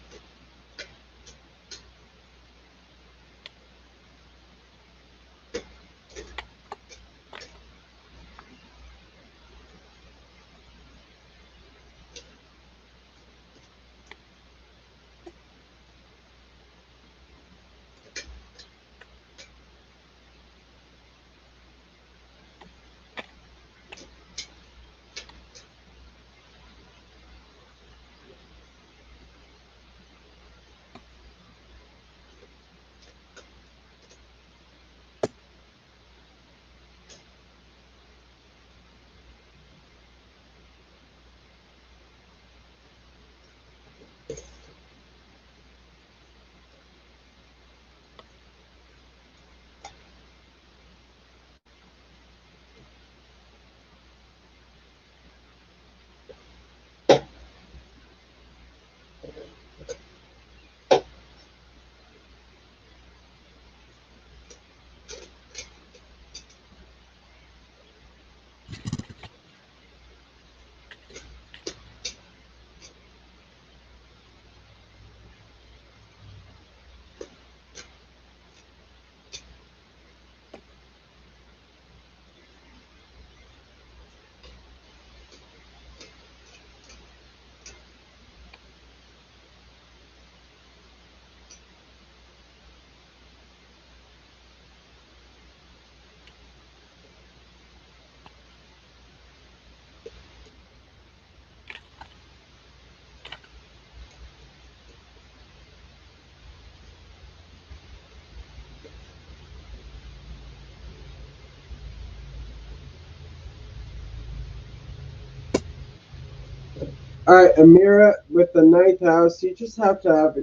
All right, Amira, with the ninth house, you just have to have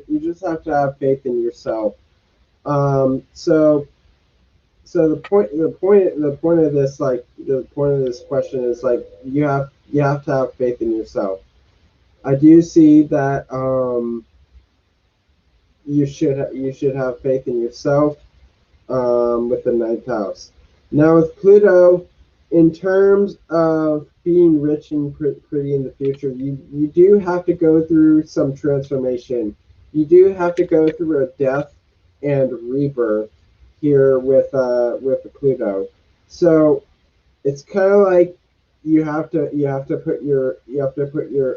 faith in yourself. So the point of this, like the point of this question is like you have to have faith in yourself. I do see that you should have faith in yourself with the ninth house. Now with Pluto, in terms of being rich and pretty in the future, you do have to go through some transformation. You do have to go through a death and rebirth here with the Pluto. So it's kind of like you have to put your. It's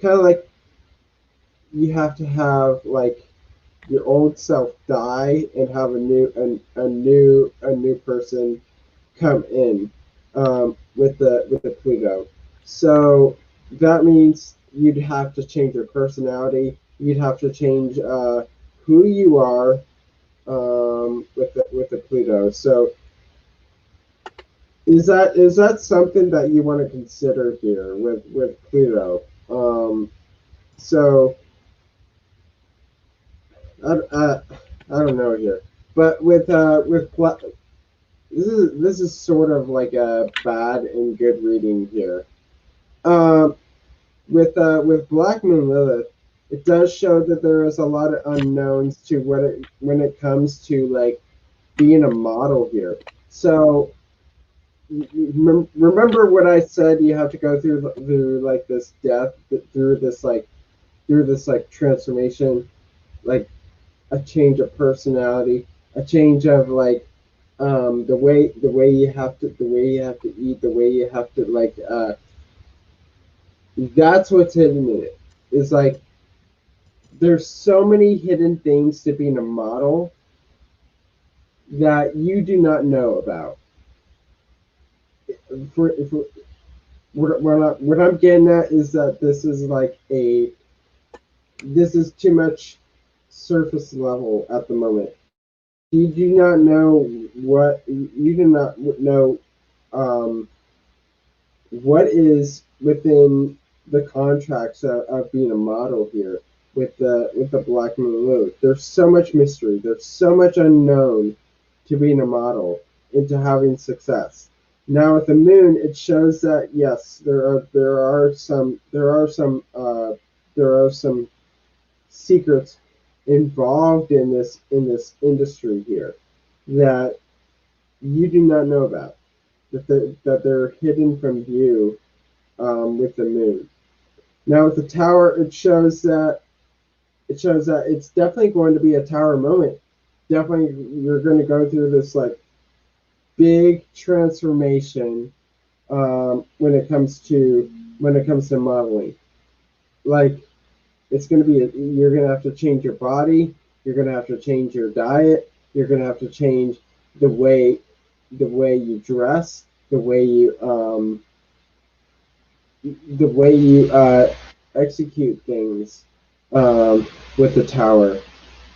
kind of like you have to have like your old self die and have a new person come in with the Pluto. So that means you'd have to change your personality. You'd have to change who you are with the Pluto. So is that something that you want to consider here with Pluto? So I, I, I don't know here, but this is sort of like a bad and good reading here. Um, with Black Moon Lilith, it does show that there is a lot of unknowns to when it comes to like being a model here. So remember what I said? You have to go through like this death, through this transformation, like a change of personality, a change of like the way you have to eat, the way you have to like that's what's hidden in it. Is like there's so many hidden things to being a model that you do not know about. For what I'm getting at is that this is too much surface level at the moment. You do not know what you do not know um, what is within the contracts of being a model here with the Black Moon Load. There's so much mystery. There's so much unknown to being a model into having success. Now with the moon, it shows that yes, there are some secrets involved in this industry here that you do not know about that they're hidden from view with the moon. Now with the tower, it shows that it's definitely going to be a tower moment. Definitely, you're going to go through this like big transformation when it comes to modeling. Like it's going to be you're going to have to change your body. You're going to have to change your diet. You're going to have to change the way the way you dress, the way you execute things with the tower.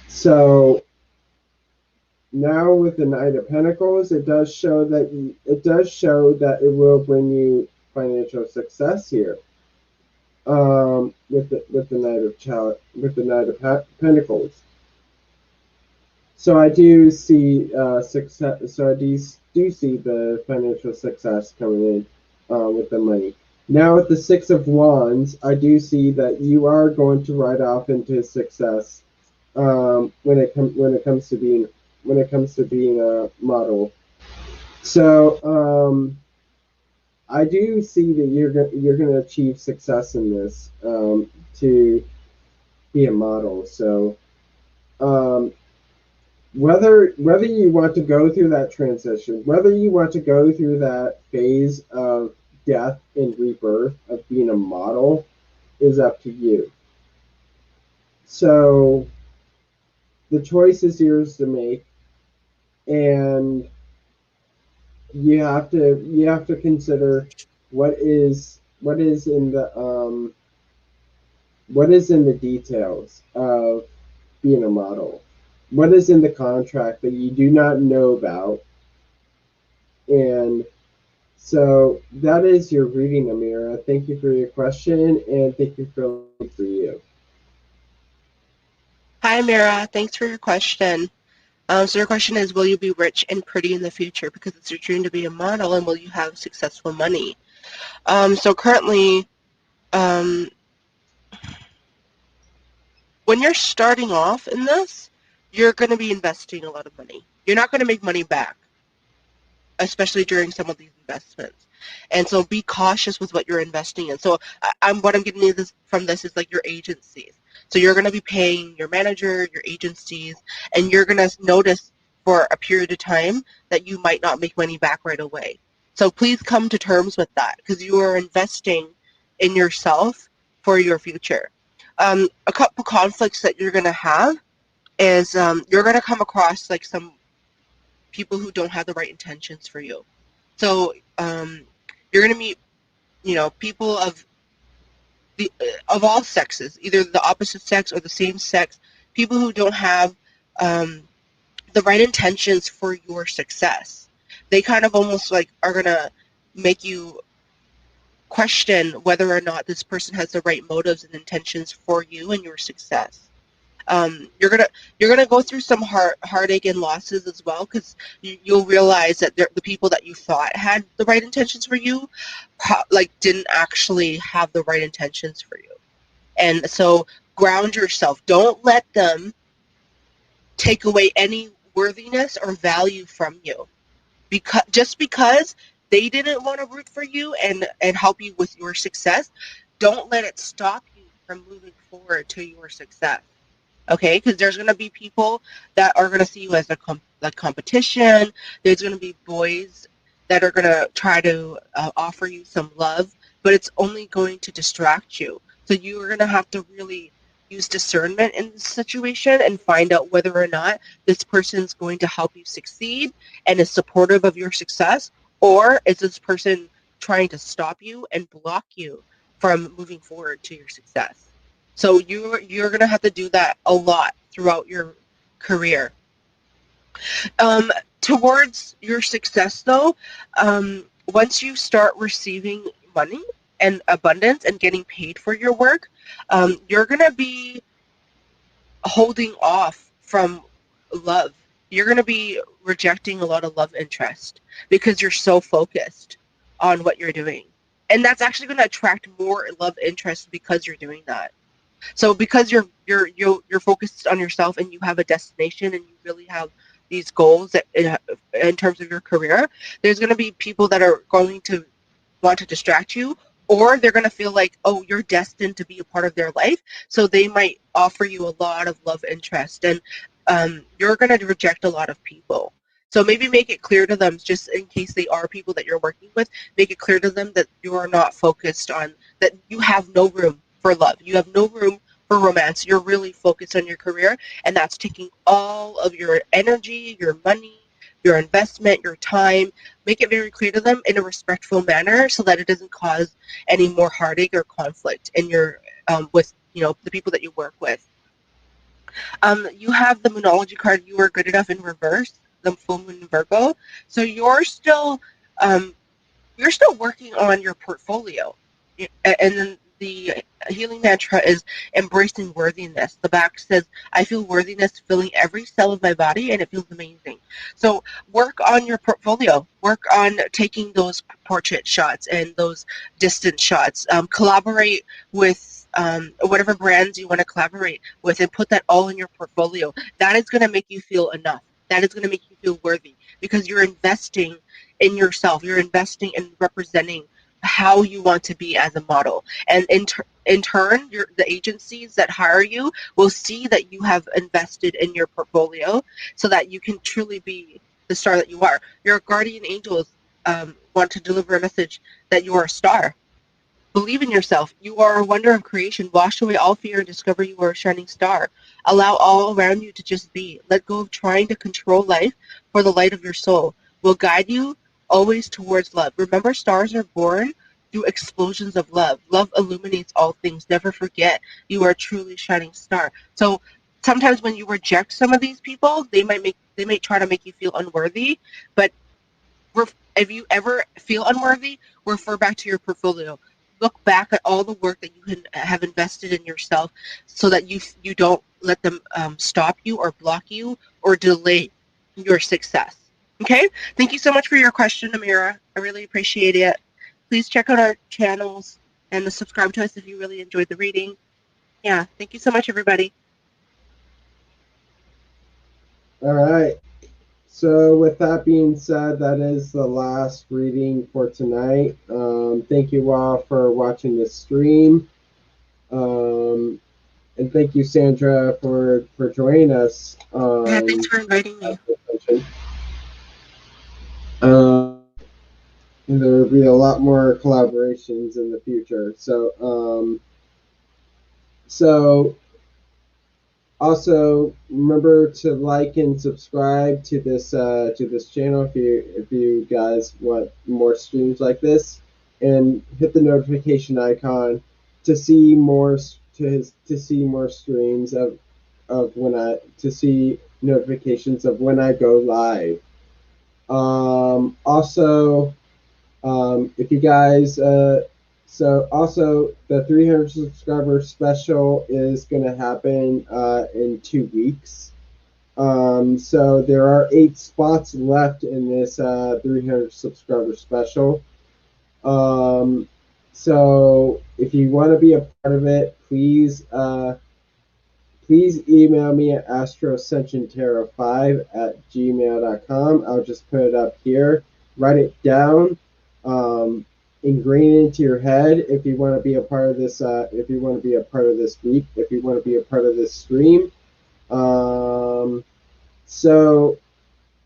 So now with the Knight of Pentacles, it does show that it will bring you financial success here. With the Knight of Pentacles. So I do see success. So I do see the financial success coming in with the money. Now with the Six of Wands, I do see that you are going to ride off into success when it comes to being a model. So I do see that you're going to achieve success in this to be a model. So um, whether you want to go through that transition, whether you want to go through that phase of death and rebirth of being a model, is up to you. So the choice is yours to make, and you have to consider what is in the what is in the details of being a model, what is in the contract that you do not know about, and so that is your reading, Amira. Thank you for your question, and thank you for you. Hi, Mira. Thanks for your question. So your question is, will you be rich and pretty in the future because it's your dream to be a model, and will you have successful money? So currently, um, when you're starting off in this, you're going to be investing a lot of money. You're not going to make money back, especially during some of these investments. And so be cautious with what you're investing in. So what I'm getting from this is like your agencies. So you're going to be paying your manager, your agencies, and you're going to notice for a period of time that you might not make money back right away. So please come to terms with that because you are investing in yourself for your future. A couple conflicts that you're going to have is you're going to come across like some people who don't have the right intentions for you. So you're going to meet, people of all sexes, either the opposite sex or the same sex, people who don't have um, the right intentions for your success. They kind of almost like are going to make you question whether or not this person has the right motives and intentions for you and your success. You're gonna go through some heartache and losses as well because you'll realize that the people that you thought had the right intentions for you, like didn't actually have the right intentions for you. And so ground yourself. Don't let them take away any worthiness or value from you. Because they didn't want to root for you and help you with your success, don't let it stop you from moving forward to your success. Okay, because there's going to be people that are going to see you as like competition. There's going to be boys that are going to try to offer you some love, but it's only going to distract you. So you are going to have to really use discernment in this situation and find out whether or not this person is going to help you succeed and is supportive of your success, or is this person trying to stop you and block you from moving forward to your success. So you're gonna have to do that a lot throughout your career. Um, Towards your success, though, once you start receiving money and abundance and getting paid for your work, you're gonna be holding off from love. You're going to be rejecting a lot of love interest because you're so focused on what you're doing. And that's actually going to attract more love interest because you're doing that. So because you're focused on yourself and you have a destination and you really have these goals that in terms of your career, there's going to be people that are going to want to distract you, or they're going to feel like, oh, you're destined to be a part of their life, so they might offer you a lot of love interest, and you're going to reject a lot of people. So maybe make it clear to them, just in case they are people that you're working with, make it clear to them that you are not focused on, that you have no room for love, you have no room for romance, you're really focused on your career, and that's taking all of your energy, your money, your investment, your time. Make it very clear to them in a respectful manner so that it doesn't cause any more heartache or conflict in your with the people that you work with. You have the Moonology card. You are good enough in reverse, the full moon in Virgo. So um, you're still working on your portfolio. And then the healing mantra is embracing worthiness. The back says, I feel worthiness filling every cell of my body, and it feels amazing. So work on your portfolio. Work on taking those portrait shots and those distance shots. Collaborate with whatever brands you want to collaborate with, and put that all in your portfolio. That is going to make you feel enough. That is going to make you feel worthy because you're investing in yourself. You're investing in representing how you want to be as a model. And in turn, the agencies that hire you will see that you have invested in your portfolio so that you can truly be the star that you are. Your guardian angels want to deliver a message that you are a star. Believe in yourself. You are a wonder of creation. Wash away all fear and discover you are a shining star. Allow all around you to just be. Let go of trying to control life, for the light of your soul will guide you always towards love. Remember, stars are born through explosions of love. Love illuminates all things. Never forget you are a truly shining star. So sometimes when you reject some of these people, they might try to make you feel unworthy, but if you ever feel unworthy, refer back to your portfolio. Look back at all the work that you have invested in yourself, so that you don't let them stop you or block you or delay your success. Okay? Thank you so much for your question, Amira. I really appreciate it. Please check out our channels and subscribe to us if you really enjoyed the reading. Yeah, thank you so much, everybody. All right. So, with that being said, that is the last reading for tonight. Thank you all for watching this stream. And thank you, Sandra, for joining us Yeah, on thanks for inviting me. Astro-Ascension. And there will be a lot more collaborations in the future. So also remember to like and subscribe to this channel if you guys want more streams like this, and hit the notification icon to see more to see more streams of when I to see notifications of when I go live. Also, if you guys, so also the 300 subscriber special is going to happen in 2 weeks. So there are 8 spots left in this 300 subscriber special. So if you want to be a part of it, please email me at astroascensiontarot5@gmail.com. I'll just put it up here. Write it down. Ingrain it into your head if you want to be a part of this. If you want to be a part of this week. If you want to be a part of this stream. So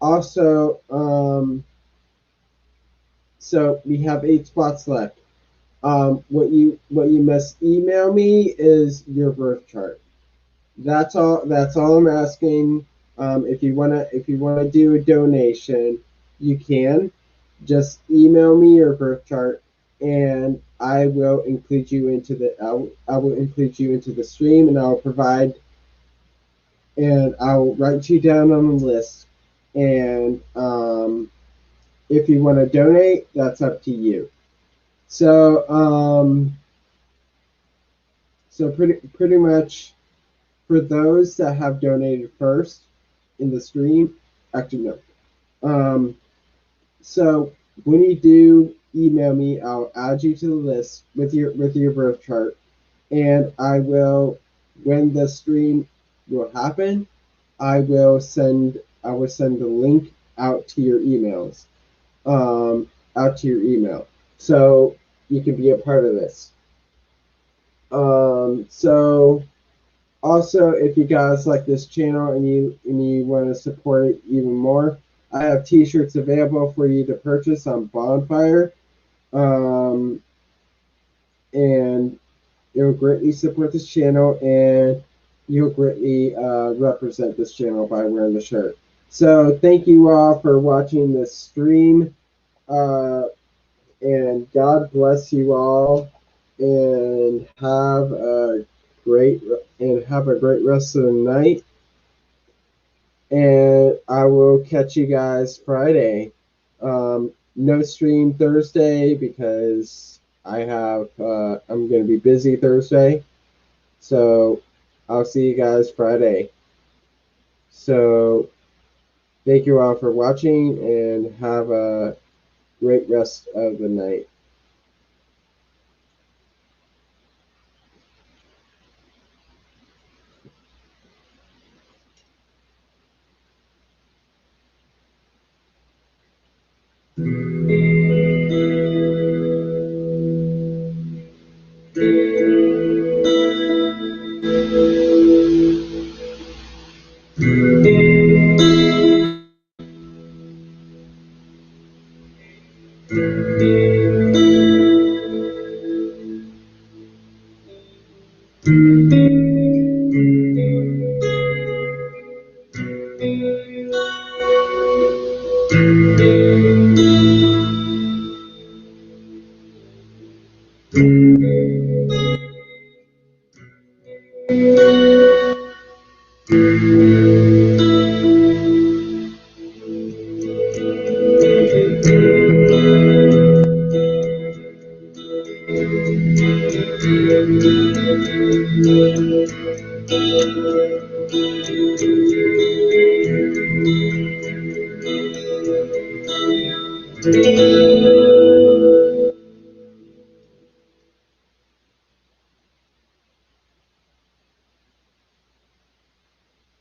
also, so we have 8 spots left. What you must email me is your birth chart. That's all. That's all I'm asking. If you wanna do a donation, you can just email me your birth chart, and I will include you into the I will include you into the stream, and I'll provide and I'll write you down on the list. And if you want to donate, that's up to you. So so pretty much for those that have donated first in the stream, actually no. So when you do email me, I'll add you to the list with your birth chart, and I will, when the stream will happen, I will send the link out to your emails, out to your email, so you can be a part of this. So also, if you guys like this channel and you want to support it even more, I have T-shirts available for you to purchase on Bonfire, and it will greatly support this channel, and you'll greatly represent this channel by wearing the shirt. So thank you all for watching this stream, and God bless you all, and have a great rest of the night. And I will catch you guys Friday. No stream Thursday because I'm going to be busy Thursday. So I'll see you guys Friday. So thank you all for watching, and have a great rest of the night.